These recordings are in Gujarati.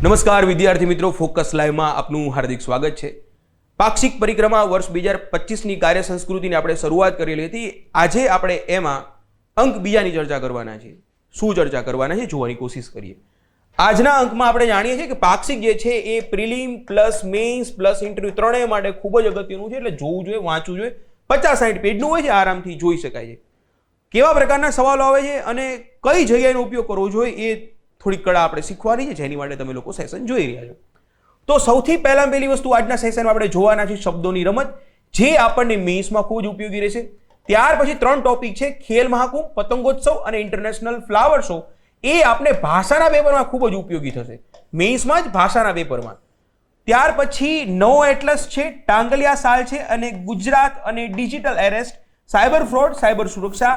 નમસ્કાર વિદ્યાર્થી મિત્રો, ફોકસ લાઈવમાં આપનું હાર્દિક સ્વાગત છે। પાક્ષિક પરિક્રમા વર્ષ 2025ની કાર્ય સંસ્કૃતિની આપણે શરૂઆત કરેલી હતી। આજે આપણે એમાં અંક બીજાની ચર્ચા કરવાના છે। શું ચર્ચા કરવાના છે જોવાની કોશિશ કરીએ। આજના અંકમાં આપણે જાણીએ છીએ કે પાક્ષિક જે છે એ prelim plus mains plus interview ત્રણેય માટે ખૂબ જ અગત્યનું છે, એટલે જોવું જોઈએ, વાંચવું જોઈએ। 50-60 પેજનું હોય છે, આરામથી જોઈ શકાય છે। કેવા પ્રકારના સવાલો આવે છે અને કઈ જગ્યાએનો ઉપયોગ કરવો જોઈએ એ થોડી કળા આપણે શીખવાની છે, જેની માટે તમે લોકો સેશન જોઈ રહ્યા છો। તો સૌથી પહેલી વસ્તુ આજના સેશનમાં આપણે જોવાના છે શબ્દોની રમત, જે આપણને મેઇન્સમાં ખૂબ જ ઉપયોગી રહેશે। ત્યાર પછી 3 ટોપિક છે, ખેલ મહાકુંભ, પતંગોત્સવ અને ઇન્ટરનેશનલ ફ્લાવર શો। એ આપણે ભાષાના પેપરમાં ખૂબ જ ઉપયોગી થશે, મેઇન્સમાં જ ભાષાના પેપરમાં। ત્યાર પછી નવો એટલસ છે, ટાંગલિયા સાલ છે અને ગુજરાત અને digital arrest, cyber fraud, cyber સુરક્ષા।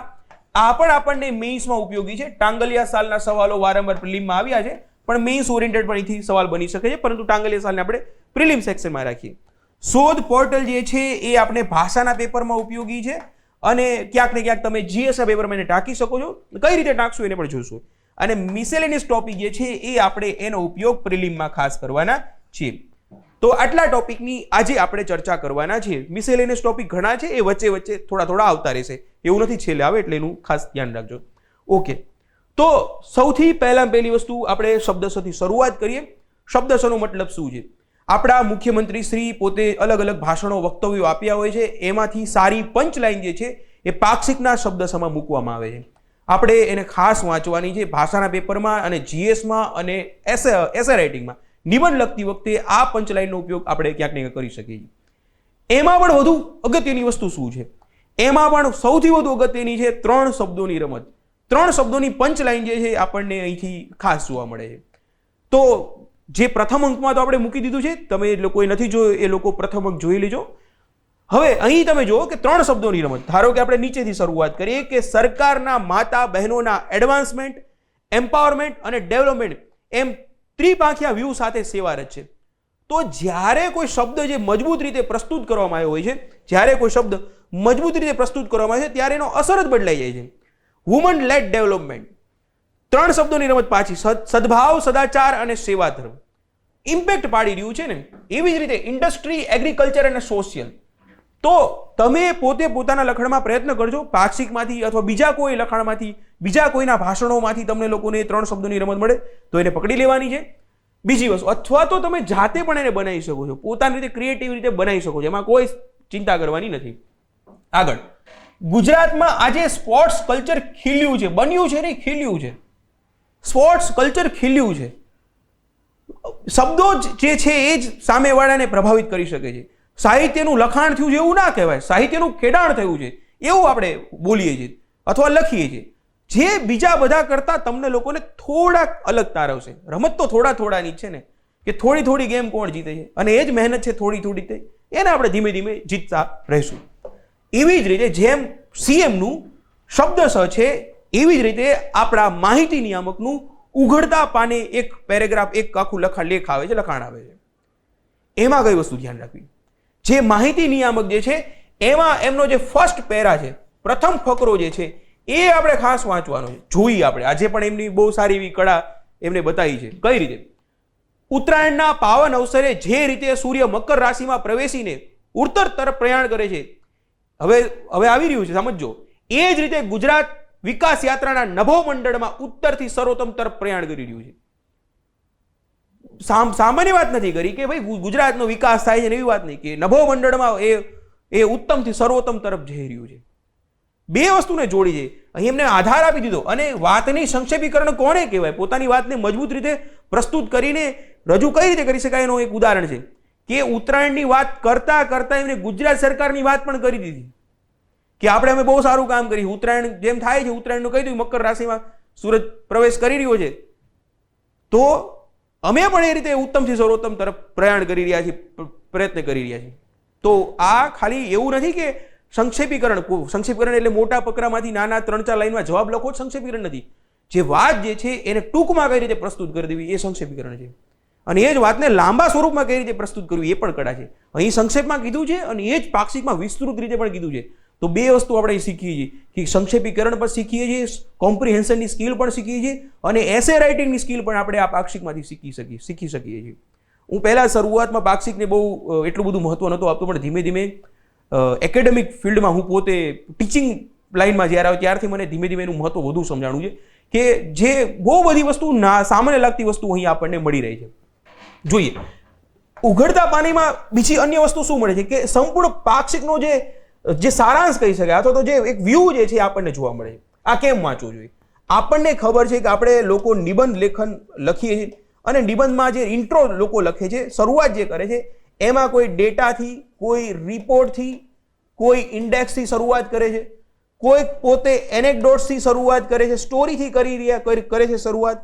આ પણ આપણને મેઇન્સમાં ઉપયોગી છે। ટાંગલિયા સાલના સવાલો વારંવાર પ્રિલિમમાં આવ્યા છે, પણ મેઇન્સ ઓરિએન્ટેડ પણ અહીંથી સવાલ બની શકે છે, પરંતુ ટાંગલિયા સાલને આપણે પ્રિલિમ સેક્શનમાં રાખીએ। શોધ પોર્ટલ જે છે એ આપણે ભાષાના પેપરમાં ઉપયોગી છે અને ક્યાંક ને ક્યાંક તમે જીએસના પેપરમાં એને ટાંકી શકો છો। કઈ રીતે ટાંકશું એને પણ જોઈશું। અને મિસેલેનિયસ ટોપિક જે છે એ આપણે એનો ઉપયોગ પ્રિલિમમાં ખાસ કરવાના છીએ। તો આટલા ટોપિકની આજે આપણે ચર્ચા કરવાના છીએ। મિસેલેનિયસ ટોપિક ઘણા છે, એ વચ્ચે વચ્ચે થોડા આવતા રહેશે, એવું નથી છેલ્લે આવે, એટલે એનું ખાસ ધ્યાન રાખજો। ઓકે, તો સૌથી પહેલી વસ્તુ આપણે શબ્દશોથી શરૂઆત કરીએ। શબ્દશોનો મતલબ શું છે? આપણા મુખ્યમંત્રી શ્રી પોતે અલગ અલગ ભાષણો, વક્તવ્યો આપ્યા હોય છે, એમાંથી સારી પંચલાઈન જે છે એ પાક્ષિકના શબ્દશોમાં મૂકવામાં આવે છે। આપણે એને ખાસ વાંચવાની છે ભાષાના પેપરમાં અને જીએસમાં અને એસે રાઇટિંગમાં નિબંધ લખતી વખતે આ પંચલાઈનનો ઉપયોગ આપણે ક્યાંક ને ક્યાંક કરી શકીએ છીએ। એમાં પણ વધુ અગત્યની વસ્તુ શું છે? એમાં પણ સૌથી વધુ અગત્યની છે 3 શબ્દોની રમત। 3 શબ્દોની પંચલાઈન જે છે આપણને અહીંથી ખાસ જોવા મળે છે। તો જે પ્રથમ અંકમાં તો આપણે મૂકી દીધું છે, તમે લોકોએ નથી જોયું એ લોકો પ્રથમ અંક જોઈ લેજો। હવે અહીં તમે જુઓ કે 3 શબ્દોની રમત। ધારો કે આપણે નીચેથી શરૂઆત કરીએ કે સરકારના માતા બહેનોના એડવાન્સમેન્ટ, એમ્પાવરમેન્ટ અને ડેવલપમેન્ટ એમ ત્રિપાંખિયા વ્યૂ સાથે સેવારત છે। તો જ્યારે કોઈ શબ્દ જે મજબૂત રીતે પ્રસ્તુત કરવામાં આવ્યો હોય છે, જ્યારે કોઈ શબ્દ મજબૂત રીતે પ્રસ્તુત કરવામાં આવે છે ત્યારે એનો અસર જ બદલાઈ જાય છે। વુમન લેડ ડેવલપમેન્ટ, 3 શબ્દોની રમત પાછી, સદભાવ, સદાચાર અને સેવા ધર્મ ઇમ્પેક્ટ પાડી રહ્યું છે ને। એવી જ રીતે ઇન્ડસ્ટ્રી, એગ્રીકલ્ચર અને સોશિયલ। તો તમે પોતે પોતાના લખાણમાં પ્રયત્ન કરજો, પાક્ષિકમાંથી અથવા બીજા કોઈ લખાણમાંથી, બીજા કોઈના ભાષણોમાંથી તમને લોકોને 3 શબ્દોની રમત મળે તો એને પકડી લેવાની છે। બીજી વસ્તુ, અથવા તો તમે જાતે પણ એને બનાવી શકો છો, પોતાની રીતે ક્રિએટિવ રીતે બનાવી શકો છો, એમાં કોઈ ચિંતા કરવાની નથી। આગળ, ગુજરાતમાં આજે સ્પોર્ટ્સ કલ્ચર ખીલ્યું છે, બન્યું છે નહીં, ખીલ્યું છે। સ્પોર્ટ્સ કલ્ચર ખીલ્યું છે, શબ્દો જે છે એ જ સામેવાળાને પ્રભાવિત કરી શકે છે। સાહિત્યનું લખાણ થયું છે એવું ના કહેવાય, સાહિત્યનું ખેડાણ થયું છે એવું આપણે બોલીએ છીએ અથવા લખીએ છીએ, જે બીજા બધા કરતા તમને લોકોને થોડાક અલગ તારવશે। રમત તો થોડાની જ છે ને, કે થોડી ગેમ કોણ જીતે છે, અને એ જ મહેનત છે થોડી એને આપણે ધીમે ધીમે જીતતા રહીશું। એવી જ રીતે જેમ સીએમનું શબ્દશ છે, એવી જ રીતે આપણા માહિતી નિયામકનું ઉઘડતા પાને એક પેરેગ્રાફ, એક આખું લેખ આવે છે, લખાણ આવે છે। એમાં કઈ વસ્તુ ધ્યાન રાખવી? જે માહિતી નિયામક જે છે એમાં એમનો જે ફર્સ્ટ પેરા છે, પ્રથમ ફકરો જે છે એ આપણે ખાસ વાંચવાનો છે। જોઈએ આપણે આજે પણ એમની બહુ સારી એવી કળા એમને બતાવી છે। કઈ રીતે? ઉત્તરાયણના પાવન અવસરે જે રીતે સૂર્ય મકર રાશિમાં પ્રવેશીને ઉત્તર તરફ પ્રયાણ કરે છે, હવે આવી રહ્યું છે, સમજો। એ જ રીતે ગુજરાત વિકાસ યાત્રાના નભો મંડળમાં ઉત્તરથી સર્વોત્તમ તરફ પ્રયાણ કરી રહ્યું છે। સામાન્ય વાત નથી કરી કે ભાઈ ગુજરાતનો વિકાસ થાય છે ને, એવી વાત નહીં કે નભો મંડળમાં એ ઉત્તમથી સર્વોત્તમ તરફ જઈ રહ્યું છે। બે વસ્તુને જોડી છે, અહીં એમને આધાર આપી દીધો। અને વાતની સંક્ષેપીકરણ કોને કહેવાય? પોતાની વાતને મજબૂત રીતે પ્રસ્તુત કરીને રજૂ કઈ રીતે કરી શકાય એનું એક ઉદાહરણ છે કે ઉત્તરાયણની વાત કરતા એમને ગુજરાત સરકારની વાત પણ કરી દીધી કે આપણે અમે બહુ સારું કામ કર્યું, ઉત્તરાયણ જેમ થાય છે ઉત્તરાયણનું કહી દીધું, મકર રાશિમાં સૂરજ પ્રવેશ કરી રહ્યો છે, તો અમે પણ એ રીતે ઉત્તમથી સર્વોત્તમ તરફ પ્રયાણ કરી રહ્યા છીએ, પ્રયત્ન કરી રહ્યા છીએ। તો આ ખાલી એવું નથી કે સંક્ષેપીકરણ એટલે મોટા ફકરામાંથી નાના 3-4 લાઈનમાં જવાબ લખો, સંક્ષેપીકરણ નથી। જે વાત જે છે એને ટૂંકમાં કઈ રીતે પ્રસ્તુત કરી દેવી એ સંક્ષેપીકરણ છે, અને એ જ વાતને લાંબા સ્વરૂપમાં કઈ રીતે પ્રસ્તુત કરવી એ પણ કળા છે। અહીં સંક્ષેપમાં કીધું છે અને એ જ પાક્ષિકમાં વિસ્તૃત રીતે પણ કીધું છે। તો બે વસ્તુ આપણે શીખીએ છીએ કે સંક્ષેપીકરણ પણ શીખીએ છીએ, કોમ્પ્રિહેન્શનની સ્કિલ પણ શીખીએ છીએ અને એસે રાઇટિંગની સ્કિલ પણ આપણે આ પાક્ષિકમાંથી શીખી શકીએ છીએ. હું પહેલાં શરૂઆતમાં પાક્ષિકને બહુ એટલું બધું મહત્વ નહોતું આપતો, પણ ધીમે ધીમે એકેડેમિક ફિલ્ડમાં હું પોતે ટીચિંગ લાઇનમાં જ્યારે આવ્યો ત્યારથી મને ધીમે ધીમે એનું મહત્વ વધુ સમજાણું છે કે જે બહુ બધી વસ્તુ સામાન્ય લાગતી વસ્તુ અહીં આપણને મળી રહી છે. જોઈએ ઉઘડતા પાણીમાં બીજી અન્ય વસ્તુ શું મળે છે કે સંપૂર્ણ પાક્ષિકનો જે સારાંશ કહી શકાય અથવા તો જે એક વ્યૂ જે છે આપણને જોવા મળે છે. આ કેમ વાંચવું જોઈએ? આપણને ખબર છે કે આપણે લોકો નિબંધ લેખન લખીએ છીએ અને નિબંધમાં જે ઇન્ટ્રો લોકો લખે છે, શરૂઆત જે કરે છે એમાં કોઈ ડેટાથી, કોઈ રિપોર્ટથી, કોઈ ઇન્ડેક્સથી શરૂઆત કરે છે, કોઈ પોતે એનેક્ડોટ્સથી શરૂઆત કરે છે, સ્ટોરીથી કરે છે શરૂઆત,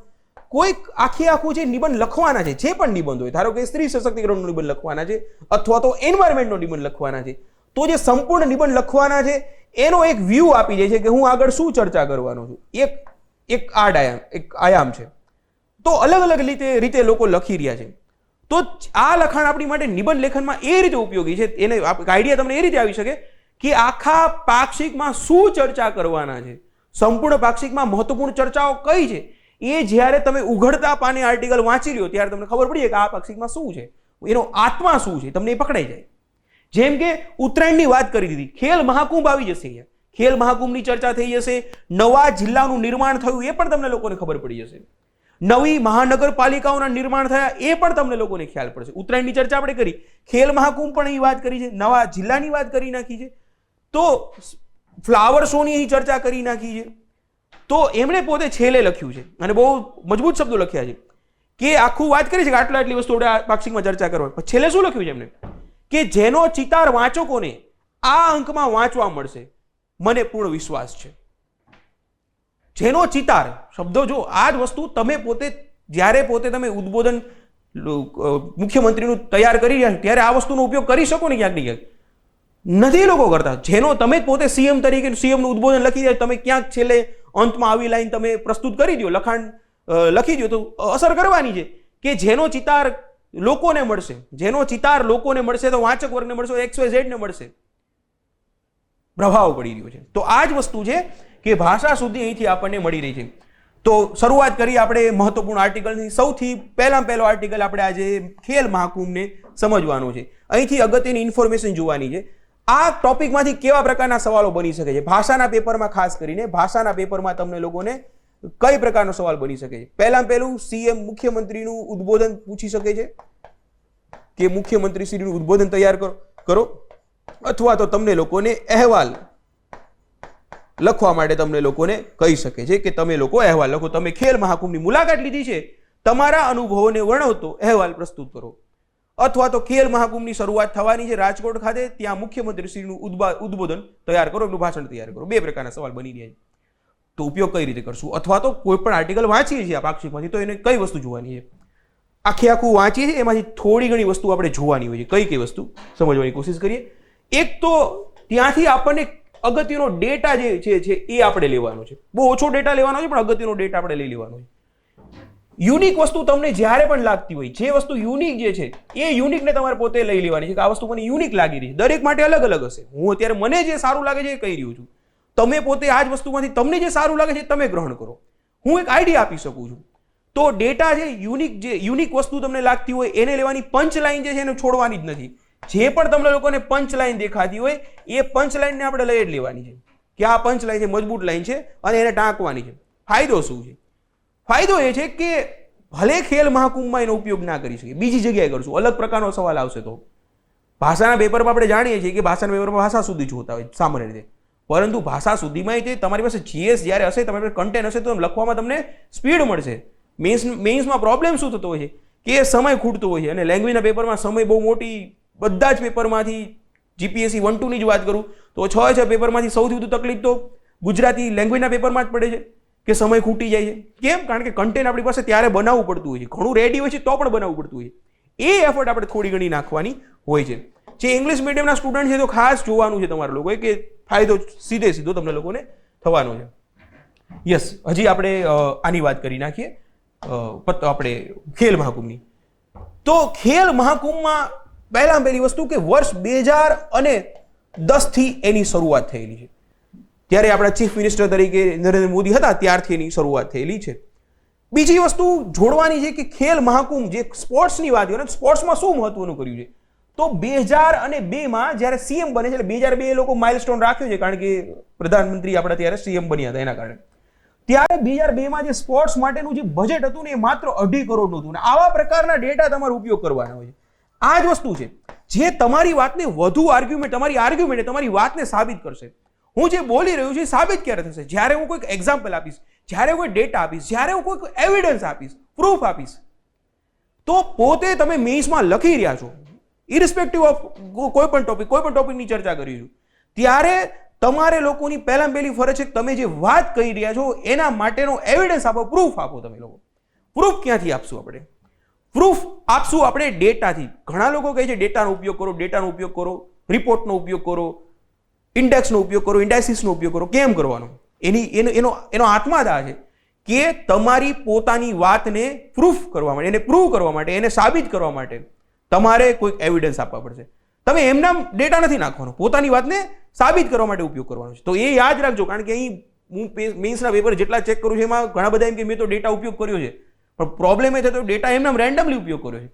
કોઈક આખું જે નિબંધ લખવાના છે, જે પણ નિબંધ હોય, ધારો કે સ્ત્રી સશક્તિકરણનો નિબંધ લખવાના છે અથવા તો એન્વાયરમેન્ટનો નિબંધ લખવાના છે, તો જે સંપૂર્ણ નિબંધ લખવાના છે એનો એક વ્યૂ આપી દે છે કે હું આગળ શું ચર્ચા કરવાનો છું. એક આયામ છે. તો અલગ અલગ રીતે લોકો લખી રહ્યા છે. તો આ લખાણ આપણી માટે નિબંધ લેખનમાં એ રીતે ઉપયોગી છે, એને આઈડિયા તમને એ રીતે આવી શકે કે આખા પાક્ષિકમાં શું ચર્ચા કરવાના છે, સંપૂર્ણ પાક્ષિકમાં મહત્વપૂર્ણ ચર્ચાઓ કઈ છે, એ જ્યારે તમે ઉઘડતા પાને આર્ટિકલ વાંચી લ્યો ત્યારે તમને ખબર પડી જાય કે આ પાક્ષિકમાં શું છે, એનો આત્મા શું છે, તમને એ પકડાઈ જાય. જેમ કે ઉત્તરાયણની વાત કરી દીધી, ખેલ મહાકુંભ આવી જશે અહીંયા, ખેલ મહાકુંભની ચર્ચા થઈ જશે, નવા જિલ્લાનું નિર્માણ થયું એ પણ તમને લોકોને ખબર પડી જશે, નવી મહાનગરપાલિકાઓના નિર્માણ થયા એ પણ તમને લોકોને ખ્યાલ પડશે. ઉત્તરાયણની ચર્ચા આપણે કરી, ખેલ મહાકુંભ પણ અહીં વાત કરી છે, નવા જિલ્લાની વાત કરી નાખી છે, તો ફ્લાવર શોની અહીં ચર્ચા કરી નાખી છે. તો એમણે પોતે છેલ્લે લખ્યું છે અને બહુ મજબૂત શબ્દો લખ્યા છે કે આખું વાત કરી છે કે આટલી વસ્તુ આપણે પાક્ષિકમાં ચર્ચા કરવા, પણ છેલ્લે શું લખ્યું છે એમણે કે જેનો ચિતાર વાંચકોને આ અંકમાં વાંચવા મળશે મને પૂર્ણ વિશ્વાસ છે. જેનો ચિતાર શબ્દો જો આ જ વસ્તુ તમે પોતે જ્યારે તમે ઉદ્બોધન મુખ્યમંત્રીનું તૈયાર કરી રહ્યા છો ત્યારે આ વસ્તુનો ઉપયોગ કરી શકો ને ક્યાંક ને ક્યાંક. નથી લોકો કરતા. જેનો તમે પોતે સીએમ તરીકે સીએમનું ઉદ્બોધન લખી રહ્યા તમે ક્યાંક છેલ્લે અંતમાં આવી લાઈન તમે પ્રસ્તુત કરી દો, લખાણ લખી દો તો અસર કરવાની છે કે જેનો ચિતાર લોકોને મળશે, જેનો ચિતાર લોકોને મળશે તો વાંચક વર્ગને મળશે, XYZ ને મળશે, પ્રભાવ પડી રહ્યો છે. તો આ જ વસ્તુ છે કે ભાષા સુધી અહીંથી આપણને મળી રહી છે. તો શરૂઆત કરી આપણે મહત્વપૂર્ણ આર્ટિકલની. સૌથી પહેલો આર્ટિકલ આપણે આજે ખેલ મહાકુંભને સમજવાનો છે. અહીંથી અગત્યની ઇન્ફોર્મેશન જોવાની છે. આ ટોપિકમાંથી કેવા પ્રકારના સવાલો બની શકે છે ભાષાના પેપરમાં, ખાસ કરીને ભાષાના પેપરમાં તમને લોકોને કઈ પ્રકારનો સવાલ બની શકે છે. પહેલું સીએમ મુખ્યમંત્રીનું ઉદ્બોધન પૂછી શકે છે કે મુખ્યમંત્રીશ્રીનું ઉદ્બોધન તૈયાર કરો, અથવા તો તમને લોકોને અહેવાલ લખવા માટે તમને લોકોને કહી શકે છે કે તમે લોકો અહેવાલ લખો. તમે ખેલ મહાકુંભની મુલાકાત લીધી છે, તમારા અનુભવોને વર્ણવતો અહેવાલ પ્રસ્તુત કરો. અથવા તો ખેલ મહાકુંભની શરૂઆત થવાની છે રાજકોટ ખાતે, ત્યાં મુખ્યમંત્રીશ્રીનું ઉદ્બોધન તૈયાર કરો, એનું ભાષણ તૈયાર કરો. બે પ્રકારના સવાલ બની રહ્યા છે. તો ઉપયોગ કઈ રીતે કરશું? અથવા તો કોઈ પણ આર્ટિકલ વાંચીએ છીએ આ પાક્ષિકમાંથી તો એને કઈ વસ્તુ જોવાની છે? આખું વાંચીએ છીએ એમાંથી થોડી ઘણી વસ્તુ આપણે જોવાની હોય છે. કઈ વસ્તુ સમજવાની કોશિશ કરીએ. એક તો ત્યાંથી આપણને અગત્યનો ડેટા જે છે એ આપણે લેવાનો છે. બહુ ઓછો ડેટા લેવાનો છે, પણ અગત્યનો ડેટા આપણે લઈ લેવાનો છે. યુનિક વસ્તુ તમને જ્યારે પણ લાગતી હોય, જે વસ્તુ યુનિક જે છે એ યુનિકને તમારે પોતે લઈ લેવાની છે કે આ વસ્તુ મને યુનિક લાગી રહી છે. દરેક માટે અલગ અલગ હશે. હું અત્યારે મને જે સારું લાગે છે એ કહી રહ્યો છું. તમે પોતે આ જ વસ્તુમાંથી તમને જે સારું લાગે છે તમે ગ્રહણ કરો. હું એક આઈડિયા આપી શકું છું. તો ડેટા જે યુનિક વસ્તુ તમને લાગતી હોય એને લેવાની. પંચ લાઈન જે છે એને છોડવાની જ નથી. જે પણ તમને લોકોને પંચ લાઈન દેખાતી હોય એ પંચ લાઈનને આપણે લઈ જ લેવાની છે કે આ પંચ લાઈન છે, મજબૂત લાઈન છે અને એને ટાંકવાની છે. ફાયદો શું છે? ફાયદો એ છે કે ભલે ખેલ મહાકુંભમાં એનો ઉપયોગ ના કરી શકીએ, બીજી જગ્યાએ કરશું, અલગ પ્રકારનો સવાલ આવશે તો. ભાષાના પેપરમાં આપણે જાણીએ છીએ કે ભાષાના પેપરમાં ભાષા સુધી જોતા હોય સામાન્ય રીતે, પરંતુ ભાષા સુધીમાં તે તમારી પાસે GS જ્યારે હશે, તમારી પાસે કન્ટેન્ટ હશે તો લખવામાં તમને સ્પીડ મળશે. મેઇન્સમાં પ્રોબ્લેમ શું થતો હોય છે કે સમય ખૂટતો હોય છે, અને લેંગ્વેજના પેપરમાં સમય બહુ મોટી, બધા જ પેપરમાંથી GPSC 1-2ની જ વાત કરું તો 6 પેપરમાંથી સૌથી વધુ તકલીફ તો ગુજરાતી લેંગ્વેજના પેપરમાં જ પડે છે કે સમય ખૂટી જાય છે. કેમ? કારણ કે કન્ટેન્ટ આપણી પાસે ત્યારે બનાવવું પડતું હોય છે, ઘણું રેડી હોય છે તો પણ બનાવવું પડતું હોય છે. એ એફર્ટ આપણે થોડી ઘણી નાખવાની હોય છે. જે ઇંગ્લિશ મીડિયમના સ્ટુડન્ટ છે તો ખાસ જોવાનું છે તમારા લોકોએ કે ફાયદો સીધો તમને લોકોને થવાનો છે. યસ, હજી આપણે આની વાત કરી નાખીએ આપણે ખેલ મહાકુંભની. તો ખેલ મહાકુંભમાં પહેલી વસ્તુ કે વર્ષ 2000 અને 10થી એની શરૂઆત થયેલી છે. ત્યારે આપણા ચીફ મિનિસ્ટર તરીકે નરેન્દ્ર મોદી હતા ત્યારથી એની શરૂઆત થયેલી છે. બીજી વસ્તુ જોડવાની છે કે ખેલ મહાકુંભ જે સ્પોર્ટ્સની વાત કરીએ, સ્પોર્ટ્સમાં શું મહત્વનું કર્યું છે, તો 2002માં જ્યારે સીએમ બને છે, એટલે 2002 લોકો માઇલસ્ટોન રાખ્યો છે કારણ કે પ્રધાનમંત્રી આપણા ત્યારે સીએમ બન્યા હતા એના કારણે. ત્યારે 2002માં જે સ્પોર્ટ્સ માટેનું જે બજેટ હતું ને એ માત્ર 2.5 કરોડનું હતું. ને આવા પ્રકારના ડેટા તમારે ઉપયોગ કરવાના હોય છે. આ જ વસ્તુ છે જે તમારી વાતને વધુ તમારી વાતને સાબિત કરશે. હું જે બોલી રહ્યું છું એ સાબિત ક્યારે થશે? જ્યારે હું કોઈક એક્ઝામ્પલ આપીશ, જ્યારે કોઈ ડેટા આપીશ, જ્યારે હું કોઈક એવિડન્સ આપીશ, પ્રૂફ આપીશ. તો પોતે તમે મેઇન્સમાં લખી રહ્યા છો, ઇરિસ્પેક્ટિવ ઓફ કોઈ પણ ટોપિકની ચર્ચા કરીશું, ત્યારે તમારે લોકોની પહેલી ફરજ છે તમે જે વાત કહી રહ્યા છો એના માટેનો એવિડન્સ આપો, પ્રૂફ આપો. તમે લોકો પ્રૂફ ક્યાંથી આપશું? આપણે ડેટાથી. ઘણા લોકો કહે છે ડેટાનો ઉપયોગ કરો, રિપોર્ટનો ઉપયોગ કરો, ઇન્ડેક્સનો ઉપયોગ કરો, ઇન્ડાઇસિસનો ઉપયોગ કરો. કેમ કરવાનો? એનો આત્મા આ છે કે તમારી પોતાની વાતને પ્રૂફ કરવા માટે, એને પ્રૂવ કરવા માટે, એને સાબિત કરવા માટે તમારે કોઈક એવિડન્સ આપવા પડશે. તમે એમના ડેટા નથી નાખવાનો, પોતાની વાતને સાબિત કરવા માટે ઉપયોગ કરવાનો છે. તો એ યાદ રાખજો, કારણ કે અહીં હું મેઇન્સના પેપર જેટલા ચેક કરું છું એમાં ઘણા બધા એમ કે મેં તો ડેટા ઉપયોગ કર્યો છે, પણ પ્રોબ્લેમ એ થતો ડેટા એમના રેન્ડમલી ઉપયોગ કર્યો છે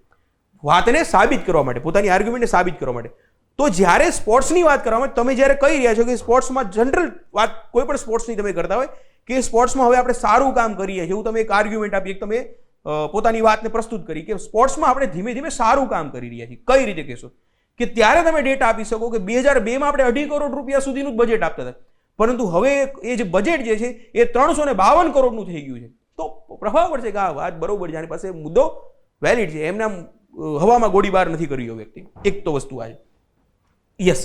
વાતને સાબિત કરવા માટે, પોતાની આર્ગ્યુમેન્ટને સાબિત કરવા માટે. તો જ્યારે સ્પોર્ટ્સની વાત કરવામાં, તમે જ્યારે કહી રહ્યા છો કે સ્પોર્ટ્સમાં જનરલ વાત, કોઈ પણ સ્પોર્ટ્સની તમે કરતા હોય કે સ્પોર્ટ્સમાં હવે આપણે સારું કામ કરીએ છીએ, એવું તમે એક આર્ગ્યુમેન્ટ આપી, એક તમે પોતાની વાતને પ્રસ્તુત કરી કે સ્પોર્ટ્સમાં આપણે ધીમે ધીમે સારું કામ કરી રહ્યા છીએ. કઈ રીતે કહેશો? કે ત્યારે તમે ડેટા આપી શકો કે 2002માં આપણે 2.5 કરોડ રૂપિયા સુધીનું બજેટ આપતા હતા, પરંતુ હવે એ જે બજેટ જે છે એ 352 કરોડનું થઈ ગયું છે. તો પ્રભાવ પડશે કે આ વાત બરોબર છે, આની પાસે મુદ્દો વેલિડ છે, એમના હવામાં ગોળીબાર નથી કર્યો વ્યક્તિ. એક તો વસ્તુ આ છે. યસ,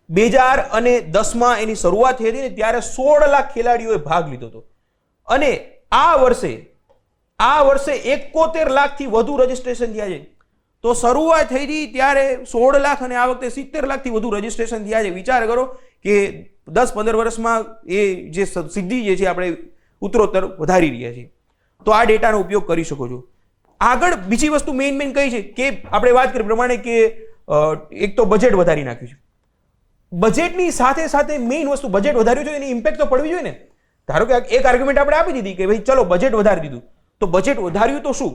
2010માં એની શરૂઆત થઈ હતી ને ત્યારે 16 લાખ ખેલાડીઓએ ભાગ લીધો હતો, અને આ વર્ષે 71 લાખથી વધુ રજીસ્ટ્રેશન થયા છે. તો શરૂઆત થઈ હતી ત્યારે 16 લાખ અને આ વખતે 70 લાખથી વધુ રજીસ્ટ્રેશન થયા છે. વિચાર કરો કે 10-15 વર્ષમાં એ જે સિદ્ધિ જે છે આપણે ઉત્તરોત્તર વધારી રહ્યા છીએ. તો આ ડેટાનો ઉપયોગ કરી શકો છો. આગળ બીજી વસ્તુ મેઇન કઈ છે કે આપણે વાત કરી પ્રમાણે કે એક તો બજેટ વધારી નાખ્યું છે. બજેટની સાથે સાથે મેઇન વસ્તુ બજેટ વધાર્યું છે એની ઇમ્પેક્ટ તો પડવી જોઈએ ને. ધારો કે એક આર્ગ્યુમેન્ટ આપણે આપી દીધી કે ભાઈ ચલો બજેટ વધારી દીધું, તો બજેટ વધાર્યું તો શું?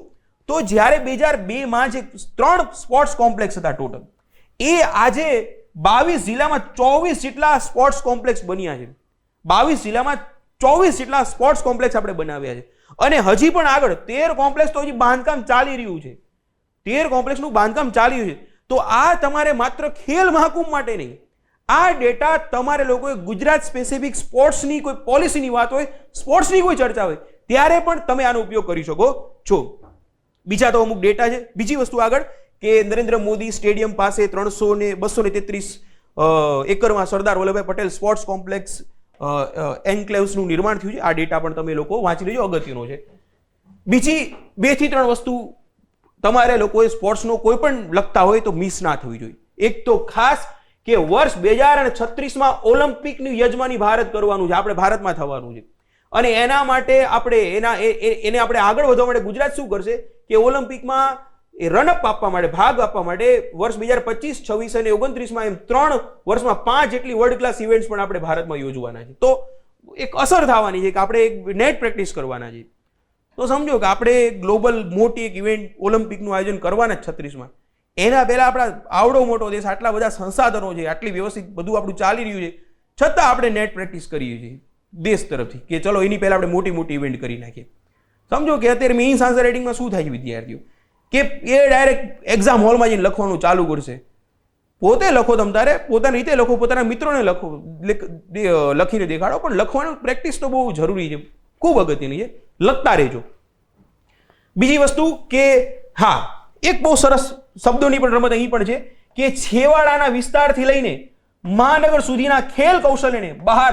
તો જ્યારે 2002માં જે 3 સ્પોર્ટ્સ કોમ્પ્લેક્સ હતા ટોટલ, એ આજે 22 જિલ્લામાં 24 જેટલા સ્પોર્ટ્સ કોમ્પ્લેક્સ બન્યા છે. 22 જિલ્લામાં 24 જેટલા સ્પોર્ટ્સ કોમ્પ્લેક્સ આપણે બનાવ્યા છે, અને હજી પણ આગળ 13 કોમ્પ્લેક્સ તો હજી બાંધકામ ચાલી રહ્યું છે. 13 કોમ્પ્લેક્સનું બાંધકામ ચાલી રહ્યું છે. તો આ તમારે માત્ર ખેલ મહાકુંભ માટે નહીં, આ ડેટા તમારે લોકોએ ગુજરાત સ્પેસિફિક સ્પોર્ટ્સની કોઈ પોલિસીની વાત હોય, સ્પોર્ટ્સની કોઈ ચર્ચા હોય, ત્યારે પણ તમે આનો ઉપયોગ કરી શકો છો. બીજા તો અમુક ડેટા છે. બીજી વસ્તુ આગળ કે નરેન્દ્ર મોદી સ્ટેડિયમ પાસે 233 એકરમાં સરદાર વલ્લભભાઈ પટેલ સ્પોર્ટ્સ કોમ્પ્લેક્સ એન્ક્લેવ્સનું નિર્માણ થયું છે. આ ડેટા પણ તમે લોકો વાંચી લેજો, અગત્યનો છે. બીજી 2 થી 3 વસ્તુ તમારે લોકોએ સ્પોર્ટ્સનો કોઈ પણ લખતા હોય તો મિસ ના થવી જોઈએ. એક તો ખાસ કે વર્ષ 2036માં ઓલિમ્પિકની યજમાની ભારત કરવાનું છે, આપણે ભારતમાં થવાનું છે, અને એના માટે એને આપણે આગળ વધવા માટે ગુજરાત શું કરશે કે ઓલિમ્પિકમાં રનઅપ આપવા માટે, ભાગ આપવા માટે વર્ષ 2025, 26 અને 29માં એમ 3 વર્ષમાં 5 જેટલી વર્લ્ડ ક્લાસ ઇવેન્ટ્સ પણ આપણે ભારતમાં યોજવાના છે. તો એક અસર થવાની છે કે આપણે એક નેટ પ્રેક્ટિસ કરવાના છે. તો સમજો કે આપણે ગ્લોબલ મોટી એક ઇવેન્ટ ઓલિમ્પિકનું આયોજન કરવાના જ 36માં. એના પહેલા આપણા આવડો મોટો દેશ, આટલા બધા સંસાધનો છે, આટલી વ્યવસ્થિત બધું આપણું ચાલી રહ્યું છે, છતાં આપણે નેટ પ્રેક્ટિસ કરીએ છીએ દેશ તરફથી કે ચલો એની પહેલા આપણે મોટી મોટી ઇવેન્ટ કરી નાખીએ. સમજો કે અત્યારે મેઇન્સ આન્સર રાઇટિંગમાં શું થાય છે વિદ્યાર્થીઓ કે એ ડાયરેક્ટ એક્ઝામ હોલમાં જઈને લખવાનું ચાલુ કરશે. પોતે લખો, તમ તારે પોતાની રીતે લખો, પોતાના મિત્રોને લખો, લખીને દેખાડો, પણ લખવાનું પ્રેક્ટિસ તો બહુ જરૂરી છે, ખૂબ અગત્યની છે. લખતા રહેજો. બીજી વસ્તુ કે હા, એક બહુ સરસ શબ્દોની પણ રમત અહીં પણ છે કે છેવાડાના વિસ્તારથી લઈને મહાનગર સુધીના ખેલ કૌશલ્યને બહાર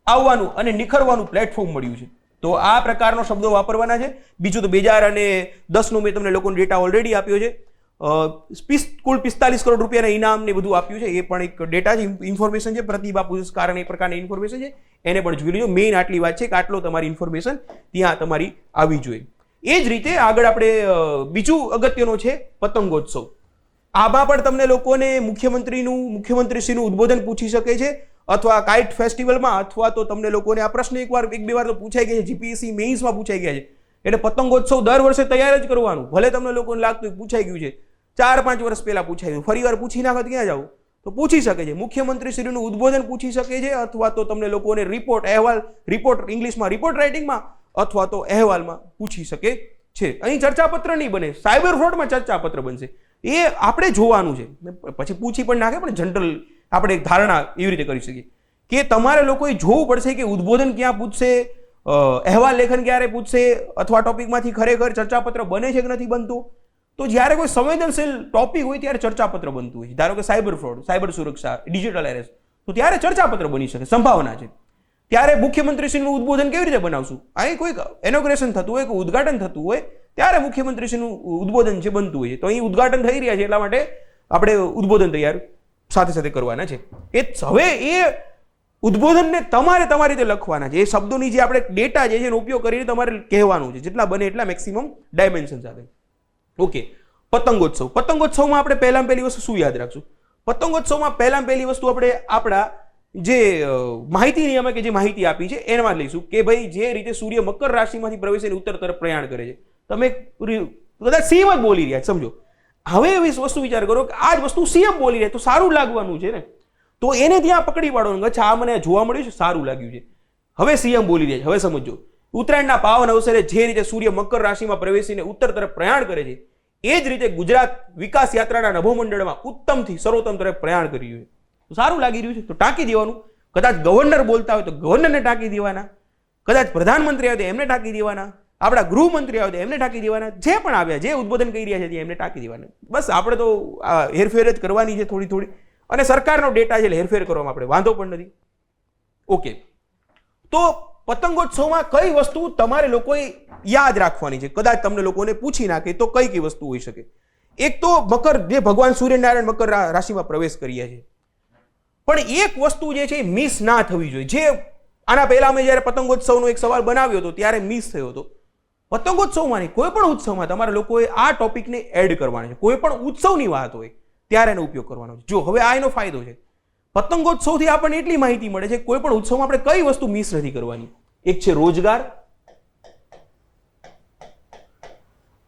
આવવાનું અને નિખરવાનું પ્લેટફોર્મ મળ્યું છે. તો આ પ્રકારનો શબ્દો વાપરવાના છે. બીજું તો 2010નું મેં તમને લોકોને ડેટા ઓલરેડી આપ્યો છે. કુલ 45 કરોડ રૂપિયાના ઇનામ ને બધું આપ્યું છે. એ પણ એક ડેટા છે, ઇન્ફોર્મેશન છે, પ્રતિભા પુરસ્કાર અને એ પ્રકારની ઇન્ફોર્મેશન છે, એને પણ જોઈ લેજો. મેઇન આટલી વાત છે કે આટલો તમારી ઇન્ફોર્મેશન ત્યાં તમારી આવી જોઈએ. એ જ રીતે આગળ આપણે બીજું અગત્યનો છે પતંગોત્સવ. આમાં પણ તમને લોકોને મુખ્યમંત્રીશ્રીનું ઉદ્બોધન પૂછી શકે છે, અથવા કાઇટ ફેસ્ટિવલમાં, અથવા તો તમને લોકોને આ પ્રશ્ન એક બે વાર તો પૂછાઈ ગયા છે, જીપીએસસી મેઇન્સમાં પૂછાઈ ગયા છે. એટલે પતંગોત્સવ દર વર્ષે તૈયાર જ કરવાનું. ભલે તમને લોકોને લાગતું પૂછાઈ ગયું છે, 4-5 વર્ષ પહેલા પૂછાયું, ફરી વાર પૂછી નાખો ક્યાં જાવ, તો પૂછી શકે છે. મુખ્યમંત્રીશ્રીનું ઉદ્બોધન પૂછી શકે છે, અથવા તો તમને લોકોને રિપોર્ટ ઇંગ્લિશમાં રિપોર્ટ રાઇટિંગમાં, અથવા તો અહેવાલમાં પૂછી શકે છે. અહીં ચર્ચાપત્ર નહીં બને, સાયબર ફ્રોડમાં ચર્ચાપત્ર બનશે. એ આપણે જોવાનું છે. પછી પૂછી પણ નાખે, પણ જનરલ આપણે એક ધારણા એવી રીતે કરી શકીએ કે તમારે લોકોએ જોવું પડશે કે ઉદ્બોધન ક્યાં પૂછશે, અહેવાલ લેખન ક્યારે પૂછશે, અથવા ટોપિકમાંથી ખરેખર ચર્ચાપત્ર બને છે કે નથી બનતું. તો જ્યારે કોઈ સંવેદનશીલ ટોપિક હોય ત્યારે ચર્ચાપત્ર બનતું હોય છે. ધારો કે સાયબર ફ્રોડ, સાયબર સુરક્ષા, ડિજિટલ એરેસ્ટ, તો ત્યારે ચર્ચાપત્ર બની શકે, સંભાવના છે. ત્યારે મુખ્યમંત્રીશ્રીનું ઉદ્બોધન કેવી રીતે બનાવશું? અહીં કોઈ ઇનોગ્રેશન થતું હોય, કોઈ ઉદઘાટન થતું હોય, ત્યારે મુખ્યમંત્રીશ્રીનું ઉદ્બોધન છે બનતું હોય છે. તો અહીં ઉદઘાટન થઈ રહ્યા છે, એટલા માટે આપણે ઉદ્બોધન તૈયાર સાથે સાથે કરવાના છે. હવે એ ઉદ્બોધનને તમારે તમારી રીતે લખવાના છે. એ શબ્દોની જે આપણે ડેટા છે એનો ઉપયોગ કરીને તમારે કહેવાનું છે, જેટલા બને એટલા મેક્સિમમ ડાયમેન્શન સાથે. ઓકે, પતંગોત્સવમાં આપણે પહેલી વસ્તુ શું યાદ રાખશું? પતંગોત્સવમાં પહેલી વસ્તુ આપણે આપણા જે માહિતી નિયામકે જે માહિતી આપી છે એમાં લઈશું કે ભાઈ જે રીતે સૂર્ય મકર રાશિમાંથી પ્રવેશીને ઉત્તર તરફ પ્રયાણ કરે છે. તમે કદાચ સીએમ જ બોલી રહ્યા સમજો. હવે એવી વસ્તુ વિચાર કરો કે આ જ વસ્તુ સીએમ બોલી રહ્યા તો સારું લાગવાનું છે ને, તો એને ત્યાં પકડી પાડવાનું. અચ્છા, આ મને જોવા મળ્યું છે, સારું લાગ્યું છે. હવે સીએમ બોલી રહ્યા છે. હવે સમજો, ઉત્તરાયણના પાવન અવસરે જે રીતે સૂર્ય મકર રાશિમાં પ્રવેશીને ઉત્તર તરફ પ્રયાણ કરે છે, એ જ રીતે ગુજરાત વિકાસ યાત્રાના નભોમંડળમાં ઉત્તમથી સર્વોત્તમ તરફ પ્રયાણ કરી રહ્યું છે. સારું લાગી રહ્યું છે તો ટાંકી દેવાનું. કદાચ ગવર્નર બોલતા હોય તો ગવર્નરને ટાંકી દેવાના, કદાચ પ્રધાનમંત્રી આવે તો એમને ટાંકી દેવાના, આપણા ગૃહમંત્રી આવે તો એમને ટાંકી દેવાના, જે પણ આવ્યા, જે ઉદ્બોધન કરી રહ્યા છે એમને ટાંકી દેવાના. બસ આપણે તો હેરફેર જ કરવાની છે થોડી, અને સરકારનો ડેટા છે એટલે હેરફેર કરવામાં આપણે વાંધો પણ નથી. ઓકે, તો પતંગોત્સવમાં કઈ વસ્તુ તમારે લોકોએ યાદ રાખવાની છે? કદાચ તમને લોકોને પૂછી નાખે તો કઈ વસ્તુ હોઈ શકે? એક તો મકર, જે ભગવાન સૂર્યનારાયણ મકર રાશિમાં પ્રવેશ કર્યા છે, પણ એક વસ્તુ જે છે મિસ ના થવી જોઈએ. જે આના પહેલા અમે જ્યારે પતંગોત્સવનો એક સવાલ બનાવ્યો હતો ત્યારે મિસ થયો હતો. પતંગોત્સવમાં નહીં, કોઈ પણ ઉત્સવમાં તમારે લોકોએ આ ટોપિકને એડ કરવાનો છે. કોઈ પણ ઉત્સવની વાત હોય ત્યારે એનો ઉપયોગ કરવાનો છે. જો હવે આ એનો ફાયદો છે, પતંગોત્સવથી આપણને એટલી માહિતી મળે છે કોઈ પણ ઉત્સવમાં આપણે કઈ વસ્તુ મિસ નથી કરવાની. એક છે રોજગાર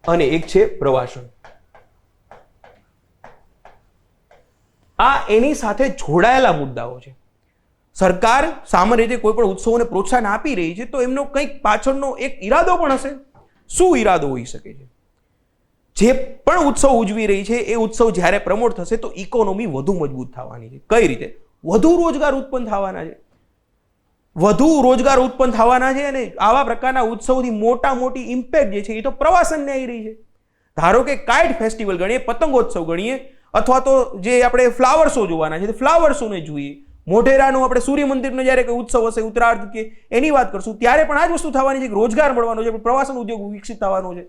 અને એક છે પ્રવાસન. આ એની સાથે જોડાયેલા મુદ્દાઓ છે. સરકાર સામાન્ય રીતે કોઈ પણ ઉત્સવોને પ્રોત્સાહન આપી રહી છે તો એમનો કંઈક પાછળનો એક ઈરાદો પણ હશે. શું ઈરાદો હોઈ શકે છે? જે પણ ઉત્સવ ઉજવી રહી છે એ ઉત્સવ જ્યારે પ્રમોટ થશે તો ઇકોનોમી વધુ મજબૂત થવાની છે. કઈ રીતે? વધુ રોજગાર ઉત્પન્ન થવાના છે, અને આવા પ્રકારના ઉત્સવથી મોટી ઇમ્પેક્ટ જે છે એ તો પ્રવાસનને આવી રહી છે. ધારો કે કાઇટ ફેસ્ટિવલ ગણીએ, પતંગોત્સવ ગણીએ, અથવા તો જે આપણે ફ્લાવર શો જોવાના છે ફ્લાવર શોને જોઈએ. મોઢેરાનું આપણે સૂર્ય મંદિરનો જ્યારે કોઈ ઉત્સવ હશે, ઉત્તરાર્ધ કે એની વાત કરશું, ત્યારે પણ આ જ વસ્તુ થવાની છે કે રોજગાર મળવાનો છે, પ્રવાસન ઉદ્યોગ વિકસિત થવાનો છે.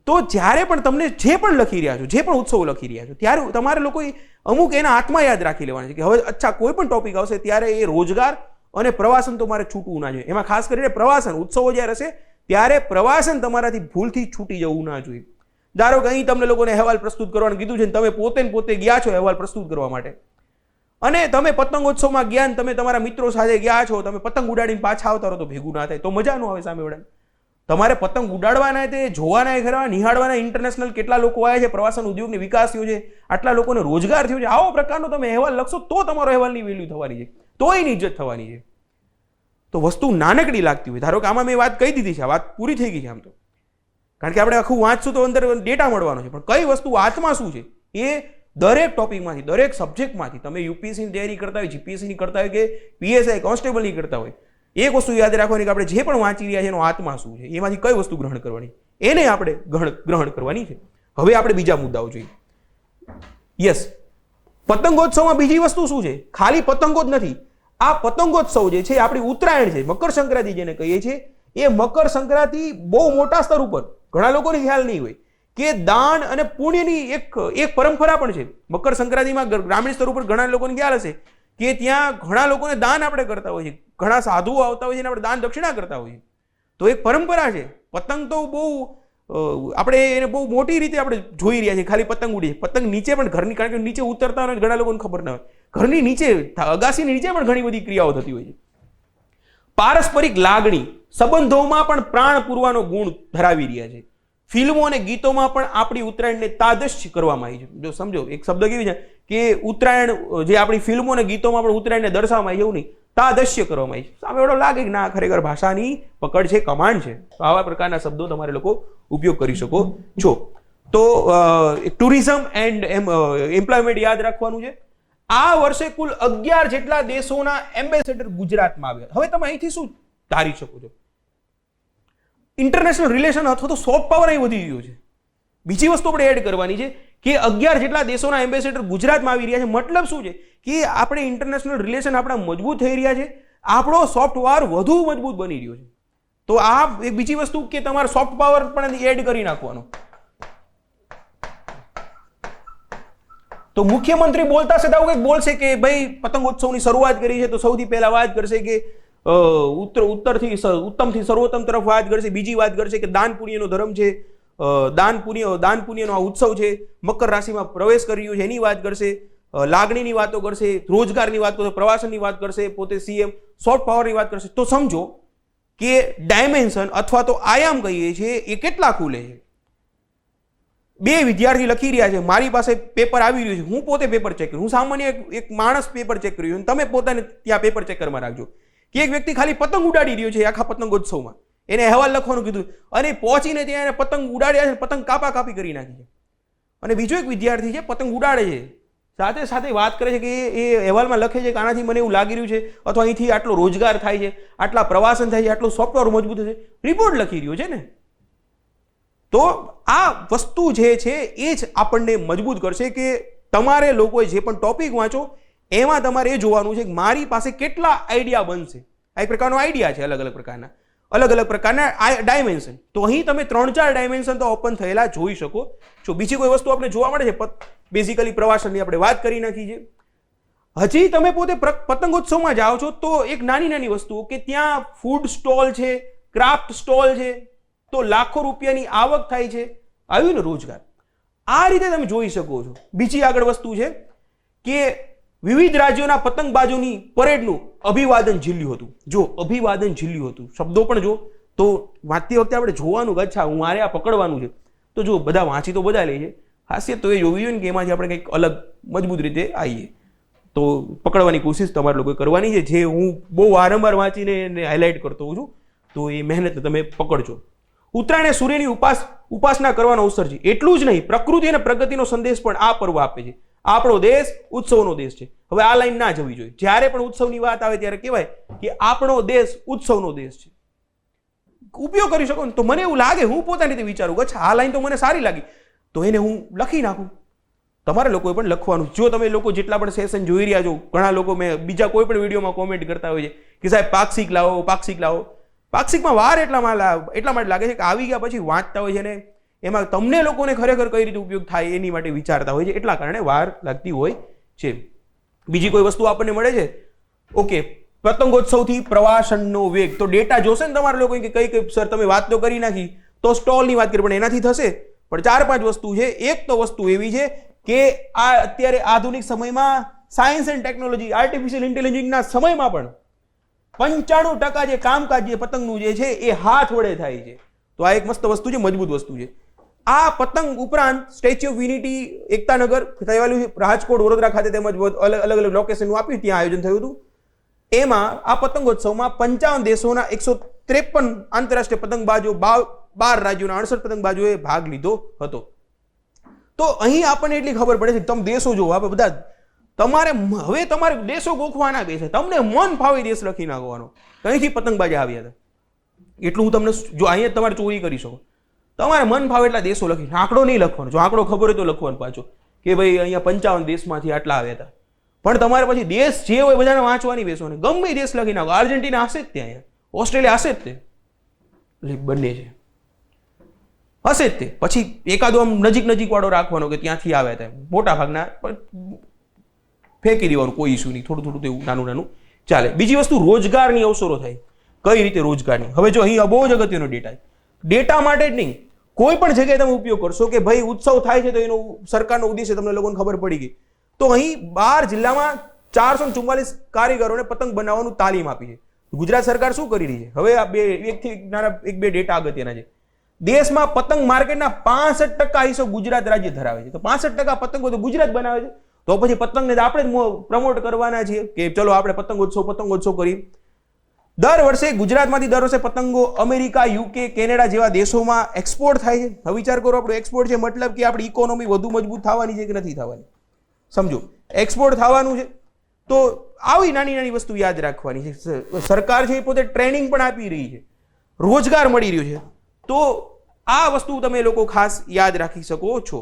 તો જ્યારે પણ તમને જે પણ લખી રહ્યા છો, જે પણ ઉત્સવો લખી રહ્યા છો, ત્યારે તમારે લોકોએ અમુક એના હાથમાં યાદ રાખી લેવાના છે કે હવે અચ્છા કોઈ પણ ટોપિક આવશે ત્યારે એ રોજગાર અને પ્રવાસન તો મારે છૂટવું ના જોઈએ. એમાં ખાસ કરીને પ્રવાસન ઉત્સવો જ્યારે હશે ત્યારે પ્રવાસન તમારાથી ભૂલથી છૂટી જવું ના જોઈએ. ધારો કે અહીં તમને લોકોને અહેવાલ પ્રસ્તુત કરવાનું કીધું છે, તમે પોતે ગયા છો અહેવાલ પ્રસ્તુત કરવા માટે, અને તમે પતંગોત્સવમાં ગયા ને તમે તમારા મિત્રો સાથે ગયા છો, તમે પતંગ ઉડાડીને પાછા આવતા રહો તો ભેગું ના થાય, તો મજા ન આવે સામે વડાને. તમારે પતંગ ઉડાડવાના, તે જોવાના, ખરા નિહાળવાના. ઇન્ટરનેશનલ કેટલા લોકો આવ્યા છે, પ્રવાસન ઉદ્યોગની વિકાસ થયો છે, આટલા લોકોને રોજગાર થયો છે. આવો પ્રકારનો તમે અહેવાલ લખશો તો તમારો અહેવાલની વેલ્યુ થવાની છે, તો એની ઇજ્જત થવાની છે. તો વસ્તુ નાનકડી લાગતી હોય, ધારો કે આમાં મેં વાત કહી દીધી છે, આ વાત પૂરી થઈ ગઈ છે આમ તો, કારણ કે આપણે આખું વાંચશું તો અંદર ડેટા મળવાનો છે. પણ કઈ વસ્તુ આત્મા શું છે એ દરેક ટોપિકમાંથી, દરેક સબ્જેક્ટમાંથી, તમે યુપીએસસીની તૈયારી કરતા હોય, જીપીએસસીની કરતા હોય કે પીએસઆઈ કોન્સ્ટેબલની કરતા હોય, એક વસ્તુ યાદ રાખવાની કે આપણે જે પણ વાંચી રહ્યા છે એનો આત્મા શું છે, એમાંથી કઈ વસ્તુ ગ્રહણ કરવાની, એને આપણે ગ્રહણ કરવાની છે. હવે આપણે બીજા મુદ્દાઓ જોઈએ. યસ, પતંગોત્સવમાં બીજી વસ્તુ શું છે? ખાલી પતંગો જ નથી. આ પતંગોત્સવ જે છે આપણી ઉત્તરાયણ છે, મકર સંક્રાંતિ જેને કહીએ છીએ, એ મકર સંક્રાંતિ બહુ મોટા સ્તર ઉપર ઘણા લોકોને ખ્યાલ નહીં હોય કે દાન અને પુણ્યની એક પરંપરા પણ છે. મકર સંક્રાંતિમાં ગ્રામીણ સ્તર ઉપર ઘણા લોકોને ખ્યાલ હશે કે ત્યાં ઘણા લોકોને દાન આપણે કરતા હોઈએ છીએ, ઘણા સાધુઓ આવતા હોય છે અને આપણે દાન દક્ષિણા કરતા હોઈએ. તો એક પરંપરા છે. પતંગ તો બહુ આપણે એને બહુ મોટી રીતે આપણે જોઈ રહ્યા છીએ. ખાલી પતંગ ઉડી પતંગ નીચે પણ ઘરની, કારણ કે નીચે ઉતરતા હોય ઘણા લોકોને ખબર ના હોય, ઘરની નીચે અગાસીની નીચે પણ ઘણી બધી ક્રિયાઓ થતી હોય છે. પારસ્પરિક લાગણી સંબંધોમાં પણ પ્રાણ પૂરવાનો ગુણ ધરાવી રહ્યા છે. ફિલ્મો અને ગીતોમાં પણ આપણી ઉત્તરાયણને તાદશ્ય કરવામાં આવી છે. જો સમજો એક શબ્દ કેવી છે કે ઉત્તરાયણ જે આપણી ફિલ્મો અને ગીતોમાં પણ ઉત્તરાયણને દર્શાવવામાં આવી, એવું નહીં, તાદશ્ય કરવામાં આવી છે. સામે એવડો લાગે કે ના ખરેખર ભાષાની પકડ છે, કમાન્ડ છે. તો આવા પ્રકારના શબ્દો તમારે લોકો ઉપયોગ કરી શકો છો. તો ટુરિઝમ એન્ડ એમ્પ્લોયમેન્ટ યાદ રાખવાનું છે. આ વર્ષે કુલ 11 જેટલા દેશોના એમ્બેસેડર ગુજરાતમાં આવ્યા. હવે તમે અહીંથી શું ધારી શકો છો? ઇન્ટરનેશનલ રિલેશન અથવા તો સોફ્ટ પાવર અહીં વધી ગયો છે. બીજી વસ્તુ આપણે એડ કરવાની છે કે 11 જેટલા દેશોના એમ્બેસેડર ગુજરાતમાં આવી રહ્યા છે. મતલબ શું છે કે આપણે ઇન્ટરનેશનલ રિલેશન આપણા મજબૂત થઈ રહ્યા છે, આપણો સોફ્ટ પાવર વધુ મજબૂત બની રહ્યો છે. તો આ એક બીજી વસ્તુ કે તમારે સોફ્ટ પાવર પણ એડ કરી નાખવાનો. તો મુખ્યમંત્રી બોલતા છે તો કંઈક બોલશે કે ભાઈ પતંગોત્સવની શરૂઆત કરી છે, તો સૌથી પહેલા વાત કરશે કે ઉત્તમથી સર્વોત્તમ તરફ વાત કરશે. બીજી વાત કરશે કે દાન પુણ્યનો ધર્મ છે, દાન પુણ્યનો આ ઉત્સવ છે, મકર રાશિમાં પ્રવેશ કરી રહ્યો છે એની વાત કરશે, લાગણીની વાતો કરશે, રોજગારની વાત કરશે, પ્રવાસનની વાત કરશે, પોતે સીએમ, સોફ્ટ પાવરની વાત કરશે. તો સમજો કે ડાયમેન્શન અથવા તો આયામ કહીએ છીએ એ કેટલા ખુલે છે. 2 વિદ્યાર્થી લખી રહ્યા છે, મારી પાસે પેપર આવી રહ્યું છે, હું પોતે પેપર ચેક કરું, હું સામાન્ય એક માણસ પેપર ચેક કરી રહ્યો, તમે પોતાને ત્યાં પેપર ચેકરમાં રાખજો. કે એક વ્યક્તિ ખાલી પતંગ ઉડાડી રહ્યો છે આખા પતંગોત્સવમાં, એને અહેવાલ લખવાનું કીધું અને પહોંચીને ત્યાં એને પતંગ ઉડાડ્યા છે, પતંગ કાપી કરી નાખી છે. અને બીજો એક વિદ્યાર્થી છે પતંગ ઉડાડે છે, સાથે સાથે વાત કરે છે કે એ અહેવાલમાં લખે છે કે આનાથી મને એવું લાગી રહ્યું છે, અથવા અહીંથી આટલો રોજગાર થાય છે, આટલા પ્રવાસન થાય છે, આટલું સોફ્ટવેર મજબૂત છે, રિપોર્ટ લખી રહ્યો છે ને. તો આ વસ્તુ જે છે એ જ આપણને મજબૂત કરશે કે તમારે લોકોએ જે પણ ટોપિક વાંચો એમાં તમારે એ જોવાનું છે કે મારી પાસે કેટલા આઈડિયા બનશે. આ એક પ્રકારનો આઈડિયા છે, અલગ અલગ પ્રકારના ડાયમેન્શન. તો અહીં તમે 3-4 ડાયમેન્શન તો ઓપન થયેલા જોઈ શકો છો. બીજી કોઈ વસ્તુ આપણે જોવા મળે છે? બેઝિકલી પ્રવાસનની આપણે વાત કરી નાખી છે. હજી તમે પોતે પતંગોત્સવમાં જાઓ છો તો એક નાની વસ્તુઓ કે ત્યાં ફૂડ સ્ટોલ છે, ક્રાફ્ટ સ્ટોલ છે, તો લાખો રૂપિયાની આવક થાય છે. આવ્યું ને રોજગાર. આ રીતે તમે જોઈ શકો છો. બીજી આગળ વસ્તુ છે કે વિવિધ રાજ્યોના પતંગબાજોની પરેડનું અભિવાદન ઝીલ્યું હતું. જો અભિવાદન ઝીલ્યું હતું, શબ્દો પણ જો તો વાંચતી વખતે આપણે જોવાનું કે અચ્છા હું મારે આ પકડવાનું છે. તો જો બધા વાંચી તો બધા લે છે, હાસ્ય તો એ જોવી જોઈએ ને કે એમાંથી આપણે કંઈક અલગ મજબૂત રીતે આવીએ. તો પકડવાની કોશિશ તમારે લોકોએ કરવાની છે, જે હું બહુ વારંવાર વાંચીને એને હાઇલાઇટ કરતો હોઉં છું. તો એ મહેનત તમે પકડજો. ઉત્તરાયણ સૂર્યની ઉપાસના કરવાનો અવસર છે. એટલું જ નહીં, પ્રકૃતિ અને પ્રગતિનો સંદેશ પણ આ પર્વ આપે છે. આપણો દેશ ઉત્સવનો દેશ છે. હવે આ લાઈન ના જવી જોઈએ. જ્યારે પણ ઉત્સવની વાત આવે ત્યારે કહેવાય કે આપણો દેશ ઉત્સવનો દેશ છે. ઉપયોગ કરી શકો ને. તો મને એવું લાગે, હું પોતાની રીતે વિચારું કે અચ્છા આ લાઈન તો મને સારી લાગી, તો એને હું લખી નાખું. તમારે લોકોએ પણ લખવાનું. જો તમે લોકો જેટલા પણ સેશન જોઈ રહ્યા છો, ઘણા લોકો મેં બીજા કોઈ પણ વિડીયોમાં કોમેન્ટ કરતા હોય છે કે સાહેબ પાક્ષિક લાવો. પાક્ષિકમાં વાર એટલા માટે લાગે છે કે આવી ગયા પછી વાંચતા હોય છે ને એમાં તમને લોકોને ખરેખર કઈ રીતે ઉપયોગ થાય એની માટે વિચારતા હોય છે, એટલા કારણે વાર લાગતી હોય છે. બીજી કોઈ વસ્તુ આપણને મળે છે? ઓકે, પતંગોત્સવથી પ્રવાસનનો વેગ. તો ડેટા જોશે ને તમારા લોકો કે કઈ સર તમે વાત તો કરી નાખી, તો સ્ટોલની વાત કરી પણ એનાથી થશે. પણ 4-5 વસ્તુ છે. એક તો વસ્તુ એવી છે કે આ અત્યારે આધુનિક સમયમાં સાયન્સ એન્ડ ટેકનોલોજી, આર્ટિફિશિયલ ઇન્ટેલિજન્સના સમયમાં પણ 95% જે કામકાજ જે પતંગનું જે છે એ હાથ વડે થાય છે. તો આ એક મસ્ત વસ્તુ છે, મજબૂત વસ્તુ છે. આ પતંગ ઉપરાંત સ્ટેચ્યુ ઓફ યુનિટી, એકતાનગર થયેલું છે, રાજકોટ, વડોદરા ખાતે તેમજ અલગ લોકેશનનું આપ્યું ત્યાં આયોજન થયું હતું. એમાં આ પતંગોત્સવમાં 55 દેશોના 153 આંતરરાષ્ટ્રીય પતંગબાજો, 12 રાજ્યોના 68 પતંગબાજોએ ભાગ લીધો હતો. તો અહીં આપણને એટલી ખબર પડે છે કે તમે દેશો જોવો, આપણે બધા તમારે દેશો ગોખવાના કહે છે, તમને મન ફાવે દેશ લખી નાખવાનો. અહીંથી પતંગબાજા આવ્યા હતા એટલું હું તમને, જો અહીંયા તમારે ચોરી કરી શકો, તમારે મન ફાવે એટલા દેશો લખી, આંકડો નહીં લખવાનો. જો આંકડો ખબર હોય તો લખવાનું પાછો કે ભાઈ અહીંયા 55 દેશમાંથી આટલા આવ્યા હતા. પણ તમારે પછી દેશ જે હોય બધાને વાંચવાની બેસવાની, ગમે દેશ લખી નાખો. આર્જેન્ટિના હશે જ ત્યાં, ઓસ્ટ્રેલિયા હશે જ તે, બંને છે હશે જ તે. પછી એકાદો આમ નજીક વાળો રાખવાનો કે ત્યાંથી આવ્યા હતા. મોટા ભાગના ફેંકી દેવાનું, કોઈ ઇસ્યુ નહીં. થોડું એવું નાનું ચાલે. બીજી વસ્તુ, રોજગારની અવસરો થાય. કઈ રીતે રોજગારની? હવે જો અહીં બહુ જ અગત્યનો ડેટા માટે જ નહીં, કોઈ પણ જગ્યાએ તમે ઉપયોગ કરશો કે ભાઈ ઉત્સવ થાય છે તો એનો સરકારનો ઉદ્દેશ્ય તમને લોકોને ખબર પડી ગઈ. તો અહીં 12 જિલ્લામાં 444 કારીગરોને પતંગ બનાવવાનું તાલીમ આપી છે. ગુજરાત સરકાર શું કરી રહી છે? હવે આ એક બે ડેટા અગત્યના છે. દેશમાં પતંગ માર્કેટના 65% હિસ્સો ગુજરાત રાજ્ય ધરાવે છે. તો 65% પતંગો તો ગુજરાત બનાવે છે. તો પછી પતંગને આપણે જ પ્રમોટ કરવાના છીએ કે ચલો આપણે પતંગોત્સવ કરીએ. દર વર્ષે ગુજરાતમાંથી દર વર્ષે પતંગો અમેરિકા, યુકે, કેનેડા જેવા દેશોમાં એક્સપોર્ટ થાય છે. હવે વિચાર કરો, આપણો એક્સપોર્ટ છે મતલબ કે આપણી ઇકોનોમી વધુ મજબૂત થવાની છે કે નથી થવાની? સમજો, એક્સપોર્ટ થવાનું છે. તો આવી નાની નાની વસ્તુ યાદ રાખવાની છે. સરકાર છે એ પોતે ટ્રેનિંગ પણ આપી રહી છે, રોજગાર મળી રહ્યો છે. તો આ વસ્તુ તમે લોકો ખાસ યાદ રાખી શકો છો.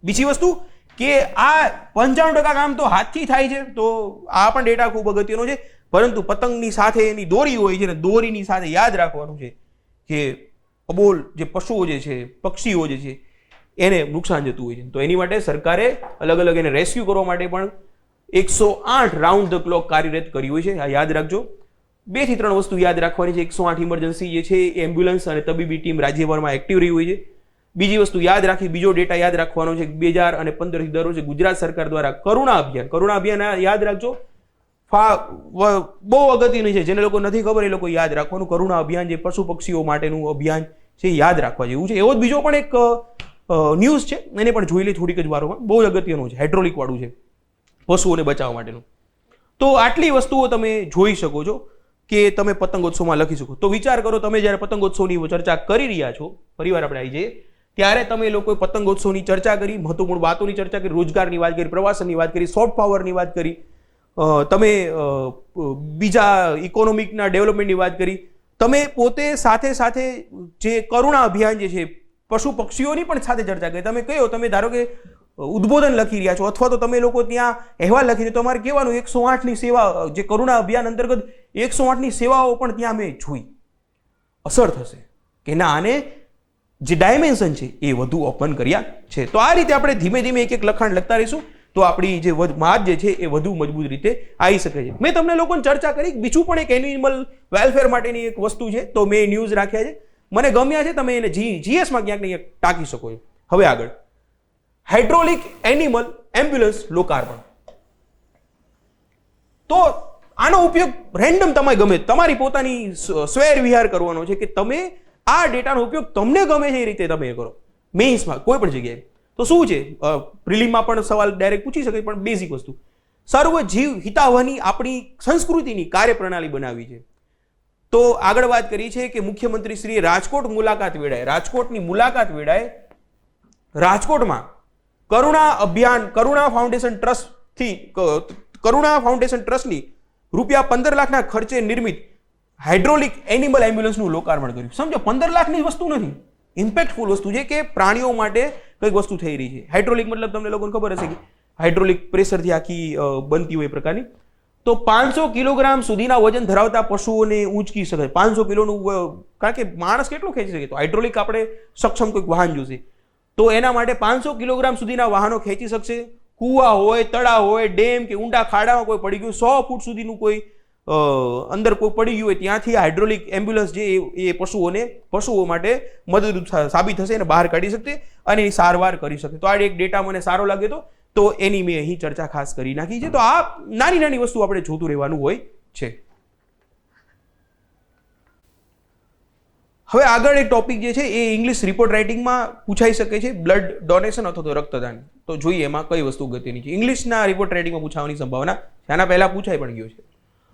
બીજી વસ્તુ કે આ 95% કામ તો હાથથી થાય છે. તો આ પણ ડેટા ખૂબ અગત્યનો છે. પરંતુ પતંગની સાથે એની દોરી હોય છે ને, દોરીની સાથે યાદ રાખવાનું છે કે અબોલ જે પશુઓ જે છે, પક્ષીઓ જે છે, એને નુકસાન જતું હોય છે. તો એની માટે સરકારે અલગ અલગ એને રેસ્ક્યુ કરવા માટે પણ 108 રાઉન્ડ ધ ક્લોક કાર્યરત કરી હોય છે. આ યાદ રાખજો. 2 થી 3 વસ્તુ યાદ રાખવાની છે. 108 ઇમરજન્સી જે છે, એમ્બ્યુલન્સ અને તબીબી ટીમ રાજ્યભરમાં એક્ટિવ રહી હોય છે. બીજી વસ્તુ યાદ રાખી, બીજો ડેટા યાદ રાખવાનો છે. 2015 થી દર વર્ષે ગુજરાત સરકાર દ્વારા કરુણા અભિયાન યાદ રાખજો. બહુ અગત્યની છે. જેને લોકો નથી ખબર એ લોકો યાદ રાખવાનું. કરુણા અભિયાન જે પશુ પક્ષીઓ માટેનું અભિયાન છે, યાદ રાખવા જેવું છે. એવો જ બીજો પણ એક ન્યૂઝ છે, એને પણ જોઈ લે થોડીક જ વારોમાં. બહુ અગત્યનું છે, હાઇડ્રોલિક વાળું છે, પશુઓને બચાવવા માટેનું. તો આટલી વસ્તુઓ તમે જોઈ શકો છો કે તમે પતંગોત્સવમાં લખી શકો. તો વિચાર કરો, તમે જ્યારે પતંગોત્સવની ચર્ચા કરી રહ્યા છો, પરિવાર આપણે આવી જઈએ, ત્યારે તમે લોકોએ પતંગોત્સવની ચર્ચા કરી, મહત્વપૂર્ણ વાતોની ચર્ચા કરી, રોજગારની વાત કરી, પ્રવાસનની વાત કરી, સોફ્ટ પાવરની વાત કરી, તમે બીજા ઇકોનોમિકના ડેવલપમેન્ટની વાત કરી. તમે પોતે સાથે સાથે જે કરુણા અભિયાન જે છે, પશુ પક્ષીઓની પણ સાથે ચર્ચા કરી. તમે કહ્યું, તમે ધારો કે ઉદ્બોધન લખી રહ્યા છો અથવા તો તમે લોકો ત્યાં અહેવાલ લખી, તમારે કહેવાનું 108ની સેવા, જે કરુણા અભિયાન અંતર્ગત 108ની સેવાઓ પણ ત્યાં મેં જોઈ. અસર થશે કે ના, આને જે ડાયમેન્શન છે એ વધુ ઓપન કર્યા છે. તો આ રીતે આપણે ધીમે ધીમે એક લખાણ લખતા રહીશું તો આપણી જે માત જે છે એ વધુ મજબૂત રીતે આવી શકે છે. મેં તમને લોકોને ચર્ચા કરી, બીજું પણ એક એનિમલ વેલફેર માટેની એક વસ્તુ છે, તો મેં ન્યૂઝ રાખ્યા છે, મને ગમ્યા છે. તમે એને જીએસમાં ક્યાંક ને ક્યાંક ટાંકી શકો છો. હવે આગળ, હાઇડ્રોલિક એનિમલ એમ્બ્યુલન્સ લોકાર્પણ. તો આનો ઉપયોગ રેન્ડમ તમે ગમે, તમારી પોતાની સ્વેર વિહાર કરવાનો છે કે તમે આ ડેટાનો ઉપયોગ તમને ગમે છે એ રીતે તમે કરો. મેઇન્સમાં કોઈ પણ જગ્યાએ તો શું છે, પ્રિલિમમાં પણ સવાલ ડાયરેક્ટ પૂછી શકે, પણ બેઝિક વસ્તુ, સર્વ જીવ હિતાવહની આપણી સંસ્કૃતિની કાર્યપ્રણાલી બનાવી છે. તો આગળ વાત કરી છે કે મુખ્યમંત્રી શ્રીએ રાજકોટની મુલાકાત વેળાએ રાજકોટમાં કરુણા ફાઉન્ડેશન ટ્રસ્ટની ₹15 લાખના ખર્ચે નિર્મિત હાઇડ્રોલિક એનિમલ એમ્બ્યુલન્સનું લોકાર્પણ કર્યું. સમજો, 15 લાખની વસ્તુ નથી, ઇમ્પેક્ટફુલ વસ્તુ છે કે પ્રાણીઓ માટે કઈક વસ્તુ થઈ રહી છે. હાઇડ્રોલિક મતલબ તમને લોકોને ખબર હશે કે હાઇડ્રોલિક પ્રેશરથી આખી બનતી હોય પ્રકારની. તો 500 કિલોગ્રામ સુધીના વજન ધરાવતા પશુઓને ઊંચકી શકે. 500 કિલોનું, કારણ કે માણસ કેટલું ખેંચી શકે? તો હાઇડ્રોલિક આપણે સક્ષમ કોઈક વાહન જોશે, તો એના માટે 500 કિલોગ્રામ સુધીના વાહનો ખેંચી શકશે. કુવા હોય, તળાવ હોય, ડેમ કે ઊંડા ખાડામાં કોઈ પડી ગયું, 100 ફૂટ સુધીનું કોઈ અંદર કોઈ પડી ગયું હોય, ત્યાંથી હાઇડ્રોલિક એમ્બ્યુલન્સ જે એ પશુઓ માટે મદદરૂપ સાબિત થશે અને બહાર કાઢી શકશે અને એની સારવાર કરી શકે. તો આ એક ડેટા મને સારો લાગ્યો તો એની મેં અહીં ચર્ચા ખાસ કરી નાખી છે. તો આ નાની નાની વસ્તુ આપણે જોતું રહેવાનું હોય છે. હવે આગળ એક ટોપિક જે છે એ ઇંગ્લિશ રિપોર્ટ રાઇટિંગમાં પૂછાઈ શકે છે, બ્લડ ડોનેશન અથવા તો રક્તદાન. તો જોઈએ એમાં કઈ વસ્તુ અગત્યની છે. ઇંગ્લિશના રિપોર્ટ રાઇટિંગમાં પૂછાવાની સંભાવના આના પહેલા પૂછાઈ પણ ગયો છે.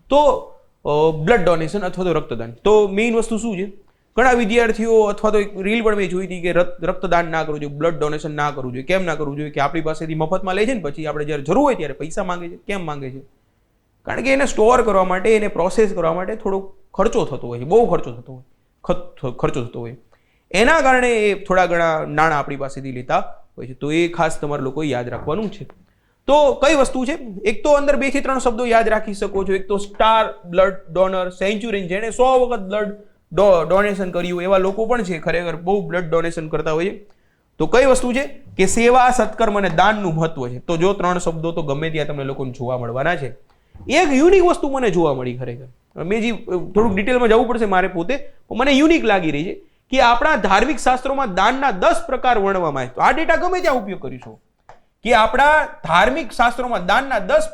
તો બ્લડ ડોનેશન અથવા તો રક્તદાન, તો મેઇન વસ્તુ શું છે? ઘણા વિદ્યાર્થીઓ અથવા તો એક રીલ પણ મેં જોઈ હતી કે રક્તદાન ના કરવું જોઈએ, બ્લડ ડોનેશન ના કરવું જોઈએ. કેમ ના કરવું જોઈએ? કે આપણી પાસેથી મફતમાં લે છે ને પછી આપણે જ્યારે જરૂર હોય ત્યારે પૈસા માંગે છે. કેમ માંગે છે? કારણ કે એને સ્ટોર કરવા માટે, એને પ્રોસેસ કરવા માટે થોડો ખર્ચો થતો હોય છે, બહુ ખર્ચો થતો હોય. એના કારણે એ થોડા ઘણા નાણાં આપણી પાસેથી લેતા હોય છે. તો એ ખાસ તમારે લોકોએ યાદ રાખવાનું છે. તો કઈ વસ્તુ છે? એક તો અંદર 2 થી 3 શબ્દો યાદ રાખી શકો છો. એક તો સ્ટાર બ્લડ ડોનર, સેન્ચુરિયન, જેને 100 વખત બ્લડ ડોનેશન કર્યું એવા લોકો પણ છે, ખરેખર બહુ બ્લડ ડોનેશન કરતા હોય છે. તો કઈ વસ્તુ છે કે સેવા, સત્કર્મ અને દાનનું મહત્વ છે. તો જો 3 શબ્દો તો ગમે ત્યાં તમને લોકોને જોવા મળવાના છે. એક યુનિક વસ્તુ મને જોવા મળી ખરેખર, મેં જે થોડુંક ડિટેલમાં જવું પડશે મારે પોતે, મને યુનિક લાગી રહી છે કે આપણા ધાર્મિક શાસ્ત્રોમાં દાનના 10 પ્રકાર વર્ણવવામાં આવે. તો આ ડેટા ગમે ત્યાં ઉપયોગ કરીશું કે આપણા ધાર્મિક શાસ્ત્રોમાં દાનના 10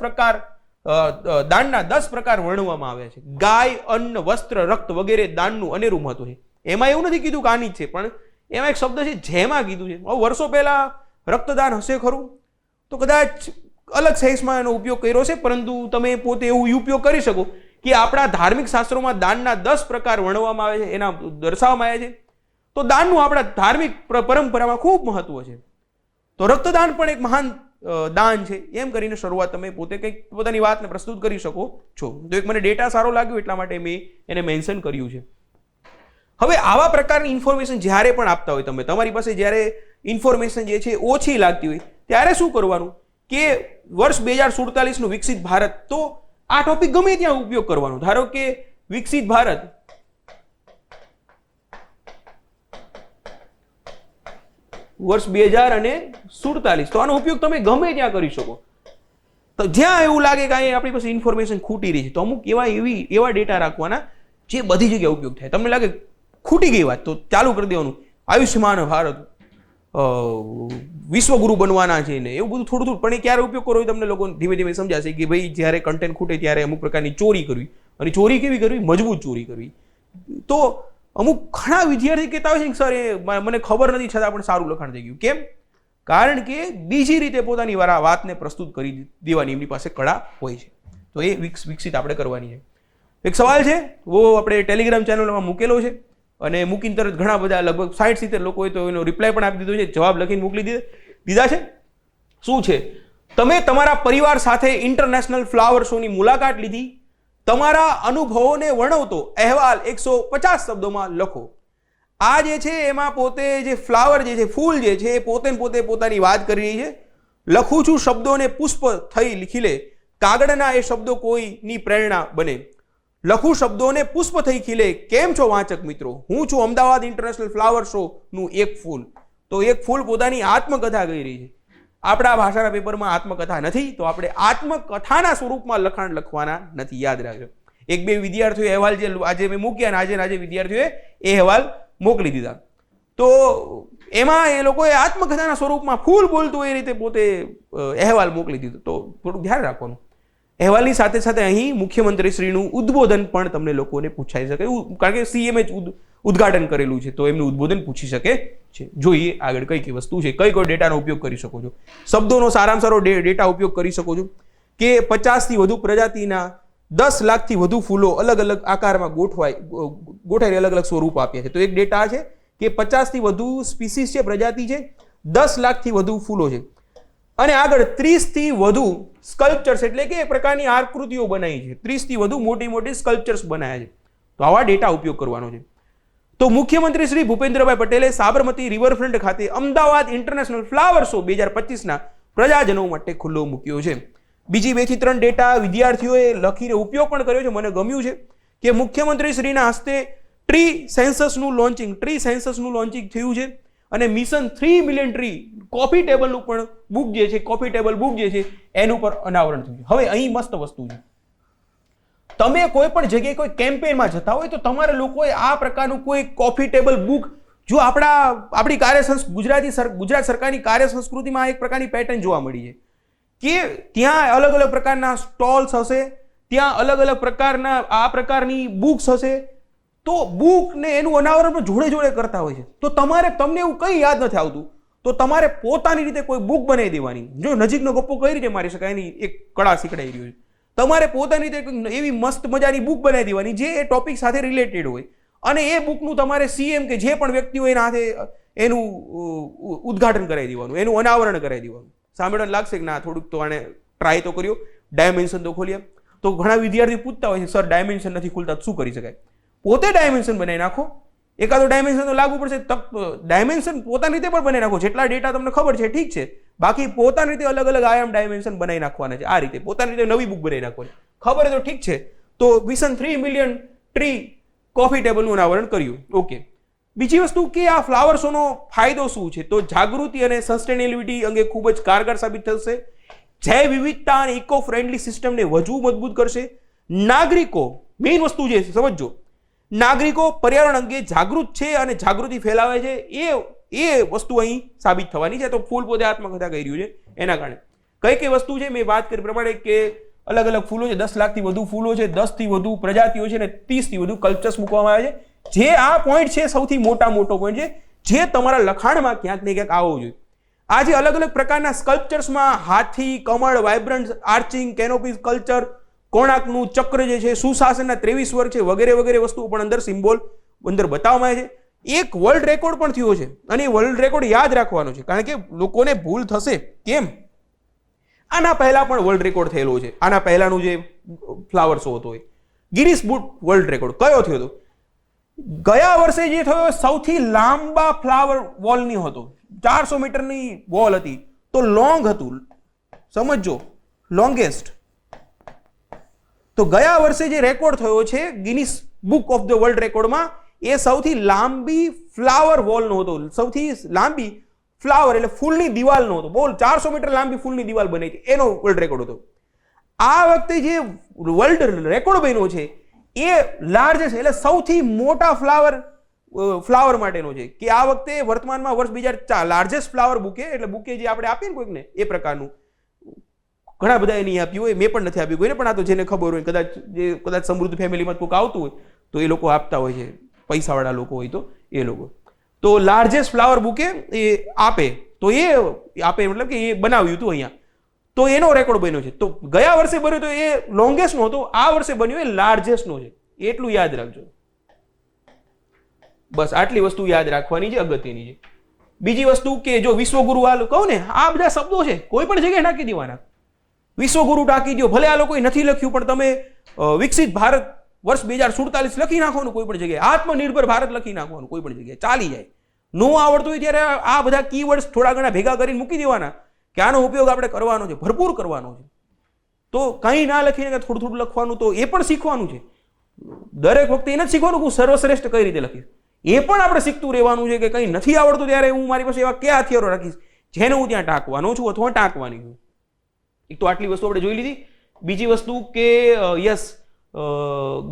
પ્રકાર વર્ણવવામાં આવ્યા છે. ગાય, અન્ન, વસ્ત્ર, રક્ત વગેરે દાનનું અનેરું મહત્વ છે. એમાં એવું નથી કીધું કે આની જ છે, પણ એમાં એક શબ્દ છે જેમાં કીધું છે. હવે વર્ષો પહેલા રક્તદાન હશે ખરું, તો કદાચ અલગ સાઇઝમાં એનો ઉપયોગ કર્યો છે, પરંતુ તમે પોતે એવું ઉપયોગ કરી શકો કે આપણા ધાર્મિક શાસ્ત્રોમાં દાનના 10 પ્રકાર વર્ણવવામાં આવે છે, એના દર્શાવવામાં આવ્યા છે. તો દાનનું આપણા ધાર્મિક પરંપરામાં ખૂબ મહત્વ છે. તો રક્તદાન પણ એક મહાન દાન છે, એમ કરીને શરૂઆત તમે પોતે કંઈક પોતાની વાતને પ્રસ્તુત કરી શકો છો. તો એક મને ડેટા સારો લાગ્યો એટલા માટે મેં એને મેન્શન કર્યું છે. હવે આવા પ્રકારની ઇન્ફોર્મેશન જ્યારે પણ આપતા હોય તમે, તમારી પાસે જ્યારે ઇન્ફોર્મેશન જે છે ઓછી લાગતી હોય, ત્યારે શું કરવાનું કે વર્ષ 2047નું વિકસિત ભારત, તો આ ટોપિક ગમે ત્યાં ઉપયોગ કરવાનો. ધારો કે વિકસિત ભારત, વર્ષ 2047, તો આનો ઉપયોગ તમે ગમે ત્યાં કરી શકો. તો જ્યાં એવું લાગે કે અહીં આપણી પાસે ઇન્ફોર્મેશન ખૂટી રહી છે, તો અમુક એવા ડેટા રાખવાના જે બધી જગ્યાએ ઉપયોગ થાય. તમને લાગે ખૂટી ગઈ વાત, તો ચાલુ કરી દેવાનું આયુષ્યમાન ભારત, વિશ્વગુરુ બનવાના છે ને એવું બધું થોડું થોડું. પણ એ ક્યારે ઉપયોગ કરવો તમને લોકો ધીમે ધીમે સમજાશે કે ભાઈ જ્યારે કન્ટેન્ટ ખૂટે ત્યારે અમુક પ્રકારની ચોરી કરવી, અને ચોરી કેવી કરવી, મજબૂત ચોરી કરવી. તો અમુક ઘણા વિદ્યાર્થી કહેતા હોય છે કે સર એ મને ખબર નથી છતાં પણ સારું લખાણ થઈ ગયું. કેમ? કારણ કે બીજી રીતે પોતાની વાતને પ્રસ્તુત કરી દેવાની એમની પાસે કળા હોય છે. તો એ વિકસિત આપણે કરવાની છે. એક સવાલ છે, वो આપણે ટેલિગ્રામ ચેનલમાં મૂકેલો છે, અને મૂકીને તરત ઘણા બધા લગભગ 60-70 લોકોએ તો એનો રિપ્લાય પણ આપી દીધો છે, જવાબ લખીને મોકલી દીધા છે. શું છે? તમે તમારા પરિવાર સાથે ઇન્ટરનેશનલ ફ્લાવર શોની મુલાકાત લીધી. તમારા અનુભવોને વર્ણવતો અહેવાલ 150 શબ્દોમાં લખો. આ જે છે એમાં પોતે જે ફ્લાવર જે છે, ફૂલ જે છે, એ પોતે પોતાની વાત કરી રહી છે. લખું છું શબ્દોને પુષ્પ થઈ લીખી લે, કાગળના એ શબ્દો કોઈની પ્રેરણા બને. લખું શબ્દોને પુષ્પ થઈ ખીલે, કેમ છો વાંચક મિત્રો, હું છું અમદાવાદ ઇન્ટરનેશનલ ફ્લાવર શો નું એક ફૂલ. તો એક ફૂલ પોતાની આત્મકથા કહી રહી છે. આપણા ભાષાના પેપરમાં આત્મકથા નથી, તો આપણે આત્મકથાના સ્વરૂપમાં લખાણ લખવાના નથી, યાદ રાખજો. 1-2 વિદ્યાર્થીઓ અહેવાલ જે આજે મેં મૂક્યા, આજે વિદ્યાર્થીઓએ એ અહેવાલ મોકલી દીધા. તો એમાં એ લોકોએ આત્મકથાના સ્વરૂપમાં ફૂલ બોલતું એ રીતે પોતે અહેવાલ મોકલી દીધો. તો થોડું ધ્યાન રાખવાનું. અહેવાલની સાથે સાથે અહીં મુખ્યમંત્રીશ્રીનું ઉદ્બોધન પણ તમને લોકોને પૂછાઈ શકે, કારણ કે સીએમએ ઉદ્ઘાટન કરેલું છે, તો એમનું ઉદ્બોધન પૂછી શકે છે. જોઈએ આગળ કઈ કઈ વસ્તુ છે, કઈ ડેટાનો ઉપયોગ કરી શકો છો. શબ્દોનો સારામાં સારો ડેટા ઉપયોગ કરી શકો છો કે 50થી વધુ પ્રજાતિના 10 લાખથી વધુ ફૂલો અલગ અલગ આકારમાં ગોઠવાઈને અલગ અલગ સ્વરૂપ આપ્યા છે. તો એક ડેટા છે કે 50થી વધુ સ્પીસીસ છે, પ્રજાતિ છે, 10 લાખથી વધુ ફૂલો છે, અને આગળ 30થી વધુ સ્કલ્પચર્સ એટલે કે એક પ્રકારની આકૃતિઓ બનાવી છે, 30થી વધુ મોટી સ્કલ્પચર્સ બનાવ્યા છે. તો આવા ડેટા ઉપયોગ કરવાનો છે. તો મુખ્યમંત્રી શ્રી ભૂપેન્દ્રભાઈ પટેલે સાબરમતી રિવરફ્રન્ટ ખાતે અમદાવાદ ઇન્ટરનેશનલ ફ્લાવર શો 2025ના પ્રજાજનો માટે ખુલ્લો મૂક્યો છે. બીજી 2 થી 3 ડેટા વિદ્યાર્થીઓએ લખીને ઉપયોગ પણ કર્યો છે, મને ગમ્યું છે કે મુખ્યમંત્રી શ્રીના હસ્તે ટ્રી સેન્સસનું લોન્ચિંગ થયું છે, અને મિશન 3 મિલિયન ટ્રી કોફી ટેબલનું પણ બુક જે છે, કોફી ટેબલ બુક જે છે એનું પર અનાવરણ થયું છે. હવે અહીં મસ્ત વસ્તુ છે, તમે કોઈ પણ જગ્યાએ કોઈ કેમ્પેનમાં જતા હોય તો તમારે લોકોએ આ પ્રકારનું કોઈ કોફી ટેબલ બુક, જો આપણી ગુજરાત સરકારની કાર્ય સંસ્કૃતિમાં એક પ્રકારની પેટર્ન જોવા મળી છે કે ત્યાં અલગ અલગ પ્રકારના સ્ટોલ્સ હશે, ત્યાં અલગ અલગ પ્રકારના આ પ્રકારની બુક્સ હશે. તો બુક ને એનું અનાવરણ પણ જોડે કરતા હોય છે. તો તમને એવું કંઈ યાદ નથી આવતું, તો તમારે પોતાની રીતે કોઈ બુક બનાવી દેવાની. જો નજીકનો ગપ્પો કઈ રીતે મારી શકાય એની એક કળા શીખડાઈ રહ્યો છે. તમારે પોતાની રીતે એવી મસ્ત મજાની બુક બનાવી દેવાની જે એ ટોપિક સાથે રિલેટેડ હોય, અને એ બુકનું તમારે સીએમ કે જે પણ વ્યક્તિ હોય એના હાથે એનું ઉદ્ઘાટન કરાવી દેવાનું, એનું અનાવરણ કરાવી દેવાનું. સાંભળવાનું લાગશે કે ના થોડુંક તો આને ટ્રાય તો કર્યો, ડાયમેન્શન તો ખોલ્યા. તો ઘણા વિદ્યાર્થીઓ પૂછતા હોય છે સર ડાયમેન્શન નથી ખુલતા, શું કરી શકાય? પોતે ડાયમેન્શન બનાવી નાખો. એકાદો ડાયમેન્શન તો લાગુ પડશે, ડાયમેન્શન પોતાની રીતે પણ બનાવી નાખો. જેટલા ડેટા તમને ખબર છે ઠીક છે, બાકી પોતાની રીતે અલગ અલગ આયામ ડાયમેન્શન બનાવી નાખવાના છે. આ રીતે પોતાની રીતે નવી બુક બનાવી નાખવાની. ખબર તો ઠીક છે. તો મિશન 3 મિલિયન ટ્રી કોફી ટેબલનું અનાવરણ કર્યું. ઓકે. બીજી વસ્તુ કે આ ફ્લાવર શોનો ફાયદો શું છે? તો જાગૃતિ અને સસ્ટેનેબિલિટી અંગે ખૂબ જ કારગર સાબિત થશે. જૈવ વિવિધતા અને ઇકો ફ્રેન્ડલી સિસ્ટમને વધુ મજબૂત કરશે. નાગરિકો, મેઇન વસ્તુ જે છે સમજો, નાગરિકો પર્યાવરણ અંગે જાગૃત છે અને જાગૃતિ ફેલાવે છે એ વસ્તુ અહીં સાબિત થવાની છે. તો ફૂલ પોતે આત્મકથા કરી રહ્યું છે. એના કારણે કઈ વસ્તુ છે મેં વાત કરી પ્રમાણે કે અલગ અલગ ફૂલો છે, 10 લાખથી વધુ ફૂલો છે, 10થી વધુ પ્રજાતિઓ છે અને 30થી વધુ કલ્ચર્સ મૂકવામાં આવે છે. જે આ પોઈન્ટ છે સૌથી મોટો પોઈન્ટ છે, જે તમારા લખાણમાં ક્યાંક ને ક્યાંક આવવો જોઈએ. આ જે અલગ અલગ પ્રકારના સ્કલ્પચર્સમાં હાથી, કમળ, વાઇબ્રન્ટ આર્ચિંગ, કેનોપી કલ્ચર, કોણાકનું ચક્ર જે છે, સુશાસનના 23 વર્ગ છે, વગેરે વસ્તુઓ પણ અંદર સિમ્બોલ અંદર બતાવવામાં આવે છે. એક વર્લ્ડ રેકોર્ડ પણ થયો છે અને એ વર્લ્ડ રેકોર્ડ યાદ રાખવાનો છે, કારણ કે લોકોને ભૂલ થશે. કેમ? આના પહેલા પણ વર્લ્ડ રેકોર્ડ થયેલો છે. આના પહેલાનું જે ફ્લાવર શો હતો એ ગિનિસ બુક વર્લ્ડ રેકોર્ડ કયો થયો હતો? ગયા વર્ષે જે થયો સૌથી લાંબા ફ્લાવર વોલની હતો, 400 મીટરની વોલ હતી. તો લોંગ હતું, સમજો, લોંગેસ્ટ. તો ગયા વર્ષે જે રેકોર્ડ થયો છે Guinness book of the world રેકોર્ડમાં, એ સૌથી લાંબી ફ્લાવર વોલનો હતો. સૌથી લાંબી ફ્લાવર એટલે ફૂલની દિવાલનો હતો. બોલ, 400 મીટર લાંબી ફૂલની દિવાલ બની હતી, એનો વર્લ્ડ રેકોર્ડ હતો. આ વખતે જે વર્લ્ડ રેકોર્ડ બન્યો છે એ લાર્જેસ્ટ એટલે સૌથી મોટા ફ્લાવર માટેનો છે. કે આ વખતે વર્તમાનમાં વર્ષ 2004 લાર્જેસ્ટ ફ્લાવર બુકે, એટલે બુકે જે આપણે આપીએ ને કોઈકને એ પ્રકારનું ઘણા બધા એ નહીં આપ્યું હોય, મેં પણ નથી આપ્યું કોઈને, પણ આ તો જેને ખબર હોય, કદાચ સમૃદ્ધ ફેમિલીમાં કોઈક આવતું હોય તો એ લોકો આપતા હોય છે, પૈસાવાળા લોકો હોય તો એ લોકો. તો લાર્જેસ્ટ ફ્લાવર બુકે એ આપે, તો એ આપે મતલબ કે એ બનાવ્યું હતું અહીંયા, તો એનો રેકોર્ડ બન્યો છે. તો ગયા વર્ષે બન્યો તો એ લોંગેસ્ટનો હતો, આ વર્ષે બન્યો એ લાર્જેસ્ટનો છે. એટલું યાદ રાખજો. બસ આટલી વસ્તુ યાદ રાખવાની છે, અગત્યની છે. બીજી વસ્તુ કે જો વિશ્વગુરુ આ કહું ને, આ બધા શબ્દો છે કોઈ પણ જગ્યાએ નાખી દેવાના. વિશ્વગુરુ ટાંકી દો, ભલે આ લોકોએ નથી લખ્યું પણ તમે વિકસિત ભારત વર્ષ 2047 લખી નાખવાનું કોઈ પણ જગ્યાએ, આત્મનિર્ભર ભારત લખી નાખવાનું કોઈ પણ જગ્યાએ, ચાલી જાય. નો આવડતું હોય ત્યારે આ બધા કીવર્ડ્સ થોડા ઘણા ભેગા કરીને મૂકી દેવાના કે આનો ઉપયોગ આપણે કરવાનો છે, ભરપૂર કરવાનો છે. તો કંઈ ના લખીને થોડું લખવાનું, તો એ પણ શીખવાનું છે. દરેક વખતે એ નથી શીખવાનું કે હું સર્વશ્રેષ્ઠ કઈ રીતે લખીશ, એ પણ આપણે શીખતું રહેવાનું છે કે કંઈ નથી આવડતું ત્યારે હું મારી પાસે એવા કયા હથિયારો રાખીશ જેને હું ત્યાં ટાંકવાનો છું અથવા ટાંકવાની છું. એક તો આટલી વસ્તુ આપણે જોઈ લીધી. બીજી વસ્તુ કે યસ,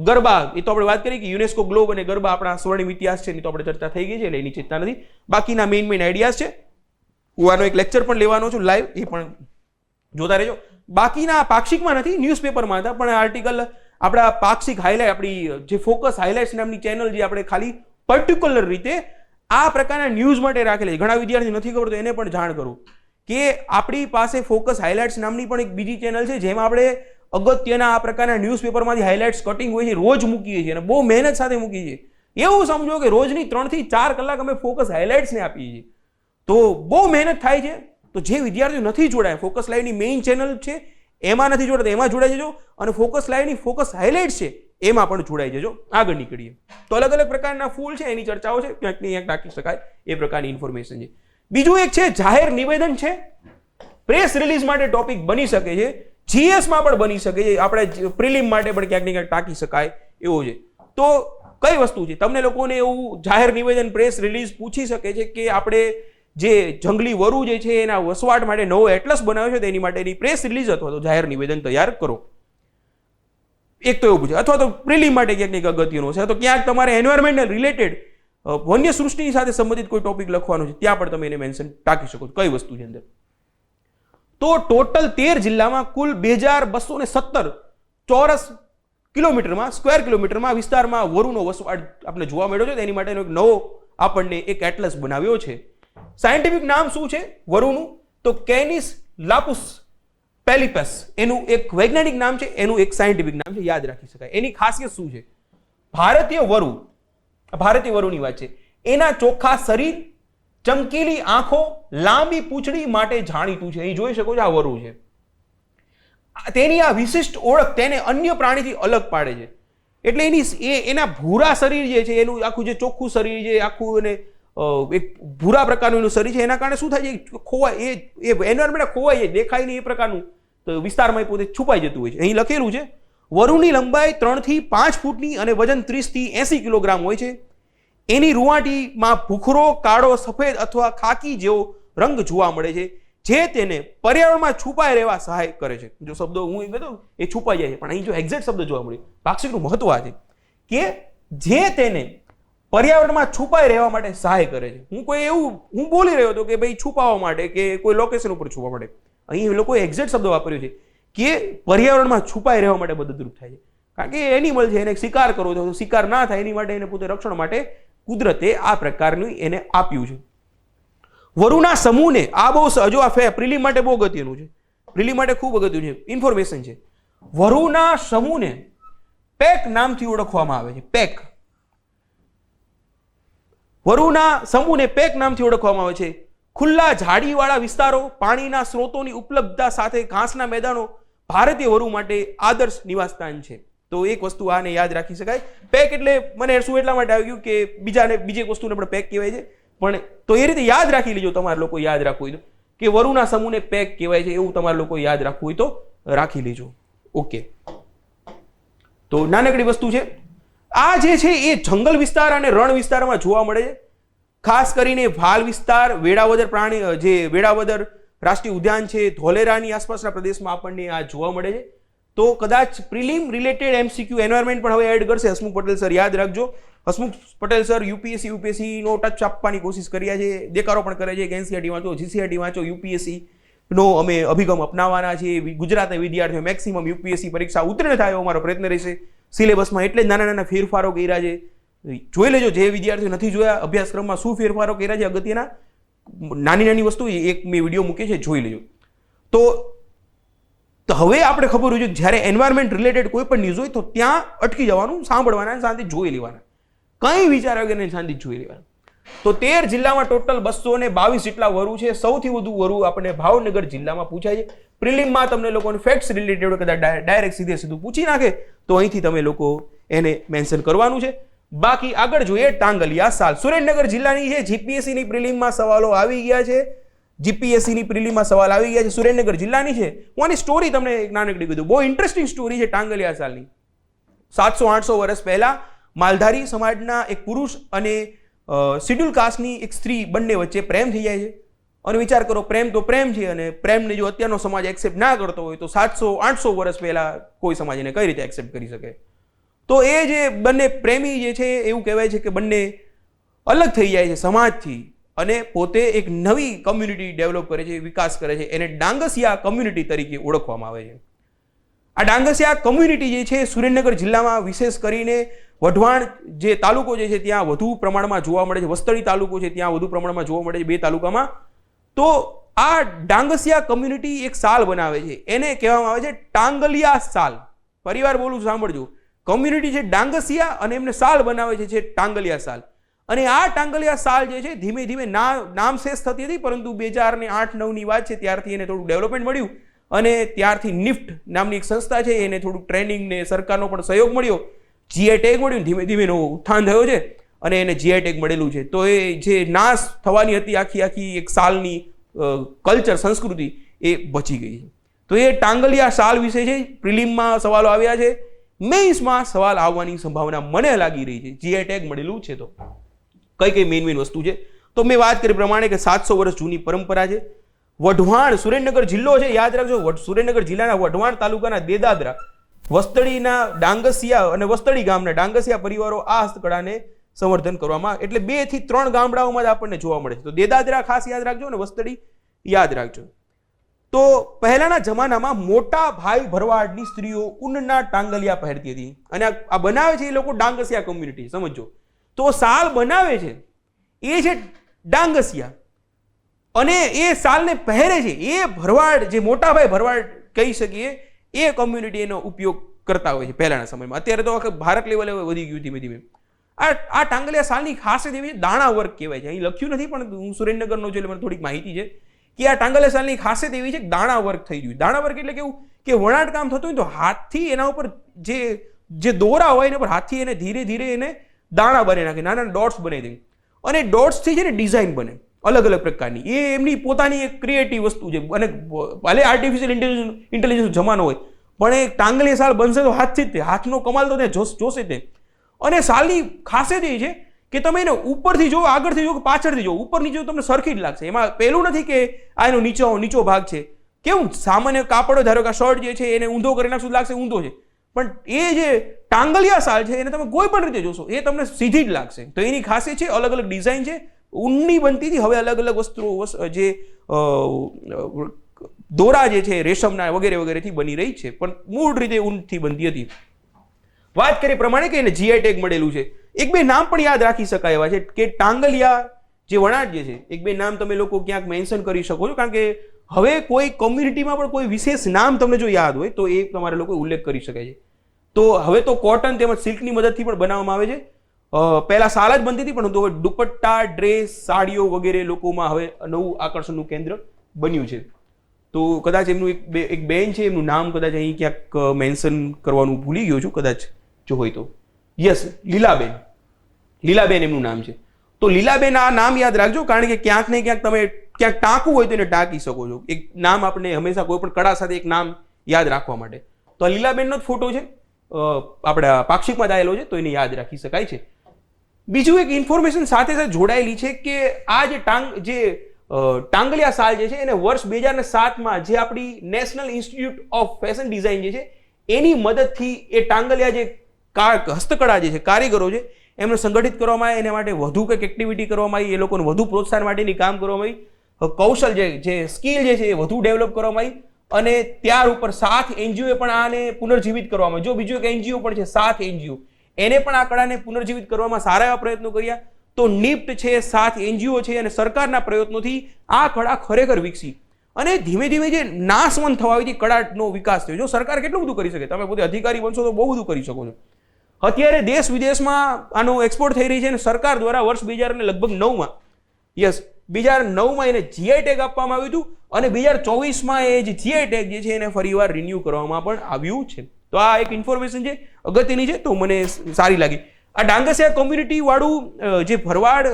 ગરબા, એ તો આપણે વાત કરી કે યુનેસ્કો ગ્લોબ અને ગરબા આપણા સ્વર્ણિમ ઇતિહાસ છે, એની તો આપણે ચર્ચા થઈ ગઈ છે, એટલે એની ચિંતા નથી. બાકીના મેઇન આઈડિયાઝ છે. હું આનો એક લેક્ચર પણ લેવાનો છું લાઈવ, એ પણ જોતા રહેજો. બાકીના પાક્ષિકમાં નથી, ન્યૂઝપેપરમાં હતા, પણ આર્ટિકલ આપણા પાક્ષિક હાઇલાઇટ, આપણી જે ફોકસ હાઇલાઇટ્સ નામની ચેનલ, જે આપણે ખાલી પર્ટિક્યુલર રીતે આ પ્રકારના ન્યૂઝ માટે રાખેલી છે. ઘણા વિદ્યાર્થી નથી ખબર તો એને પણ જાણ કરું કે આપણી પાસે ફોકસ હાઇલાઇટ્સ નામની પણ એક બીજી ચેનલ છે, જેમાં આપણે અગત્યના આ પ્રકારના ન્યૂઝપેપરમાંથી હાઇલાઇટ્સ કટિંગ હોય છે, રોજ મૂકીએ છીએ અને બહુ મહેનત સાથે મૂકીએ છીએ. એવું સમજો કે રોજની 3 થી 4 કલાક અમે ફોકસ હાઇલાઇટ્સને આપીએ છીએ. તો બહુ મહેનત થાય છે. તો જે વિદ્યાર્થીઓ નથી જોડાયા, ફોકસ લાઈવની મેઇન ચેનલ છે એમાં નથી જોડાતા, એમાં જોડાઈ જજો. અને ફોકસ લાઈવની ફોકસ હાઇલાઇટ્સ છે એમાં પણ જોડાઈ જજો. આગળ નીકળીએ તો અલગ અલગ પ્રકારના ફૂલ છે, એની ચર્ચાઓ છે, ક્યાંક ને ક્યાંક ટાંકી શકાય એ પ્રકારની ઇન્ફોર્મેશન છે. બીજું એક છે જાહેર નિવેદન છે, પ્રેસ રિલીઝ માટે ટોપિક બની શકે છે, જીએસમાં પણ બની શકે છે, આપણે પ્રિલિમ માટે પણ ક્યાંક ને ક્યાંક ટાંકી શકાય એવો છે. તો કઈ વસ્તુ છે? તમને લોકોને એવું જાહેર નિવેદન, પ્રેસ રિલીઝ પૂછી શકે છે કે આપણે જે જંગલી વરુ જે છે એના વસવાટ માટે નવો એટલસ બનાવ્યો છે, તેની માટેની પ્રેસ રિલીઝ અથવા તો જાહેર નિવેદન તૈયાર કરો. એક તો એવું પૂછે, અથવા તો પ્રિલિમ માટે ક્યાંક ને ક્યાંક અગત્યનો છે, તો ક્યાંક તમારે એન્વાયરમેન્ટલ રિલેટેડ વન્ય સૃષ્ટિની સાથે સંબંધિત કોઈ ટોપિક લખવાનો છે, ત્યાં પણ તમે એને મેન્શન ટાંકી શકો છો. કઈ વસ્તુ છે અંદર? તો ટોટલ 13 જિલ્લામાં કુલ 2217 ચોરસ કિલોમીટરમાં, સ્ક્વેર કિલોમીટરમાં વિસ્તારમાં વરુનો વસવાટ આપણે જોવા મળ્યો છે. તેની માટેનો એક નવો આપણને એક એટલસ બનાવ્યો છે. સાયન્ટિફિક નામ શું છે વરુનું? તો કેનિસ લાપુસ પેલિપસ એનું એક વૈજ્ઞાનિક નામ છે, એનું એક સાયન્ટિફિક નામ છે, યાદ રાખી શકાય. એની ખાસિયત શું છે? ભારતીય વરુની વાત છે. એના ચોખ્ખા શરીર, ચમકીલી આંખો, લાંબી પૂંછડી માટે જાણીતું છે. અહીં જોઈ શકો છો આ વરુ છે. તેની આ વિશિષ્ટ ઓળખ તેને અન્ય પ્રાણીથી અલગ પાડે છે. એટલે એના ભૂરા શરીર જે છે, એનું આખું જે ચોખ્ખું શરીર છે, આખું એને એક ભૂરા પ્રકારનું એનું શરીર છે, એના કારણે શું થાય છે? ખોવાય, એ એન્વાયરમેન્ટ ખોવાય છે, દેખાય નહીં એ પ્રકારનું વિસ્તારમાં પોતે છુપાઈ જતું હોય છે. અહીં લખેલું છે વરુની લંબાઈ 3 થી 5 ફૂટની અને વજન 30 થી 80 કિલોગ્રામ હોય છે. એની રૂંવાટીમાં ભૂખરો, કાળો, સફેદ અથવા ખાકી જેવો રંગ જોવા મળે છે, જે તેને પર્યાવરણમાં છુપાઈ રહેવા સહાય કરે છે. જો શબ્દો હું એ કીધું એ છુપાઈ જાય છે, પણ અહીં જો એક્ઝેક્ટ શબ્દ જોવા મળે, પાક્ષિકનું મહત્વ આ છે કે જે તેને પર્યાવરણમાં છુપાઈ રહેવા માટે સહાય કરે છે. હું બોલી રહ્યો હતો કે ભાઈ છુપાવવા માટે કે કોઈ લોકેશન ઉપર છુપવા માટે, અહીં લોકોએ એક્ઝેક્ટ શબ્દ વાપર્યો છે કે પર્યાવરણમાં છુપાઈ રહેવા માટે મદદરૂપ થાય છે. કારણ કે એનિમલ છે, એને શિકાર કરવો તો શિકાર ના થાય એની માટે એને પોતે રક્ષણ માટે કુદરતે આ પ્રકારનું એને આપ્યું છે. વરુના સમૂહને આ બહુ જો આ પ્રિલિમ માટે બહુ અગત્યનું છે, પ્રિલિમ માટે ખૂબ અગત્યનું છે, ઇન્ફોર્મેશન છે. વરુના સમૂહને પેક નામથી ઓળખવામાં આવે છે. પેક, વરુના સમૂહને પેક નામથી ઓળખવામાં આવે છે. ખુલ્લા ઝાડીવાળા વિસ્તારો, પાણીના સ્ત્રોતોની ઉપલબ્ધતા સાથે ઘાસના મેદાનો ભારતીય વરુ માટે આદર્શ નિવાસસ્થાન છે. તો એક વસ્તુ આને યાદ રાખી શકાય. પેક એટલે મને શું એટલા માટે આવ્યું કે બીજી એક વસ્તુને આપણે પેક કહેવાય છે, પણ તો એ રીતે યાદ રાખી લેજો. તમારે લોકો યાદ રાખવું હોય તો કે વરુના સમૂહને પેક કહેવાય છે, એવું તમારે લોકો યાદ રાખવું હોય તો રાખી લેજો. ઓકે, તો નાનકડી વસ્તુ છે. આ જે છે એ જંગલ વિસ્તાર અને રણ વિસ્તારમાં જોવા મળે છે. ખાસ કરીને ભાલ વિસ્તાર, વેળાવદર વેળાવદર રાષ્ટ્રીય ઉદ્યાન છે, ધોલેરાની આસપાસના પ્રદેશમાં આપણને આ જોવા મળે છે. તો કદાચ પ્રિલિમ રિલેટેડ એમસીક્યુ એન્વાયરમેન્ટ પણ હવે એડ કરશે હસમુખ પટેલ સર, યાદ રાખજો. હસમુખ પટેલ સર યુપીએસસી નો ટચ આપવાની કોશિશ કર્યા છે, દેકારો પણ કરે છે કે એનસીઆરટી વાંચો, જીસીઆરટી વાંચો, યુપીએસસી નો અમે અભિગમ અપનાવવાના છે. ગુજરાતના વિદ્યાર્થીઓ મેક્સિમમ યુપીએસસી પરીક્ષા ઉત્તીર્ણ થાય એવો અમારો પ્રયત્ન રહેશે. સિલેબસમાં એટલે જ નાના નાના ફેરફારો કર્યા છે, જોઈ લેજો. જે વિદ્યાર્થીઓ નથી જોયા અભ્યાસક્રમમાં શું ફેરફારો કર્યા છે અગત્યના, નાની નાની વસ્તુ એક મેં વિડીયો મૂકે છે, જોઈ લેજો. તો હવે આપણે ખબર હોય છે જ્યારે એન્વાયરમેન્ટ રિલેટેડ કોઈ પણ ન્યૂઝ હોય તો ત્યાં અટકી જવાનું, સાંભળવાના, શાંતિ જોઈ લેવાના, કંઈ વિચાર આવે કે શાંતિ જોઈ લેવાના. તો 13 જિલ્લામાં ટોટલ 222 જેટલા વરુ છે. સૌથી વધુ વરુ આપણે ભાવનગર જિલ્લામાં પૂછાય છે. પ્રિલિમમાં તમને લોકોને ફેક્ટ્સ રિલેટેડ કદાચ ડાયરેક્ટ સીધું પૂછી નાખે તો અહીંથી તમે લોકો એને મેન્શન કરવાનું છે. બાકી આગળ જોઈએ ટાંગલિયા સાલ. સુરેન્દ્રનગર જિલ્લાની છે. જીપીએસસીની પ્રિલિમમાં સવાલો આવી ગયા છે. સુરેન્દ્રનગર જિલ્લાની છે. હું આની સ્ટોરી તમને એક નાનકડી કીધું, બહુ ઇન્ટરેસ્ટિંગ સ્ટોરી છે ટાંગલિયા સાલની. 700-800 વર્ષ પહેલા માલધારી સમાજના એક પુરુષ અને શિડ્યુલ કાસ્ટની એક સ્ત્રી બંને વચ્ચે પ્રેમ થઈ જાય છે. અને વિચાર કરો, પ્રેમ તો પ્રેમ છે, અને પ્રેમને જો અત્યારનો સમાજ એક્સેપ્ટ ના કરતો હોય તો 700-800 વર્ષ પહેલા કોઈ સમાજ એને કઈ રીતે એક્સેપ્ટ કરી શકે? તો એ જે બંને પ્રેમી જે છે એવું કહેવાય છે કે બંને અલગ થઈ જાય છે સમાજથી અને પોતે એક નવી કમ્યુનિટી ડેવલપ કરે છે, વિકાસ કરે છે. એને ડાંગસિયા કમ્યુનિટી તરીકે ઓળખવામાં આવે છે. આ ડાંગસિયા કમ્યુનિટી જે છે સુરેન્દ્રનગર જિલ્લામાં વિશેષ કરીને વઢવાણ જે તાલુકો જે છે ત્યાં વધુ પ્રમાણમાં જોવા મળે છે. વસ્તડી તાલુકો છે ત્યાં વધુ પ્રમાણમાં જોવા મળે છે, 2 તાલુકામાં. તો આ ડાંગસિયા કમ્યુનિટી એક સાલ બનાવે છે, એને કહેવામાં આવે છે ટાંગલિયા સાલ. પરિવાર બોલું સાંભળજો, કમ્યુનિટી છે ડાંગસિયા અને એમને સાલ બનાવે છે ટાંગલિયા સાલ. અને આ ટાંગલિયા સાલ જે છે ધીમે ધીમે નામ શેષ થતી હતી, પરંતુ 2008-9ની વાત છે ત્યારથી એને થોડું ડેવલપમેન્ટ મળ્યું અને ત્યારથી નિફ્ટ નામની એક સંસ્થા છે એને થોડુંક ટ્રેનિંગ ને સરકારનો પણ સહયોગ મળ્યો, જીઆઈ ટેગ મળ્યું, ધીમે ધીમે એનો ઉત્થાન થયો છે અને એને જીઆઈ ટેગ મળેલું છે. તો એ જે નાશ થવાની હતી આખી એક સાલની કલ્ચર સંસ્કૃતિ એ બચી ગઈ છે. તો એ ટાંગલિયા સાલ વિશે છે. પ્રિલિમમાં સવાલો આવ્યા છે, મેઇન્સમાં સવાલ આવવાની સંભાવના મને લાગી રહી છે. જીઆઈ ટેગ મળેલું છે તો કઈ મેઇન વસ્તુ છે તો મેં વાત કરી પ્રમાણે કે 700 વર્ષ જૂની પરંપરા છે. વઢવાણ સુરેન્દ્રનગર જિલ્લો છે, યાદ રાખજો. સુરેન્દ્રનગર જિલ્લાના વઢવાણ તાલુકાના દેદાદરા, વસ્તડીના ડાંગસિયા અને વસ્તડી ગામના ડાંગસિયા પરિવારો આ હસ્તકળાને સંવર્ધન કરવામાં, એટલે 2 થી 3 ગામડાઓમાં જ આપણને જોવા મળે છે. તો દેદાદરા ખાસ યાદ રાખજો અને વસ્તડી યાદ રાખજો. તો પહેલાના જમાનામાં મોટા ભાઈ ભરવાડની સ્ત્રીઓ ઊનના ટાંગલિયા પહેરતી હતી અને આ બનાવે છે એ લોકો ડાંગસિયા કમ્યુનિટી, સમજો. તો સાલ બનાવે છે એ છે ડાંગસિયા અને એ સાલને પહેરે છે એ ભરવાડ, જે મોટા ભાઈ ભરવાડ કહી શકીએ, એ કમ્યુનિટી એનો ઉપયોગ કરતા હોય છે પહેલાના સમયમાં. અત્યારે તો આખા ભારત લેવલે વધી ગયું ધીમે ધીમે. આ ટાંગલિયા સાલની ખાસિયત એવી છે, દાણા વર્ક કહેવાય છે. અહીં લખ્યું નથી પણ હું સુરેન્દ્રનગરનો છું એટલે મને થોડીક માહિતી છે કે આ ટાંગલિયા સાલની ખાસિયત એવી છે કે દાણા વર્ક થઈ ગયું. દાણા વર્ક એટલે કેવું કે વણાટ કામ થતું હોય તો હાથથી એના ઉપર જે દોરા હોય એના પર હાથથી એને ધીરે ધીરે એને દાણા બને નાખે, નાના ડોટ્સ બને દે અને ડોટ્સથી છે ને ડિઝાઇન બને અલગ અલગ પ્રકારની. એ એમની પોતાની એક ક્રિએટિવ વસ્તુ છે. અને ભલે આર્ટિફિશિયલ ઇન્ટેલિજન્સ જમાનો હોય પણ એ ટાંગલિયા સાલ બનશે તો હાથથી જ, હાથનો કમાલ તો ત્યાં જોશે તે. અને સાલની ખાસિયત એ છે કે તમે એને ઉપરથી જો, આગળથી જો કે પાછળથી જો, ઉપરની જો તમને સરખી જ લાગશે. એમાં પેલું નથી કે આ એનો નીચો ભાગ છે. કેવું સામાન્ય કાપડો, ધારો કે શર્ટ જે છે એને ઊંધો કરી નાખશું લાગશે ઊંધો છે, પણ એ જે ટાંગલિયા સાલ છે એને તમે કોઈ પણ રીતે જોશો એ તમને સીધી જ લાગશે. તો એની ખાસિયત છે અલગ અલગ ડિઝાઇન છે, ઊનની બનતી હતી, હવે અલગ અલગ વસ્તુઓ જે દોરા જે છે રેશમના વગેરે વગેરેથી બની રહી છે, પણ મૂળ રીતે ઊનથી બનતી હતી. વાત કરીએ પ્રમાણે કે એને જીઆઈ ટેગ મળેલું છે. એક બે નામ પણ યાદ રાખી શકાય એવા છે કે ટાંગલિયા જે વણાટ જે છે, એક બે નામ તમે લોકો ક્યાંક મેન્શન કરી શકો છો, કારણ કે હવે કોઈ કોમ્યુનિટીમાં પણ કોઈ વિશેષ નામ તમને જો યાદ હોય તો એ તમારે લોકો ઉલ્લેખ કરી શકાય છે. તો હવે તો કોટન તેમજ સિલ્કની મદદથી પણ બનાવવામાં આવે છે. પહેલા સાલ જ બનતી હતી, પણ તો દુપટ્ટા, ડ્રેસ, સાડીઓ વગેરે લોકોમાં હવે નવું આકર્ષણનું કેન્દ્ર બન્યું છે. તો કદાચ એમનું એક બેન છે, એમનું નામ કદાચ અહીં ક્યાંક મેન્શન કરવાનું ભૂલી ગયો છું, કદાચ જો હોય તો. યસ, લીલાબેન એમનું નામ છે. તો લીલાબેન આ નામ યાદ રાખજો, કારણ કે ક્યાંક ને ક્યાંક તમે ક્યાંક ટાંકવું હોય તો એને ટાંકી શકો છો. એક નામ આપણે હંમેશા કોઈ પણ કળા સાથે એક નામ યાદ રાખવા માટે. તો આ લીલાબેનનો જ ફોટો છે, આપણા પાક્ષિકમાં આવેલો છે, તો એને યાદ રાખી શકાય છે. બીજું એક ઇન્ફોર્મેશન સાથે સાથે જોડાયેલી છે કે આ જે ટાંગલિયા સાલ જે છે એને વર્ષ 2007માં જે આપણી national institute of fashion design જે છે એની મદદથી એ ટાંગલિયા જે હસ્તકળા જે છે, કારીગરો છે, એમને સંગઠિત કરવામાં આવે, એના માટે વધુ કંઈક એક્ટિવિટી કરવામાં આવી, એ લોકોને વધુ પ્રોત્સાહન માટેની કામ કરવામાં આવી, કૌશલ જે સ્કિલ જે છે એ વધુ ડેવલપ કરવામાં આવી, અને ત્યાર ઉપર 7 એનજીઓએ પણ આને પુનર્જીવિત કરવામાં. જો બીજું એક એનજીઓ પણ છે 7 એનજીઓ, એને પણ આ કળાને પુનર્જીવિત કરવામાં સારા એવા પ્રયત્નો કર્યા. તો નિફ્ટ છે, 7 એનજીઓ છે, અને સરકારના પ્રયત્નોથી આ કળા ખરેખર વિકસી અને ધીમે ધીમે જે નાશવંત થવા આવી કળાનો વિકાસ થયો. જો સરકાર કેટલું બધું કરી શકે, તમે પોતે અધિકારી બનશો તો બહુ બધું કરી શકો છો. અત્યારે દેશ વિદેશમાં આનો એક્સપોર્ટ થઈ રહી છે, અને સરકાર દ્વારા વર્ષ 2009માં 2009માં એને જીઆઈ ટેગ આપવામાં આવ્યું હતું, અને 2024માં એ જે જીઆઈ ટેગ જે છે એને ફરીવાર રિન્યુ કરવામાં પણ આવ્યું છે. તો આ એક ઇન્ફોર્મેશન છે, અગત્યની છે, તો મને સારી લાગી. આ ડાંગસિયા કોમ્યુનિટી વાળું જે ભરવાડ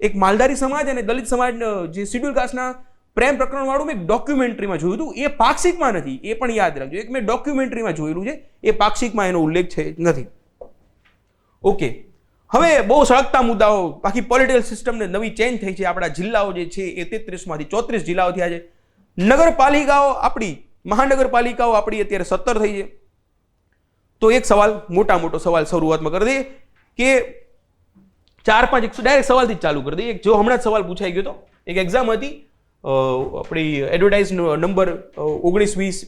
એક માલધારી સમાજ અને દલિત સમાજ જે શિડ્યુલ કાસ્ટના પ્રેમ પ્રકરણ વાળું મેં ડોક્યુમેન્ટરીમાં જોયું હતું. એ પાક્ષિકમાં નથી, એ પણ યાદ રાખજો. એક મેં ડોક્યુમેન્ટરીમાં જોયેલું છે, એ પાક્ષિકમાં એનો ઉલ્લેખ છે નથી. ઓકે, હવે બહુ સળગતા મુદ્દાઓ. બાકી પોલિટિકલ સિસ્ટમને નવી ચેન્જ થઈ છે. આપણા જિલ્લાઓ જે છે એ 33માંથી 34 જિલ્લાઓ થયા છે. નગરપાલિકાઓ આપણી, મહાનગરપાલિકાઓ આપણી અત્યારે 17 થઈ છે. તો એક સવાલ, મોટો સવાલ શરૂઆતમાં કરી દઈએ કે 4-5 ડાયરેક્ટ સવાલથી જ ચાલુ કરી દઈએ. જો હમણાં જ સવાલ પૂછાઈ ગયો હતો, એક એક્ઝામ હતી આપણી એડવર્ટાઇઝ નંબર 19-20,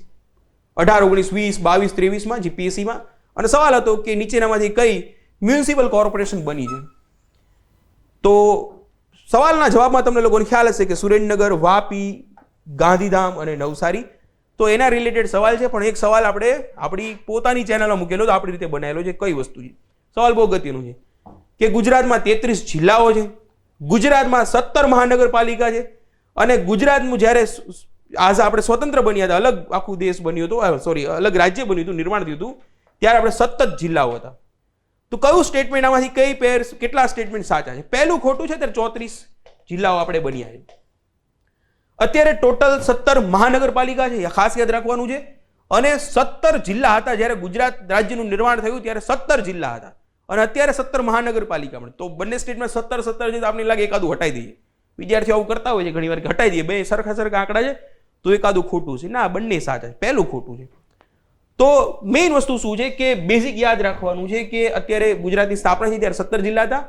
18-19-20, 22-23માં જીપીએસસીમાં, અને સવાલ હતો કે નીચેનામાંથી કઈ મ્યુનિસિપલ કોર્પોરેશન બની છે. તો સવાલના જવાબમાં તમને લોકોને ખ્યાલ હશે કે સુરેન્દ્રનગર, વાપી, ગાંધીધામ અને નવસારી. તો એના રિલેટેડ સવાલ છે, પણ એક સવાલ આપણે આપણી પોતાની ચેનલમાં મૂકેલો તો આપણી રીતે બનાવેલો છે. કઈ વસ્તુ છે? સવાલ બહુ અગત્યનું છે કે ગુજરાતમાં 33 જિલ્લાઓ છે, ગુજરાતમાં 17 મહાનગરપાલિકા છે, અને ગુજરાતનું જ્યારે આજ આપણે સ્વતંત્ર બન્યા હતા, અલગ આખું દેશ બન્યો હતો, અલગ રાજ્ય બન્યું હતું, નિર્માણ થયું હતું, ત્યારે આપણે 17 જિલ્લાઓ હતા. તો કયું સ્ટેટમેન્ટ આમાંથી કઈ પેર, કેટલા સ્ટેટમેન્ટ સાચા છે? પહેલું ખોટું છે, ત્યારે 34 જિલ્લાઓ આપણે બન્યા છે. અત્યારે ટોટલ 17 મહાનગરપાલિકા છે, ખાસ યાદ રાખવાનું છે. અને 17 જિલ્લા હતા જ્યારે ગુજરાત રાજ્યનું નિર્માણ થયું, ત્યારે 17 જિલ્લા હતા, અને અત્યારે 17 મહાનગરપાલિકા. તો બંને સ્ટેટમાં 17 છે, તો આપણે લાગે એકાદું હટાઈ દઈએ. વિદ્યાર્થીઓ આવું કરતા હોય છે ઘણી વાર, હટાઈ દઈએ, બે સરખા આંકડા છે, તો એકાદું ખોટું છે. ના, બંને સાચા છે, પહેલું ખોટું છે. તો મેઇન વસ્તુ શું છે કે બેઝિક યાદ રાખવાનું છે કે અત્યારે ગુજરાતની સ્થાપના થઈ ત્યારે 17 જિલ્લા હતા,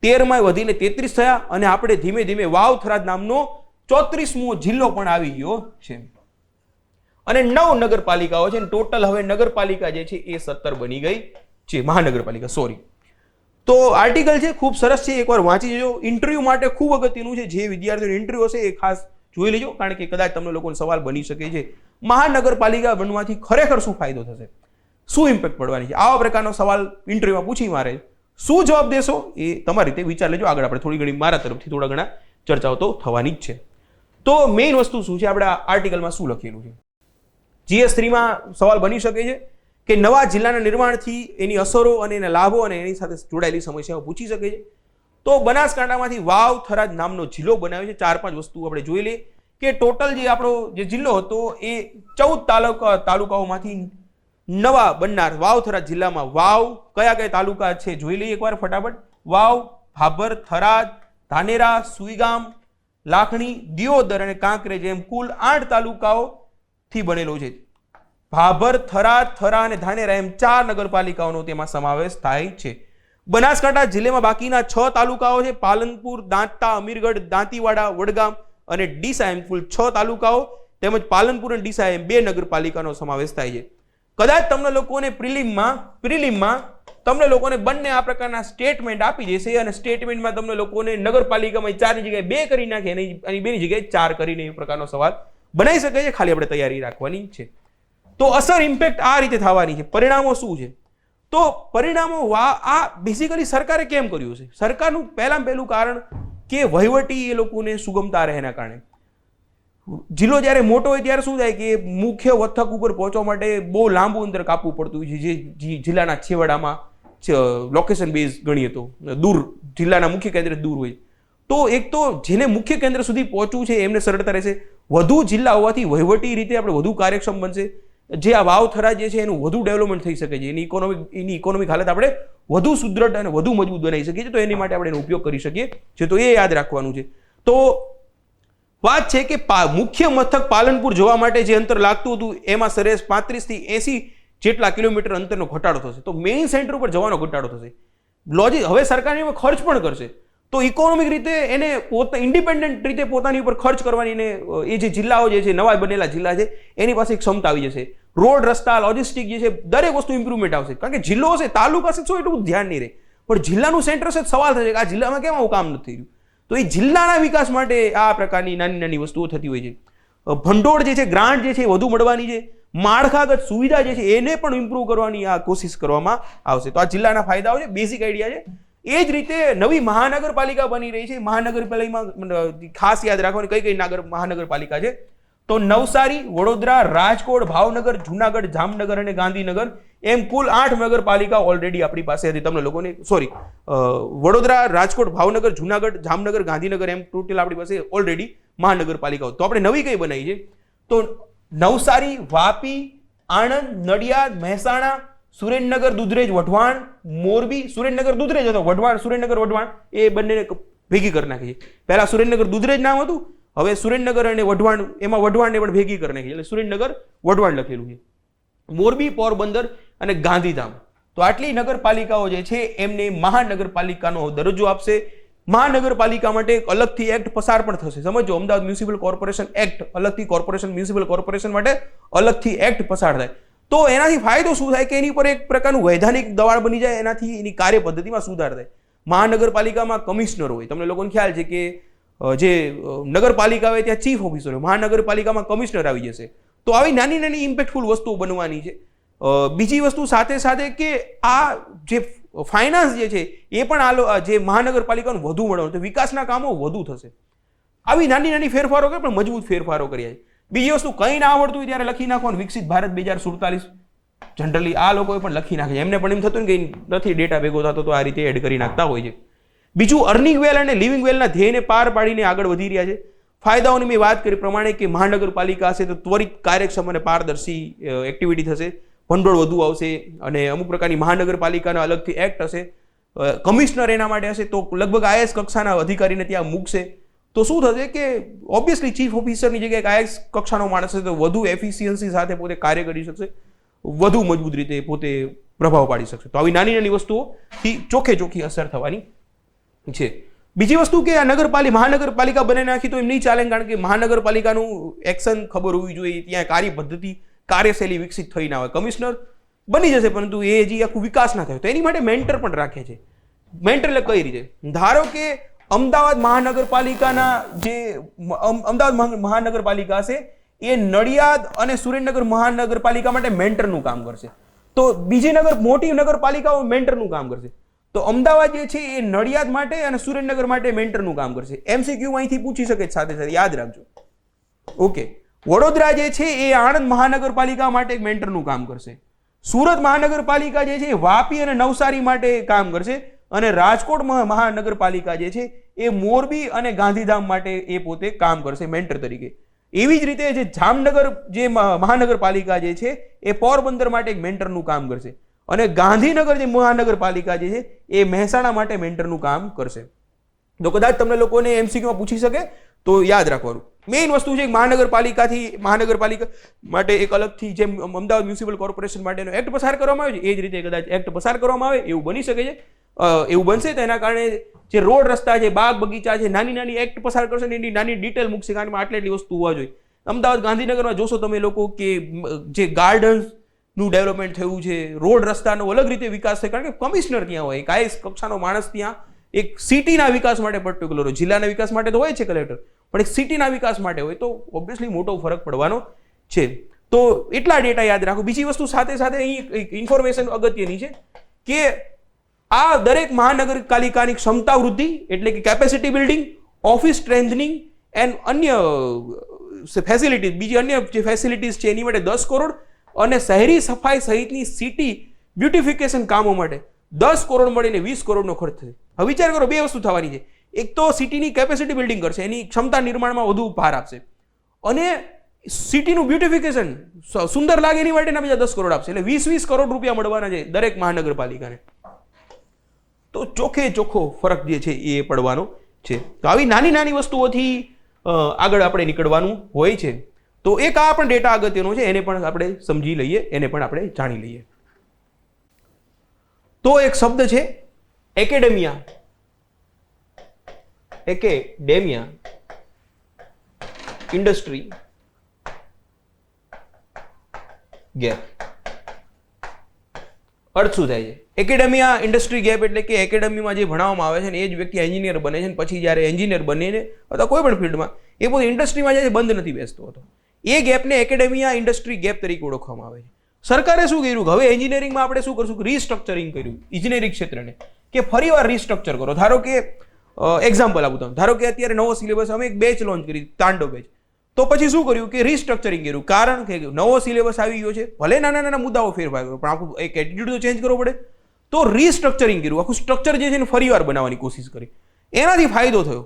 13માં વધીને 33 થયા, અને આપણે ધીમે ધીમે વાવ થરાદ નામનો 34મો જિલ્લો પણ આવી ગયો છે, અને 9 નગરપાલિકાઓ છે. ટોટલ હવે નગરપાલિકા જે છે એ 17 બની ગઈ છે, મહાનગરપાલિકા, સોરી. તો આર્ટિકલ છે, ખૂબ સરસ છે, એકવાર વાંચી લેજો. ઇન્ટરવ્યુ માટે ખૂબ અગત્યનું છે. જે વિદ્યાર્થીઓનો ઇન્ટરવ્યુ હશે એ ખાસ જોઈ લેજો, કારણ કે કદાચ તમને લોકોને સવાલ બની શકે છે, મહાનગરપાલિકા બનવાથી ખરેખર શું ફાયદો થશે, શું ઇમ્પેક્ટ પડવાની છે. આવા પ્રકારનો સવાલ ઇન્ટરવ્યુમાં પૂછી મારે, શું જવાબ દેશો એ તમારી રીતે વિચાર લેજો. આગળ આપણે થોડી ઘણી મારા તરફથી થોડા ઘણા ચર્ચાઓ તો થવાની જ છે. તો મેઇન વસ્તુ શું છે, આપણા આર્ટિકલમાં શું લખેલું છે? GS3માં સવાલ બની શકે છે કે નવા જિલ્લાના નિર્માણથી એની અસરો અને એના લાભો અને એની સાથે જોડાયેલી સમસ્યાઓ પૂછી શકે છે. તો બનાસકાંઠામાંથી વાવ થરાદ નામનો જિલ્લો બનાવ્યો છે. 4-5 વસ્તુ આપણે જોઈ લઈએ કે ટોટલ જે આપણો જે જિલ્લો હતો એ 14 તાલુકાઓમાંથી નવા બનનાર વાવ થરાદ જિલ્લામાં વાવ કયા કયા તાલુકા છે જોઈ લઈએ એકવાર ફટાફટ. વાવ, ભાભર, થરાદ, ધાનેરા, સુઈગામ, લાખણી, દિયોદર અને કાંકરેજ એમ કુલ 8 તાલુકાઓથી બનેલો છે. ભાભર, થરા અને ધાનેરા એમ 4 નગરપાલિકાઓનો તેમાં સમાવેશ થાય છે. બનાસકાંઠા જિલ્લામાં બાકીના 6 તાલુકાઓ છે. પાલનપુર, દાંતા, અમીરગઢ, દાંતીવાડા, વડગામ અને ડીસા એમ કુલ 6 તાલુકાઓ તેમજ પાલનપુર અને ડીસા એમ 2 નગરપાલિકાનો સમાવેશ થાય છે. કદાચ તમને લોકોને પ્રિલિમમાં તમને લોકોને બંને આ પ્રકારના સ્ટેટમેન્ટ આપી દેશે અને સ્ટેટમેન્ટમાં તમને લોકોને નગરપાલિકામાં 4 ની જગ્યાએ 2 કરી નાખે અને 2 ની જગ્યાએ 4 કરીને એ પ્રકારનો સવાલ બનાવી શકે છે. ખાલી આપણે તૈયારી રાખવાની છે. તો અસર ઇમ્પેક્ટ આ રીતે થવાની છે. પરિણામો શું છે? તો પરિણામો આ બેઝિકલી સરકારે કેમ કર્યું છે? સરકારનું પહેલું કારણ કે વહીવટી એ લોકોને સુગમતા રહે એના કારણે. જિલ્લો જ્યારે મોટો હોય ત્યારે શું થાય કે મુખ્ય મથક ઉપર પહોંચવા માટે બહુ લાંબુ અંતર કાપવું પડતું હોય છે, જે જિલ્લાના છેવાડામાં લોકેશન બેઝ ગણીએ તો દૂર, જિલ્લાના મુખ્ય કેન્દ્ર દૂર હોય. તો એક તો જેને મુખ્ય કેન્દ્ર સુધી પહોંચવું છે એમને સરળતા રહેશે. વધુ જિલ્લા હોવાથી વહીવટી રીતે આપણે વધુ કાર્યક્ષમ બનશે. જે આ વાવથરા જે છે એનું વધુ ડેવલપમેન્ટ થઈ શકે છે. એની ઇકોનોમિક હાલત આપણે વધુ સુદૃઢ અને વધુ મજબૂત બનાવી શકીએ છીએ. તો એની માટે આપણે એનો ઉપયોગ કરી શકીએ છીએ. તો એ યાદ રાખવાનું છે. તો વાત છે કે મુખ્ય મથક પાલનપુર જવા માટે જે અંતર લાગતું હતું એમાં સરેરાશ 35 થી 80 જેટલા કિલોમીટર અંતરનો ઘટાડો થશે. તો મેઇન સેન્ટર ઉપર જવાનો ઘટાડો થશે. હવે સરકાર એમાં ખર્ચ પણ કરશે. તો ઇકોનોમિક રીતે એને ઇન્ડિપેન્ડન્ટ રીતે પોતાની ઉપર ખર્ચ કરવાની એ જે જિલ્લાઓ જે છે, નવા બનેલા જિલ્લા છે, એની પાસે એક ક્ષમતા આવી જશે. રોડ, રસ્તા, લોજિસ્ટિક જે છે, દરેક વસ્તુ ઇમ્પ્રુવમેન્ટ આવશે. કારણ કે જિલ્લો હશે, તાલુકા હશે, એટલું ધ્યાન નહીં રહે. પણ જિલ્લાનું સેન્ટર હશે, સવાલ થશે કે આ જિલ્લામાં કેમ આવું કામ નથી થયું. તો એ જિલ્લાના વિકાસ માટે આ પ્રકારની નાની નાની વસ્તુઓ થતી હોય છે. ભંડોળ જે છે, ગ્રાન્ટ જે છે વધુ મળવાની છે. માળખાગત સુવિધા જે છે એને પણ ઇમ્પ્રુવ કરવાની આ કોશિશ કરવામાં આવશે. તો આ જિલ્લાના ફાયદાઓ છે, બેઝિક આઈડિયા છે. એ જ રીતે નવી મહાનગરપાલિકા બની રહી છે. મહાનગરપાલિકામાં ખાસ યાદ રાખવાની કઈ મહાનગરપાલિકા છે? તો નવસારી, વડોદરા, રાજકોટ, ભાવનગર, જુનાગઢ, જામનગર અને ગાંધીનગર એમ કુલ 8 નગરપાલિકા ઓલરેડી આપણી પાસે હતી. તમને લોકોને વડોદરા, રાજકોટ, ભાવનગર, જુનાગઢ, જામનગર, ગાંધીનગર એમ ટોટલ આપણી પાસે ઓલરેડી મહાનગરપાલિકાઓ. તો આપણે નવી કઈ બનાવી છે? તો નવસારી, વાપી, આણંદ, નડિયાદ, મહેસાણા, સુરેન્દ્રનગર, દુધરેજ, વઢવાણ, મોરબી, સુરેન્દ્રનગર, દુધરેજ હતો, વઢવાણ, સુરેન્દ્રનગર, વઢવાણ એ બંનેને ભેગી કરી નાખી છે. પહેલા સુરેન્દ્રનગર, દુધરેજ નામ હતું, હવે સુરેન્દ્રનગર અને વઢવાણ, એમાં વઢવાણને પણ ભેગી કરી નાખી એટલે સુરેન્દ્રનગર, વઢવાણ લખેલું છે. મોરબી, પોરબંદર અને ગાંધીધામ. તો આટલી નગરપાલિકાઓ જે છે એમને મહાનગરપાલિકાનો દરજ્જો આપશે. મહાનગરપાલિકા માટે એક અલગથી એક્ટ પસાર પણ થશે. સમજો, અમદાવાદ મ્યુનિસિપલ કોર્પોરેશન એક્ટ અલગથી, મ્યુનિસિપલ કોર્પોરેશન માટે અલગથી એક્ટ પસાર થાય. તો એનાથી ફાયદો શું થાય કે એની પર એક પ્રકારનું વૈધાનિક દબાણ બની જાય. એનાથી એની કાર્ય પદ્ધતિમાં સુધાર થાય. મહાનગરપાલિકામાં કમિશનર હોય. તમને લોકોને ખ્યાલ છે કે જે નગરપાલિકા હોય ત્યાં ચીફ ઓફિસર હોય. મહાનગરપાલિકામાં કમિશનર આવી જશે. તો આવી નાની નાની ઇમ્પેક્ટફુલ વસ્તુઓ બનવાની છે. બીજી વસ્તુ સાથે સાથે કે આ જે ફાઇનાન્સ જે છે એ પણ જે મહાનગરપાલિકાનું વધુ મળવાનું, તો વિકાસના કામો વધુ થશે. આવી નાની નાની ફેરફારો કરે પણ મજબૂત ફેરફારો કર્યા છે. બીજી વસ્તુ કંઈ ના આવડતું હોય ત્યારે લખી નાખવાનું વિકસિત ભારત 2047. જનરલી આ લોકોએ પણ લખી નાખે. એમને પણ એમ થતું ને કે નથી ડેટા ભેગો થતો, તો આ રીતે એડ કરી નાખતા હોય છે. બીજું, અર્નિંગ વેલ અને લિવિંગ વેલના ધ્યેયને પાર પાડીને આગળ વધી રહ્યા છે. ફાયદાઓની મેં વાત કરી પ્રમાણે કે મહાનગરપાલિકા હશે તો ત્વરિત, કાર્યક્ષમ અને પારદર્શી એક્ટિવિટી થશે. ભંડોળ વધુ આવશે અને અમુક પ્રકારની મહાનગરપાલિકાના અલગથી એક્ટ હશે. કમિશનર એના માટે હશે તો લગભગ આઈએએસ કક્ષાના અધિકારીને ત્યાં મૂકશે. તો શું થશે કે ઓબ્વિયસલી ચીફ ઓફિસરની જગ્યાએ આઈએએસ કક્ષાનો માણસ હશે તો વધુ એફિશિયન્સી સાથે પોતે કાર્ય કરી શકશે, વધુ મજબૂત રીતે પોતે પ્રભાવ પાડી શકશે. તો આવી નાની નાની વસ્તુઓથી ચોખ્ખી અસર થવાની છે. બીજી વસ્તુ કે આ મહાનગરપાલિકા બનાવી નાખી તો એમ નહીં ચાલે. કારણ કે મહાનગરપાલિકાનું એક્શન ખબર હોવી જોઈએ, ત્યાં કાર્ય પદ્ધતિ, કાર્યશૈલી વિકસિત થઈ ના હોય. કમિશનર બની જશે પરંતુ એ હજી આખું વિકાસ ના થયો. તો એની માટે મેન્ટર પણ રાખે છે. મેન્ટર એટલે કઈ રીતે? ધારો કે અમદાવાદ મહાનગરપાલિકા હશે, એ નડિયાદ અને સુરેન્દ્રનગર મહાનગરપાલિકા માટે મેન્ટરનું કામ કરશે. તો બીજી મોટી નગરપાલિકાઓ મેન્ટરનું કામ કરશે. તો અમદાવાદ જે છે એ નડિયાદ માટે અને સુરેન્દ્રનગર માટે મેન્ટરનું કામ કરશે. MCQ અહીંથી પૂછી શકે સાથે સાથે યાદ રાખજો. ઓકે, વડોદરા જે છે એ આણંદ મહાનગરપાલિકા માટે એક મેન્ટરનું કામ કરશે. સુરત મહાનગરપાલિકા જે છે એ વાપી અને નવસારી માટે કામ કરશે. અને રાજકોટ મહાનગરપાલિકા જે છે એ મોરબી અને ગાંધીધામ માટે એ પોતે કામ કરશે મેન્ટર તરીકે. એવી જ રીતે જે જામનગર જે મહાનગરપાલિકા જે છે એ પોરબંદર માટે એક મેન્ટરનું કામ કરશે. અને ગાંધીનગર જે મહાનગરપાલિકા જે છે એ મહેસાણા માટે મેન્ટરનું કામ કરશે. તો કદાચ તમને લોકોને MCQમાં પૂછી શકે તો યાદ રાખવાનું. મેઇન વસ્તુ છે મહાનગરપાલિકા માટે એક અલગથી જેમ અમદાવાદ મ્યુનિસિપલ કોર્પોરેશન માટેનો એક્ટ પસાર કરવામાં આવે છે એ જ રીતે કદાચ એક્ટ પસાર કરવામાં આવે એવું બની શકે છે. એવું બનશે તો એના કારણે જે રોડ રસ્તા છે, બાગ બગીચા છે, નાની નાની એક્ટ પસાર કરશે ને એની નાની ડિટેલ મૂકશે કારણ કે આટલી વસ્તુ હોવા જોઈએ. અમદાવાદ ગાંધીનગરમાં જોશો તમે લોકો કે જે ગાર્ડન્સનું ડેવલપમેન્ટ થયું છે, રોડ રસ્તાનો અલગ રીતે વિકાસ થાય કારણ કે કમિશનર ત્યાં હોય, કાંઈ કક્ષાનો માણસ ત્યાં એક સિટીના વિકાસ માટે પર્ટિક્યુલર હોય. જિલ્લાના વિકાસ માટે તો હોય છે કલેક્ટર, પણ એક સિટીના વિકાસ માટે હોય તો ઓબ્વિયસલી મોટો ફરક પડવાનો છે. તો એટલા ડેટા યાદ રાખો. બીજી વસ્તુ સાથે સાથે અહીં ઇન્ફોર્મેશન અગત્યની છે કે આ દરેક મહાનગરપાલિકાની ક્ષમતા વૃદ્ધિ એટલે કે capacity building, office strengthening and અન્ય ફેસિલિટીઝ, બીજી અન્ય જે ફેસિલિટીઝ છે એની માટે 10 કરોડ અને શહેરી સફાઈ સહિતની સિટી બ્યુટિફિકેશન કામો માટે 10 કરોડ મળીને 20 કરોડનો ખર્ચ થશે. હવે વિચાર કરો, બે વસ્તુ થવાની છે. એક તો સિટીની કેપેસિટી બિલ્ડિંગ કરશે, એની ક્ષમતા નિર્માણમાં વધુ ભાર આપશે, અને સિટીનું બ્યુટિફિકેશન સુંદર લાગે એની માટેના બીજા 10 કરોડ આપશે. એટલે 20 કરોડ રૂપિયા મળવાના છે દરેક મહાનગરપાલિકાને. તો ચોખ્ખો ફરક જે છે એ પડવાનો છે. તો આવી નાની નાની વસ્તુઓથી આગળ આપણે નીકળવાનું હોય છે. તો એક આ પણ ડેટા અગત્યનો છે, એને પણ આપણે સમજી લઈએ, એને પણ આપણે જાણી લઈએ. તો એક શબ્દ છે એકેડેમિયા ઇન્ડસ્ટ્રી ગેપ. અર્થ શું થાય છે? એકેડેમિયા ઇન્ડસ્ટ્રી ગેપ એટલે કે એકેડેમીમાં જે ભણાવવામાં આવે છે ને એ જ વ્યક્તિ એન્જિનિયર બને છે ને પછી જ્યારે એન્જિનિયર બનીને અથવા કોઈ પણ ફિલ્ડમાં એ પોતે ઇન્ડસ્ટ્રીમાં જાય બંધ નથી બેસતો હતો. એ ગેપને એકેડેમિયા ઇન્ડસ્ટ્રી ગેપ તરીકે ઓળખવામાં આવે છે. સરકારે શું કર્યું કે હવે એન્જિનિયરિંગમાં આપણે શું કરશું, રીસ્ટ્રક્ચરિંગ કર્યું ઇજનેરી ક્ષેત્રને, કે ફરીવાર રીસ્ટ્રક્ચર કરો. ધારો કે એક્ઝામ્પલ આપું તમને, ધારો કે અત્યારે નવો સિલેબસ અમે એક બેચ લોન્ચ કરી, તાંડવ બેચ. તો પછી શું કર્યું કે રીસ્ટ્રક્ચરિંગ કર્યું, કારણ કે નવો સિલેબસ આવી ગયો છે, ભલે નાના નાના મુદ્દાઓ ફેરફાર કરો પણ આખું એક એટીટ્યુડ તો ચેન્જ કરવો પડે. તો રીસ્ટ્રક્ચરિંગ કર્યું, આખું સ્ટ્રક્ચર જે છે ને ફરીવાર બનાવવાની કોશિશ કરી. એનાથી ફાયદો થયો.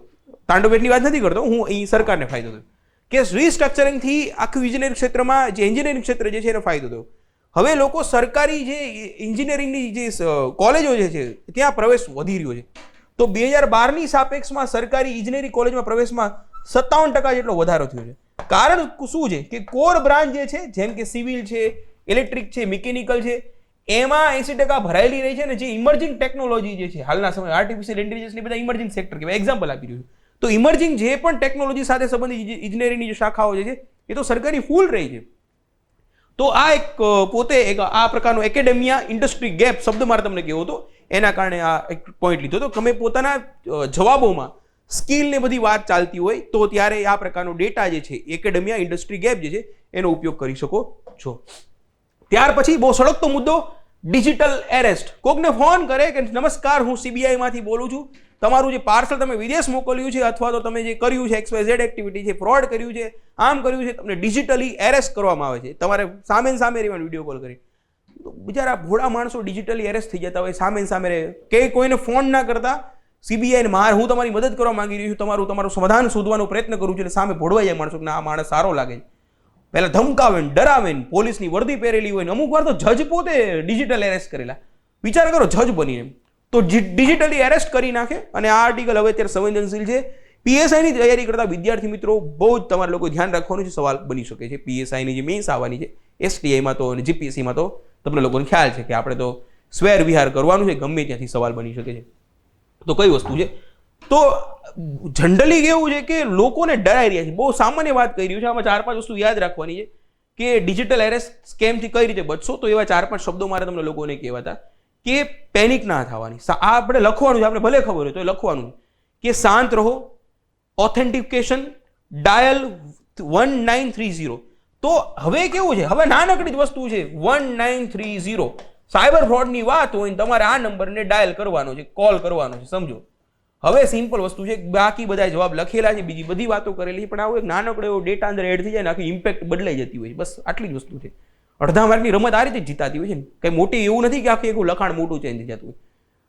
તાંડવ બેચની વાત નથી કરતો હું, અહીં સરકારને ફાયદો થયો કે રીસ્ટ્રક્ચરિંગથી આખું ઇજનેરી ક્ષેત્રમાં જે એન્જિનિયરિંગ ક્ષેત્ર જે છે એને ફાયદો થયો. હવે લોકો સરકારી જે એન્જિનિયરિંગની જે કોલેજો જે છે ત્યાં પ્રવેશ વધી રહ્યો છે. તો 2012ની સાપેક્ષમાં સરકારી ઇજનેરી કોલેજમાં પ્રવેશમાં 57% જેટલો વધારો થયો છે. કારણ શું છે કે કોર બ્રાન્ચ જે છે જેમ કે સિવિલ છે, ઇલેક્ટ્રિક છે, મિકેનિકલ છે, એમાં 80% ભરાયેલી રહી છે. ને જે ઇમર્જિંગ ટેકનોલોજી જે છે હાલના સમયે આર્ટિફિશિયલ ઇન્ટેલિજન્સ બધા ઇમર્જિંગ સેક્ટર કહેવાય, એક્ઝામ્પલ આપી રહ્યું છે. તો ઇમર્જિંગ જે પણ ટેકનોલોજી સાથે સંબંધિત ઇજનેરીની જે શાખાઓ જે છે એ તો સરકારી ફૂલ રહી છે. તો આ એક પોતે એક આ પ્રકારનો એકેડેમિયા ઇન્ડસ્ટ્રી ગેપ શબ્દ મારે તમને કહેવો હતો, એના કારણે આ એક પોઈન્ટ લીધો હતો. તમે પોતાના જવાબોમાં સ્કિલ ને બધી વાત ચાલતી હોય તો ત્યારે આ પ્રકારનો ડેટા જે છે એકેડેમિયા ઇન્ડસ્ટ્રી ગેપ જે છે એનો ઉપયોગ કરી શકો છો. ત્યાર પછી બહુ સળગતો મુદ્દો ડિજિટલ એરેસ્ટ. કોકને ફોન કરે કે નમસ્કાર હું CBI માંથી બોલું છું, તમારું જે પાર્સલ તમે વિદેશ મોકલ્યું છે અથવા તો તમે જે કર્યું છે XYZ એક્ટિવિટી છે, ફ્રોડ કર્યું છે, આમ કર્યું છે, તમને ડિજિટલી એરેસ્ટ કરવામાં આવે છે. તમારે સામે રહેવાનું વિડીયો કોલ કરી. બિચારા ભોળા માણસો ડિજિટલી એરેસ્ટ થઈ જતા હોય, સામે રહે કે કોઈને ફોન ના કરતા CBI ને હું તમારી મદદ કરવા માંગી રહ્યું છું, તમારું સમાધાન શોધવાનો પ્રયત્ન કરું છું, એટલે સામે ભોળવાઈ જાય માણસો કે આ માણસ સારો લાગે છે. પહેલા ધમકાવે ને ડરાવે ને પોલીસની વર્દી પહેરેલી હોય ને અમુક વાર તો જજ પોતે ડિજિટલ એરેસ્ટ કરેલા. વિચાર કરો જજ બનીને તો ડિજિટલી એરેસ્ટ કરી નાખે. અને આ આર્ટિકલ હવે અત્યારે સંવેદનશીલ છે. PSIની તૈયારી કરતા વિદ્યાર્થી મિત્રો બહુ જ તમારે લોકો ધ્યાન રાખવાનું છે, સવાલ બની શકે છે. PSIની જે મેન્સ આવવાની છે STIમાં તો અને GPSCમાં તો તમને લોકોને ખ્યાલ છે કે આપણે તો સ્વેર વિહાર કરવાનું છે, ગમે ત્યાંથી સવાલ બની શકે છે. તો કઈ વસ્તુ છે? તો જનરલી કેવું છે કે લોકોને ડરાઈ રહ્યા છે. બહુ સામાન્ય વાત કહી રહ્યું છે. આમાં 4-5 વસ્તુ યાદ રાખવાની છે કે ડિજિટલ એરેસ્ટ સ્કેમથી કઈ રીતે બચશો. તો એવા 4-5 શબ્દો મારે તમને લોકોને કહેવાતા કે પેનિક ના થવાની. આ આપણે લખવાનું છે, આપણે ભલે ખબર હોય તો લખવાનું કે શાંત રહો, ઓથેન્ટિકેશન, ડાયલ 1930. તો હવે કેવું છે, હવે નાનકડી જ વસ્તુ છે 1930. સાયબર ફ્રોડની વાત હોય તમારે આ નંબરને ડાયલ કરવાનો છે, કોલ કરવાનો છે, સમજો. હવે સિમ્પલ વસ્તુ છે, બાકી બધા જવાબ લખેલા છે, બીજી બધી વાતો કરેલી, પણ આવો એક નાનકડો એવો ડેટા અંદર એડ થઈ જાય ને આખી ઇમ્પેક્ટ બદલાઈ જતી હોય. બસ આટલી જ વસ્તુ છે. અડધા માર્કની રમત આ રીતે જીતાતી હોય છે ને, કંઈ મોટી એવું નથી કે આખી એક લખાણ મોટું ચેન્જ થઈ જતું હોય.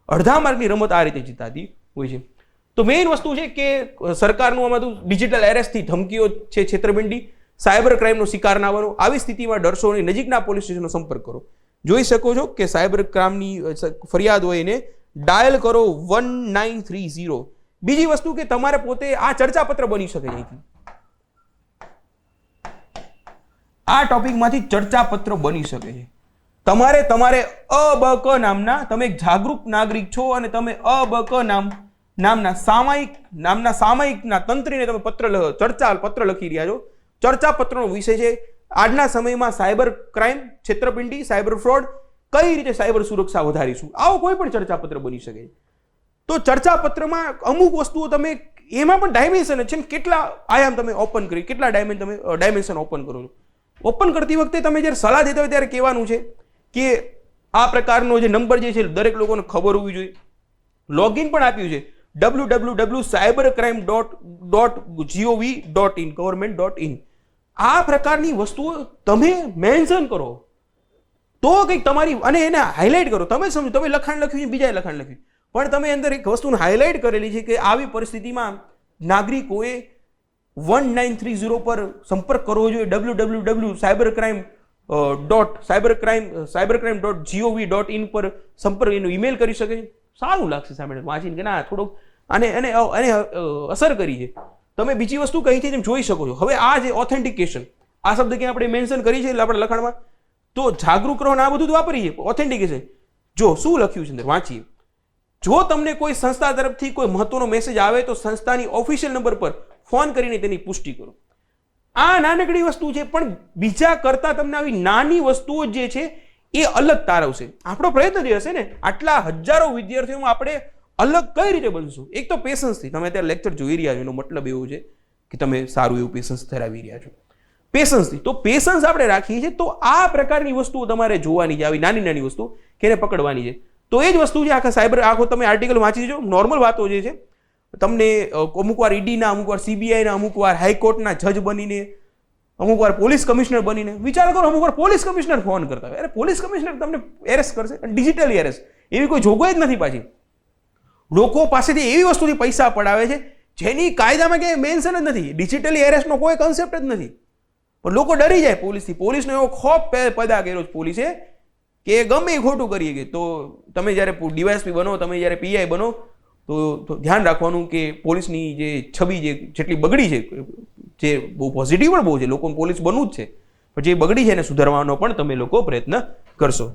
અડધા માર્કની રમત આ રીતે જીતાતી હોય છે. તો મેઇન વસ્તુ છે કે સરકારનું આમાં ડિજિટલ એરેસ્ટથી ધમકીઓ છે, છેતરપિંડી, સાયબર ક્રાઇમનો શિકાર ના બનો. આવી સ્થિતિમાં ડરશો નહીં, નજીકના પોલીસ સ્ટેશનનો સંપર્ક કરો. જોઈ શકો છો કે સાયબર ક્રાઇમની ફરિયાદ હોય એને ડાયલ કરો 1930. બીજી વસ્તુ કે તમારે પોતે આ ચર્ચાપત્ર બની શકે અહીંથી. આ ટોપિકમાંથી ચર્ચાપત્ર બની શકે છે. તમારે અબક નામના, તમે એક જાગૃત નાગરિક છો અને તમે અબક નામના સામાયિકના તંત્રીને તમે પત્ર લખી રહ્યા છો. ચર્ચાપત્રનો વિષય છે આજના સમયમાં સાયબર ક્રાઇમ, છેતરપિંડી, સાયબર ફ્રોડ, કઈ રીતે સાયબર સુરક્ષા વધારીશું. આવો કોઈ પણ ચર્ચાપત્ર બની શકે છે. તો ચર્ચાપત્રમાં અમુક વસ્તુઓ તમે એમાં પણ ડાયમેન્શન છે ને, કેટલા આયામ તમે ઓપન કરી, કેટલા ડાયમેન્શન ઓપન કરો છો. ઓપન કરતી વખતે તમે જ્યારે સલાહ દેતા હોય ત્યારે કહેવાનું છે કે આ પ્રકારનો જે નંબર જે છે દરેક લોકોને ખબર હોવી જોઈએ. લોગિન પણ આપ્યું છે www.cybercrime.gov.in government.in. આ પ્રકારની વસ્તુઓ તમે મેન્શન કરો તો કંઈક તમારી, અને એને હાઇલાઇટ કરો. તમે સમજો, તમે લખાણ લખ્યું છે, બીજાએ લખાણ લખ્યું, પણ તમે અંદર એક વસ્તુને હાઇલાઇટ કરેલી છે કે આવી પરિસ્થિતિમાં નાગરિકોએ 1930 પર સંપર્ક કરવો જોઈએ. www.cybercrime.gov.in પર સંપર્ક, એનો ઈમેલ કરી શકે છે. સારું લાગશે સામે વાંચીને કે ના થોડુંક આને અસર કરી છે. તમે બીજી વસ્તુ કઈ છે તેમ જોઈ શકો છો. હવે આ જે ઓથેન્ટિકેશન, આ શબ્દ ક્યાં આપણે મેન્શન કરી છે આપણે લખાણમાં, તો જાગૃત રહો ને આ બધું વાપરીએ. ઓથેન્ટિકેશન જો શું લખ્યું છે અંદર વાંચીએ. જો તમને કોઈ સંસ્થા તરફથી કોઈ મહત્વનો મેસેજ આવે તો સંસ્થાની ઓફિશિયલ નંબર પર ફોન કરીને તેની પુષ્ટિ કરો. આ નાનકડી વસ્તુ છે, પણ બીજા કરતા તમને આવી નાની વસ્તુઓ જે છે એ અલગ તારવશે. આપણો પ્રયત્ન જે હશે ને, આટલા હજારો વિદ્યાર્થીઓમાં આપણે અલગ કઈ રીતે બનશું. એક તો પેશન્સથી, તમે અત્યારે લેક્ચર જોઈ રહ્યા છો એનો મતલબ એવો છે કે તમે સારું એવું પેશન્સ ધરાવી રહ્યા છો. પેશન્સથી તો પેશન્સ આપણે રાખીએ છીએ, તો આ પ્રકારની વસ્તુઓ તમારે જોવાની છે, આવી નાની નાની વસ્તુ કે એને પકડવાની છે. તો એ જ વસ્તુ છે આખા સાયબર, આખો તમે આર્ટિકલ વાંચી દેજો. નોર્મલ વાતો જે છે તમને અમુક વાર ઈડીના, અમુક વાર સીબીઆઈના, અમુક વાર હાઈકોર્ટના જજ બનીને, અમુક વાર પોલીસ કમિશનર બનીને, વિચાર કરો અમુક વાર પોલીસ કમિશનર ફોન કરતા હોય. અરે પોલીસ કમિશનર તમને એરેસ્ટ કરશે, ડિજિટલી એરેસ્ટ, એવી કોઈ જોગવાઈ જ નથી. પાછી લોકો પાસેથી એવી વસ્તુથી પૈસા પડાવે છે જેની કાયદામાં ક્યાંય મેન્શન જ નથી. ડિજિટલી એરેસ્ટનો કોઈ કન્સેપ્ટ જ નથી, પણ લોકો ડરી જાય પોલીસથી. પોલીસનો એવો ખોફ પેદા કર્યો છે પોલીસે કે ગમે એ ખોટું કરીએ કે. તો તમે જ્યારે ડીવાયએસપી બનો, તમે જ્યારે પીઆઈ બનો, તો ધ્યાન રાખવાનું કે પોલીસની જે છબી જેટલી બગડી છે, જે બહુ પોઝિટિવ પણ બહુ છે, લોકો પોલીસ બનવું જ છે, પણ જે બગડી છે એને સુધારવાનો પણ તમે લોકો પ્રયત્ન કરશો.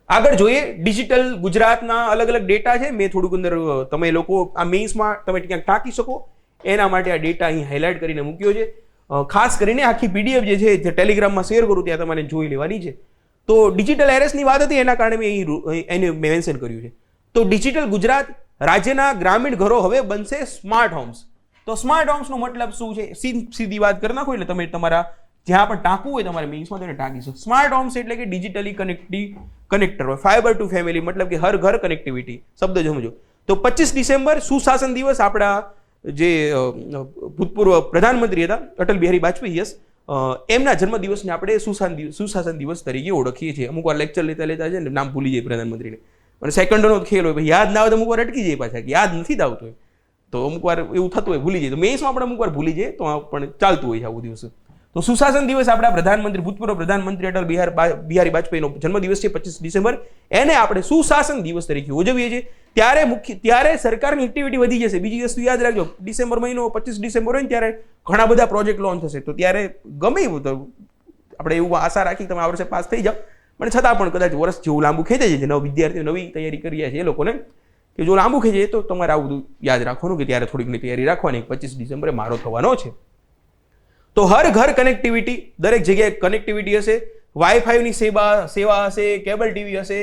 આગળ જોઈએ, ડિજિટલ ગુજરાતના અલગ અલગ ડેટા છે. મેં થોડુંક અંદર તમે લોકો આ મેઇન્સમાં તમે ક્યાંક ટાંકી શકો એના માટે આ ડેટા અહીં હાઇલાઇટ કરીને મૂક્યો છે. ખાસ કરીને આખી પીડીએફ જે છે જે ટેલિગ્રામમાં શેર કરું ત્યાં તમારે જોઈ લેવાની છે. તો ડિજિટલ એરેસ્ટની વાત હતી એના કારણે મેં એને મેન્શન કર્યું છે. તો ડિજિટલ ગુજરાત, રાજ્યના ગ્રામીણ ઘરો હવે બનશે સ્માર્ટ હોમ્સ. તો સ્માર્ટ હોમ્સનો મતલબ શું છે, સીધી વાત કરી નાખો એટલે તમે તમારા જ્યાં પણ ટાંકવું હોય તમારે મેઇન્સમાં તેને ટાંકી શકો. સ્માર્ટ હોમ્સ એટલે કે ડિજિટલી કનેક્ટર હોય. ફાઈબર ટુ ફેમિલી મતલબ કે હર ઘર કનેક્ટિવિટી શબ્દ સમજો. તો 25 ડિસેમ્બર સુશાસન દિવસ, આપણા જે ભૂતપૂર્વ પ્રધાનમંત્રી હતા અટલ બિહારી વાજપેયી, યસ, એમના જન્મદિવસને આપણે સુશાસન દિવસ તરીકે ઓળખીએ છીએ. અમુક વાર લેક્ચર લેતા છે ને નામ ભૂલી જાય પ્રધાનમંત્રીને, અને સેકન્ડનો ખેલ હોય, યાદ ના આવે તો અમુક વાર અટકી જાય પાછા, યાદ નથી આવતું હોય તો અમુક વાર એવું થતું હોય, ભૂલી જાય. તો મેઇન્સમાં આપણે અમુક વાર ભૂલી જાય તો પણ ચાલતું હોય છે આવું દિવસ. તો સુશાસન દિવસ આપણા પ્રધાનમંત્રી, ભૂતપૂર્વ પ્રધાનમંત્રી અટલ બિહારી વાજપેયીનો જન્મદિવસ છે 25 ડિસેમ્બર. એને આપણે સુશાસન દિવસ તરીકે ઉજવીએ છીએ. ત્યારે સરકારની એક્ટિવિટી વધી જશે. બીજી વસ્તુ યાદ રાખજો, ડિસેમ્બર મહિનો 25 ડિસેમ્બર હોય ને ત્યારે ઘણા બધા પ્રોજેક્ટ લોન્ચ થશે. તો ત્યારે ગમે એવું તો આપણે એવું આશા રાખી તમે આ વર્ષે પાસ થઈ જાઓ, પણ છતાં પણ કદાચ વર્ષ જેવું લાંબુ ખેંચાય છે. નવ વિદ્યાર્થીઓ નવી તૈયારી કરી રહ્યા છે એ લોકોને કે જો લાંબુ ખેંચે તો તમારે આવું બધું યાદ રાખવાનું કે ત્યારે થોડીક તૈયારી રાખવાની. 25 ડિસેમ્બરે મારો થવાનો છે. તો હર ઘર કનેક્ટિવિટી, દરેક જગ્યાએ કનેક્ટિવિટી હશે, વાઈફાઈની સેવા હશે, કેબલ ટીવી હશે,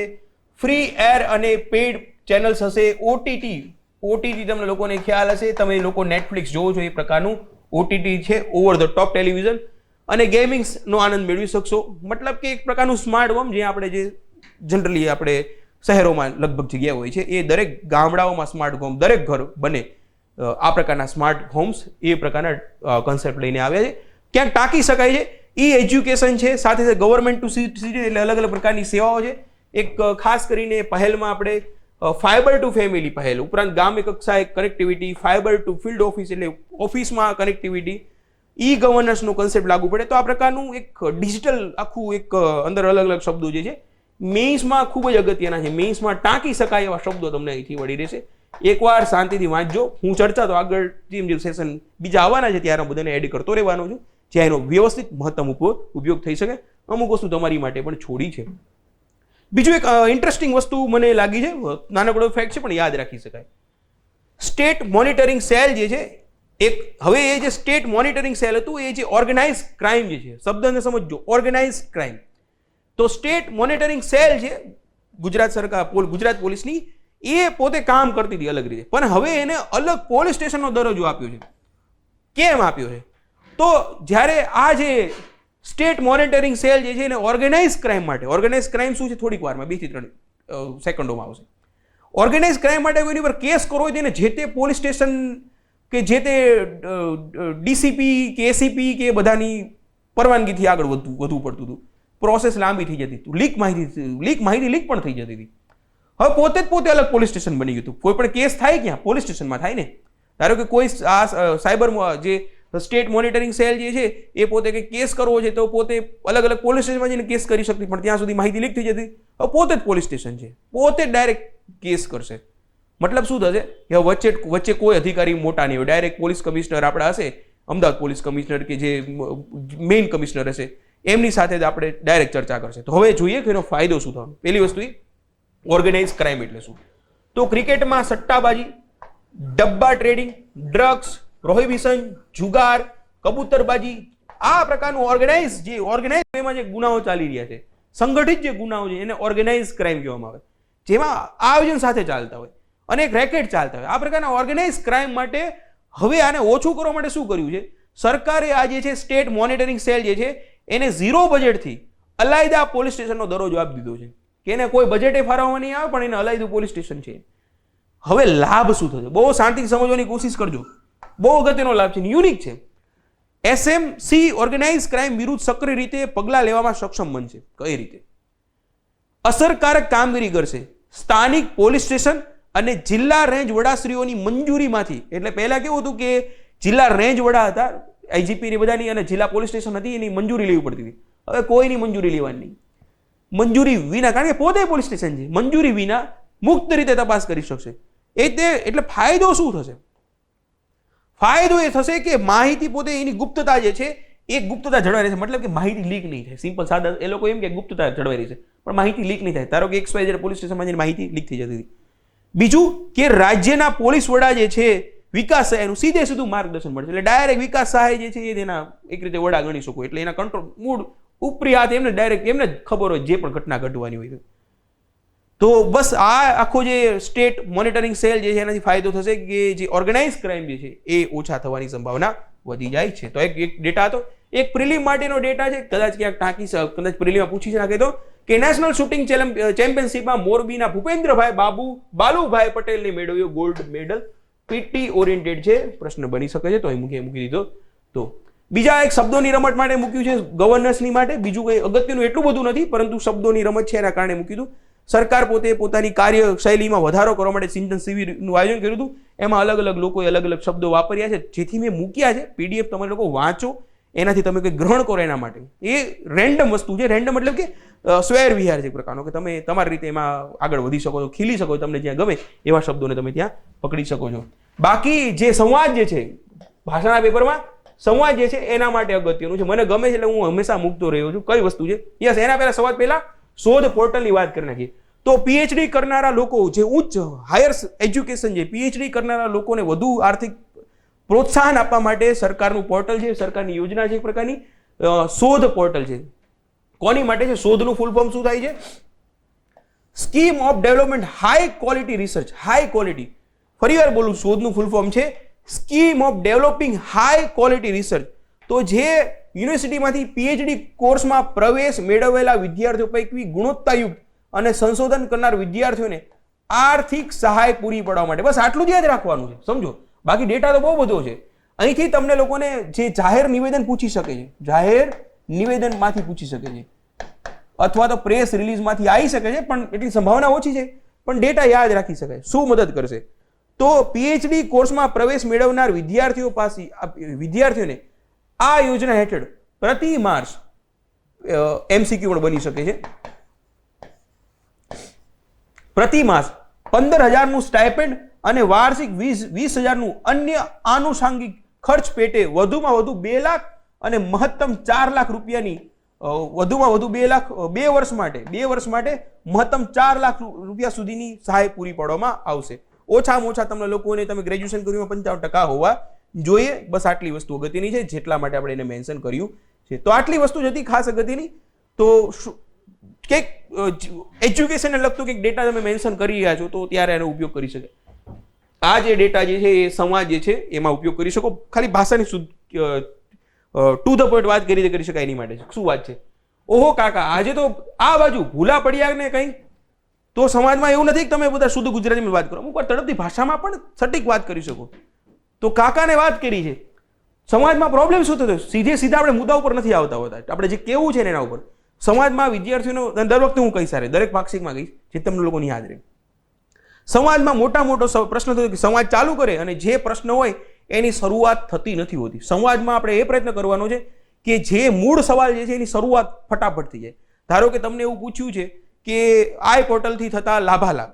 ફ્રી એર અને પેઇડ ચેનલ્સ હશે, ઓટીટી તમને લોકોને ખ્યાલ હશે, તમે લોકો નેટફ્લિક્સ જોવો છો એ પ્રકારનું ઓટીટી છે, ઓવર ધ ટોપ ટેલિવિઝન, અને ગેમિંગ્સનો આનંદ મેળવી શકશો. મતલબ કે એક પ્રકારનું સ્માર્ટ હોમ જે આપણે જે જનરલી આપણે શહેરોમાં લગભગ જગ્યા હોય છે, એ દરેક ગામડાઓમાં સ્માર્ટ હોમ, દરેક ઘર બને આ પ્રકારના સ્માર્ટ હોમ્સ, એ પ્રકારના કન્સેપ્ટ લઈને આવ્યા છે. ક્યાંક ટાંકી શકાય છે. ઈ એજ્યુકેશન છે, સાથે સાથે ગવર્મેન્ટ ટુ સિટી એટલે અલગ અલગ પ્રકારની સેવાઓ છે. એક ખાસ કરીને પહેલમાં આપણે ફાઈબર ટુ ફેમિલી પહેલ, ઉપરાંત ગામ કક્ષાએ connectivity, fibre to field office એટલે ઓફિસમાં કનેક્ટિવિટી, ઈ ગવર્નન્સનો કન્સેપ્ટ લાગુ પડે. તો આ પ્રકારનું એક ડિજિટલ આખું એક અંદર અલગ અલગ શબ્દો જે છે મેઇન્સમાં ખૂબ જ અગત્યના છે. મેઇન્સમાં ટાંકી શકાય એવા શબ્દો તમને અહીંથી મળી રહેશે. એકવાર શાંતિથી વાંચજો. હું ચર્ચા તો આગળ જેમ સેશન બીજા આવવાના છે ત્યારે બધાને એડ કરતો રહેવાનો છું. જ્યાં એનો વ્યવસ્થિત મહત્તમ ઉપયોગ થઈ શકે. અમુક વસ્તુ તમારી માટે પણ છોડી છે. બીજું એક ઇન્ટરેસ્ટિંગ વસ્તુ મને લાગી છે, નાનકડો ફેક્ટ છે પણ યાદ રાખી શકાય. સ્ટેટ મોનિટરિંગ સેલ જે છે હવે એ જે સ્ટેટ મોનિટરિંગ સેલ હતું એ જે ઓર્ગેનાઇઝ ક્રાઇમ જે છે, શબ્દને સમજજો, ઓર્ગેનાઇઝ ક્રાઇમ. તો સ્ટેટ મોનિટરિંગ સેલ છે ગુજરાત સરકાર, ગુજરાત પોલીસની, એ પોતે કામ કરતી હતી અલગ રીતે, પણ હવે એને અલગ પોલીસ સ્ટેશનનો દરજ્જો આપ્યો છે. કેમ આપ્યો છે? તો જ્યારે આ જે સ્ટેટ મોનિટરિંગ સેલ જે છે એને ઓર્ગેનાઇઝ ક્રાઇમ માટે, ઓર્ગેનાઇઝ ક્રાઇમ શું છે થોડીક વારમાં 2 થી 3 સેકન્ડોમાં આવશે. ઓર્ગેનાઇઝ ક્રાઇમ માટે કોઈની પર કેસ કરવો હોય તેને જે તે પોલીસ સ્ટેશન કે જે તે ડીસીપી કે એસીપી કે બધાની પરવાનગીથી આગળ વધવું પડતું હતું. પ્રોસેસ લાંબી થઈ જતી હતી, લીક માહિતી લીક પણ થઈ જતી હતી. હવે પોતે અલગ પોલીસ સ્ટેશન બની ગયું હતું. કોઈ પણ કેસ થાય ક્યાં? પોલીસ સ્ટેશનમાં થાય ને. ધારો કે કોઈ આ સાયબર જે સ્ટેટ મોનિટરિંગ સેલ જે છે એ પોતે કંઈ કેસ કરવો છે તો પોતે અલગ પોલીસ સ્ટેશનમાં જઈને કેસ કરી શકતી, પણ ત્યાં સુધી માહિતી લીક થઈ જતી. હવે પોતે જ પોલીસ સ્ટેશન છે, પોતે ડાયરેક્ટ કેસ કરશે. મતલબ શું થશે કે વચ્ચે કોઈ અધિકારી મોટા નહીં હોય, ડાયરેક્ટ પોલીસ કમિશનર આપણા હશે, અમદાવાદ પોલીસ કમિશનર કે જે મેઇન કમિશનર હશે એમની સાથે જ આપણે ડાયરેક્ટ ચર્ચા કરશે. તો હવે જોઈએ કે એનો ફાયદો શું થવાનો. પહેલી વસ્તુ ઓર્ગેનાઇઝ ક્રાઇમ એટલે શું? તો ક્રિકેટમાં સટ્ટાબાજી, ડબ્બા ટ્રેડિંગ, ડ્રગ્સ, પ્રોહિબિશન, જુગાર, કબૂતરબાજી, આ પ્રકારનું ઓર્ગેનાઇઝ વેમાં જે ગુનાઓ ચાલી રહ્યા છે, સંગઠિત જે ગુનાઓ છે એને ઓર્ગેનાઇઝ ક્રાઇમ કહેવામાં આવે, જેમાં આયોજન સાથે ચાલતા હોય અને એક રેકેટ ચાલતા હોય. આ પ્રકારના ઓર્ગેનાઇઝ ક્રાઇમ માટે હવે આને ઓછું કરવા માટે શું કર્યું છે? સરકારે આ જે છે સ્ટેટ મોનિટરિંગ સેલ જે છે એને 0 બજેટથી અલાયદા પોલીસ સ્ટેશનનો દરજ્જો આપી દીધો છે કે એને કોઈ બજેટે ફાળવવા નહીં આવે, પણ એને અલાયદું પોલીસ સ્ટેશન છે. હવે લાભ શું થશે? બહુ શાંતિથી સમજવાની કોશિશ કરજો. બહુ અગત્યનો લાભ છે, યુનિક છે. એસએમસી ઓર્ગેનાઇઝ ક્રાઇમ વિરુદ્ધ સક્રિય રીતે પગલાં લેવામાં સક્ષમ બનશે. કઈ રીતે? અસરકારક કામગીરી કરશે. સ્થાનિક પોલીસ સ્ટેશન અને જિલ્લા રેન્જ વડાશ્રીઓની મંજૂરીમાંથી, એટલે પહેલા કેવું હતું કે જિલ્લા રેન્જ વડા હતા, આઈજીપી ની બધાની, અને જિલ્લા પોલીસ સ્ટેશન હતી એની મંજૂરી લેવી પડતી હતી. હવે કોઈની મંજૂરી લેવાની નહીં, મંજૂરી વિના, કારણ કે પોતે પોલીસ સ્ટેશન છે, મંજૂરી વિના મુક્ત રીતે તપાસ કરી શકશે. એટલે ફાયદો શું થશે? ફાયદો એ થશે કે માહિતી પોતે એની ગુપ્તતા જે છે એ ગુપ્તતા જળવાઈ રહેશે. મતલબ કે માહિતી લીક નહીં થાય. સિમ્પલ સાદા એ લોકો એમ કે ગુપ્તતા જળવાઈ રહેશે, પણ માહિતી લીક નહીં થાય. ધારો કે XYZ પોલીસ સ્ટેશનમાં જઈને માહિતી લીક થઈ જતી હતી. બીજું કે રાજ્યના પોલીસ વડા જે છે વિકાસ સહાયનું સીધું માર્ગદર્શન મળશે. એટલે ડાયરેક્ટ વિકાસ સહાય જે છે એ એના એક રીતે વડા ગણી શકો. એટલે એના કંટ્રોલ મૂળ ઉપરી હાથ એમને ડાયરેક્ટ એમને જ ખબર હોય જે પણ ઘટના ઘટવાની હોય. તો બસ આ આખો જે સ્ટેટ મોનિટરિંગ સેલ જે છે એનાથી ફાયદો થશે કે જે ઓર્ગેનાઇઝ ક્રાઇમ જે છે એ ઓછા થવાની સંભાવના વધી જાય છે. તો એક ડેટા હતો, એક પ્રિલિમ માટેનો ડેટા છે, કદાચ ક્યાંક કદાચ પ્રિલિમમાં પૂછી નાખે તો કે નેશનલ શૂટિંગ ચેમ્પિયનશિપમાં મોરબીના ભૂપેન્દ્રભાઈ બાલુભાઈ પટેલને મેળવ્યો ગોલ્ડ મેડલ. પીટી ઓરિએન્ટેડ છે, પ્રશ્ન બની શકે છે, તો એ મૂકી દીધો. તો બીજા એક શબ્દોની રમત માટે મૂક્યું છે, ગવર્નન્સની માટે. બીજું કંઈ અગત્યનું એટલું બધું નથી, પરંતુ શબ્દોની રમત છે એના કારણે મૂક્યું હતું. સરકાર પોતે પોતાની કાર્યશૈલીમાં વધારો કરવા માટે ચિંતન શિબિરનું આયોજન કર્યું હતું. એમાં અલગ લોકોએ અલગ શબ્દો વાપર્યા છે, જેથી મેં મૂક્યા છે. પીડીએફ તમે લોકો વાંચો, એનાથી તમે કંઈ ગ્રહણ કરો એના માટે. એ રેન્ડમ વસ્તુ છે. રેન્ડમ એટલે કે સ્વેર વિહાર છે એક પ્રકારનો, કે તમે તમારી રીતે એમાં આગળ વધી શકો છો, ખીલી શકો છો, તમને જ્યાં ગમે એવા શબ્દોને તમે ત્યાં પકડી શકો છો. બાકી જે સંવાદ જે છે ભાષાના પેપરમાં, સંવાદ જે છે એના માટે અગત્યનું છે. મને ગમે છે એટલે હું હંમેશા મૂકતો રહ્યો છું. કઈ વસ્તુ છે? યસ, એના પહેલા શોધ પોર્ટલની વાત કરી નાખીએ. તો પીએચડી કરનારા લોકો, જે ઉચ્ચ હાયર એજ્યુકેશન છે, પીએચડી કરનારા લોકોને વધુ આર્થિક પ્રોત્સાહન આપવા માટે સરકારનું પોર્ટલ છે, સરકારની યોજના છે, એક પ્રકારની શોધ પોર્ટલ છે. કોની માટે છે? શોધનું ફૂલ ફોર્મ શું થાય છે? Scheme of development high quality research. High quality, ફરીવાર બોલું, શોધનું ફૂલ ફોર્મ છે scheme of developing high quality research. તો જે યુનિવર્સિટીમાંથી પીએચડી કોર્સમાં પ્રવેશ મેળવેલા વિદ્યાર્થીઓ પૈકી ગુણવત્તાયુક્ત અને સંશોધન કરનાર વિદ્યાર્થીઓને આર્થિક સહાય પૂરી પાડવા માટે. બસ આટલું જ યાદ રાખવાનું છે, સમજો. બાકી ડેટા તો બહુ બધો છે. અહીંથી તમને લોકોને જે જાહેર નિવેદન પૂછી શકે છે, જાહેર નિવેદનમાંથી પૂછી શકે છે, અથવા તો પ્રેસ રિલીઝમાંથી આવી શકે છે, પણ એટલી સંભાવના ઓછી છે. પણ ડેટા યાદ રાખી શકાય. શું મદદ કરશે? તો પીએચડી કોર્સમાં પ્રવેશ મેળવનાર વિદ્યાર્થીઓને આ યોજના હેઠળ પ્રતિ માર્ચ એમસીક્યુ પણ બની શકે છે. પ્રતિ માસ 15,000નું સ્ટાઇપેન્ડ અને વાર્ષિક 20,000નું અન્ય આનુષાંગિક ખર્ચ પેટે વધુમાં વધુ 2 લાખ અને મહત્તમ 4 લાખ રૂપિયાની વધુમાં વધુ 2 લાખ 2 વર્ષ માટે મહત્તમ 4 લાખ રૂપિયા સુધીની સહાય પૂરી પાડવામાં આવશે. ઓછામાં ઓછા તમને લોકોને તમે ગ્રેજ્યુએશન કર્યું 55% હોવા જોઈએ. બસ આટલી વસ્તુ અગત્યની છે, જેટલા માટે આપણે એને મેન્શન કર્યું છે. તો આટલી વસ્તુ જ હતી ખાસ અગત્યની. તો કંઈક એજ્યુકેશનને લગતું કંઈક ડેટા તમે મેન્શન કરી રહ્યા છો તો ત્યારે એનો ઉપયોગ કરી શકે. આ જે ડેટા જે છે એ સમાજ જે છે એમાં ઉપયોગ કરી શકો. ખાલી ભાષાની ટુ ધ પોઈન્ટ વાત કરી શકાય એની માટે શું વાત છે. ઓહો કાકા, આજે તો આ બાજુ ભૂલા પડ્યા ને કંઈ. તો સમાજમાં એવું નથી કે તમે બધા શુદ્ધ ગુજરાતીમાં વાત કરો, અમુક વાર તડપતી ભાષામાં પણ સટીક વાત કરી શકો. તો કાકાને વાત કરી છે. સમાજમાં પ્રોબ્લેમ શું થતો, સીધા આપણે મુદ્દા ઉપર નથી આવતા હોતા. આપણે જે કેવું છે ને એના ઉપર સમાજમાં વિદ્યાર્થીઓનો દર વખતે હું કહીશ, દરેક પાક્ષિકમાં કહીશ, જે તમને લોકોને યાદ રહે. સમાજમાં મોટો પ્રશ્ન થતો કે સમાજ ચાલુ કરે અને જે પ્રશ્ન હોય એની શરૂઆત થતી નથી હોતી. સમાજમાં આપણે એ પ્રયત્ન કરવાનો છે કે જે મૂળ સવાલ જે છે એની શરૂઆત ફટાફટ થઈ જાય. ધારો કે તમને એવું પૂછ્યું છે કે આઈ પોર્ટલથી થતા લાભાલાભ,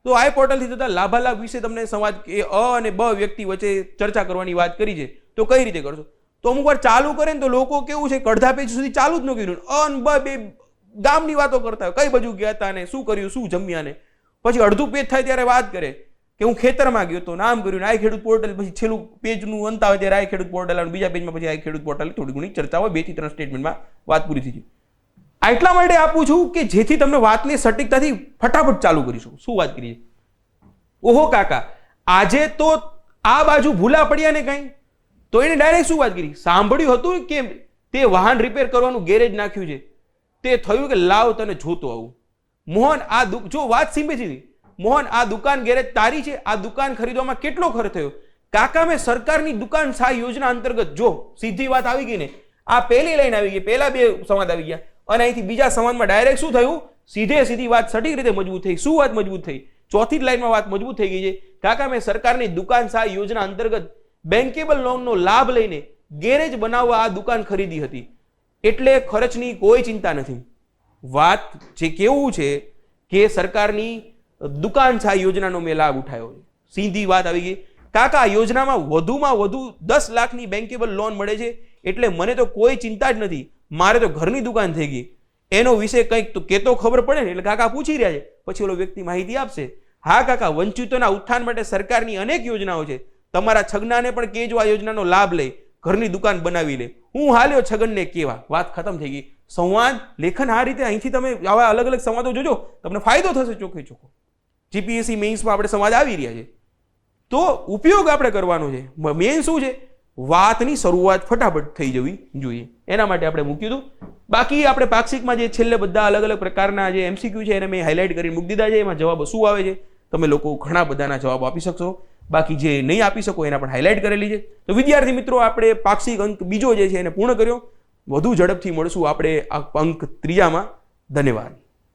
તો આઈ પોર્ટલથી થતા લાભાલાભ વિશે તમને સમાજ અ અને બ વ્યક્તિ વચ્ચે ચર્ચા કરવાની વાત કરી છે, તો કઈ રીતે કરશો? તો અમુક વાર ચાલુ કરે ને તો લોકો કેવું છે, અડધા પેજ સુધી ચાલુ જ ન કર્યું, અ અને બ બે ગામની વાતો કરતા હોય, કઈ બાજુ ગયા હતા ને શું કર્યું, શું જમ્યા ને પછી અડધું પેજ થાય ત્યારે વાત કરે કે હું ખેતરમાં ગયો તો નામ કર્યું, આઈ ખેડૂત પોર્ટલ, પછી છેલ્લું પેજનું અંત આવે ત્યારે આઈ ખેડૂત પોર્ટલ અને બીજા પેજમાં પછી આઈ ખેડૂત પોર્ટલ થોડી ઘણી ચર્ચા હોય, 2 થી 3 સ્ટેટમેન્ટમાં વાત પૂરી થઈ જાય. એટલા માટે આપું છું કે જેથી તમને વાતને સટીકતાથી ફટાફટ ચાલુ કરી શકો. શું વાત કરીએ? ઓહો કાકા, આજે તો આ બાજુ ભૂલા પડ્યા ને કઈ, તો એને ડાયરેક્ટ શું વાત કરી, સાંભળ્યું હતું કે તે વાહન રિપેર કરવાનું ગેરેજ નાખ્યું છે, તે થયું કે લાવ તને જોતો આવું. મોહન આ જો વાત સિમ્પલ છે, મોહન આ દુકાન ગેરેજ તારી છે, આ દુકાન ખરીદવામાં કેટલો ખર્ચ થયો? કાકા મેં સરકારની દુકાન સહાય યોજના અંતર્ગત, જો સીધી વાત આવી ગઈ ને, આ પહેલી લાઈન આવી ગઈ, પહેલા 2 સંવાદ આવી ગયા અને અહીંથી બીજા સંવાદમાં ડાયરેક્ટ શું થયું, સીધી વાત સટીક રીતે મજબૂત થઈ. શું વાત મજબૂત થઈ? ચોથી લાઈનમાં વાત મજબૂત થઈ ગઈ છે. કાકા મેં સરકારની દુકાન સહાય યોજના અંતર્ગત બેન્કેબલ લોનનો લાભ લઈને ગેરેજ બનાવવા આ દુકાન ખરીદી હતી, એટલે ખર્ચની કોઈ ચિંતા નથી. વાત જે કેવું છે કે સરકારની દુકાન સહાય યોજનાનો મેં લાભ ઉઠાવ્યો છે. સીધી વાત આવી ગઈ. કાકા આ યોજનામાં વધુમાં વધુ 10 લાખની બેન્કેબલ લોન મળે છે, એટલે મને તો કોઈ ચિંતા જ નથી. મારે તો ઘરની દુકાન થઈ ગઈ. એનો વિશે કંઈક તો કેતો ખબર પડે ને, એટલે કાકા પૂછી રહ્યા છે. પછી ઓલો વ્યક્તિ માહિતી આપશે. હા કાકા, વંચિતોના ઉત્થાન માટે સરકારની અનેક યોજનાઓ છે, તમારા છગનાને પણ કહેજો આ યોજનાનો લાભ લે, ઘરની દુકાન બનાવી લે. હું હાલ્યો છગનને કેવા. વાત ખતમ થઈ ગઈ. સંવાદ લેખન આ રીતે અહીંથી તમે આવા અલગ અલગ સંવાદો જોજો, તમને ફાયદો થશે ચોખ્ખે ચોખ્ખો. જીપીએસસી મેઇન્સમાં આપણે સંવાદ આવી રહ્યા છે, તો ઉપયોગ આપણે કરવાનો છે. મેઇન શું છે, વાતની શરૂઆત ફટાફટ થઈ જવી જોઈએ, એના માટે આપણે મૂક્યું હતું. બાકી આપણે પાક્ષિકમાં જે છેલ્લે બધા અલગ અલગ પ્રકારના જે એમસીક્યુ છે એને મેં હાઇલાઇટ કરીને મૂકી દીધા છે. એમાં જવાબો શું આવે છે તમે લોકો ઘણા બધાના જવાબો આપી શકશો. બાકી જે નહીં આપી શકો એના પણ હાઇલાઇટ કરેલી છે. તો વિદ્યાર્થી મિત્રો, આપણે પાક્ષિક અંક બીજો જે છે એને પૂર્ણ કર્યો. વધુ ઝડપથી મળશું આપણે આ અંક 3માં. ધન્યવાદ.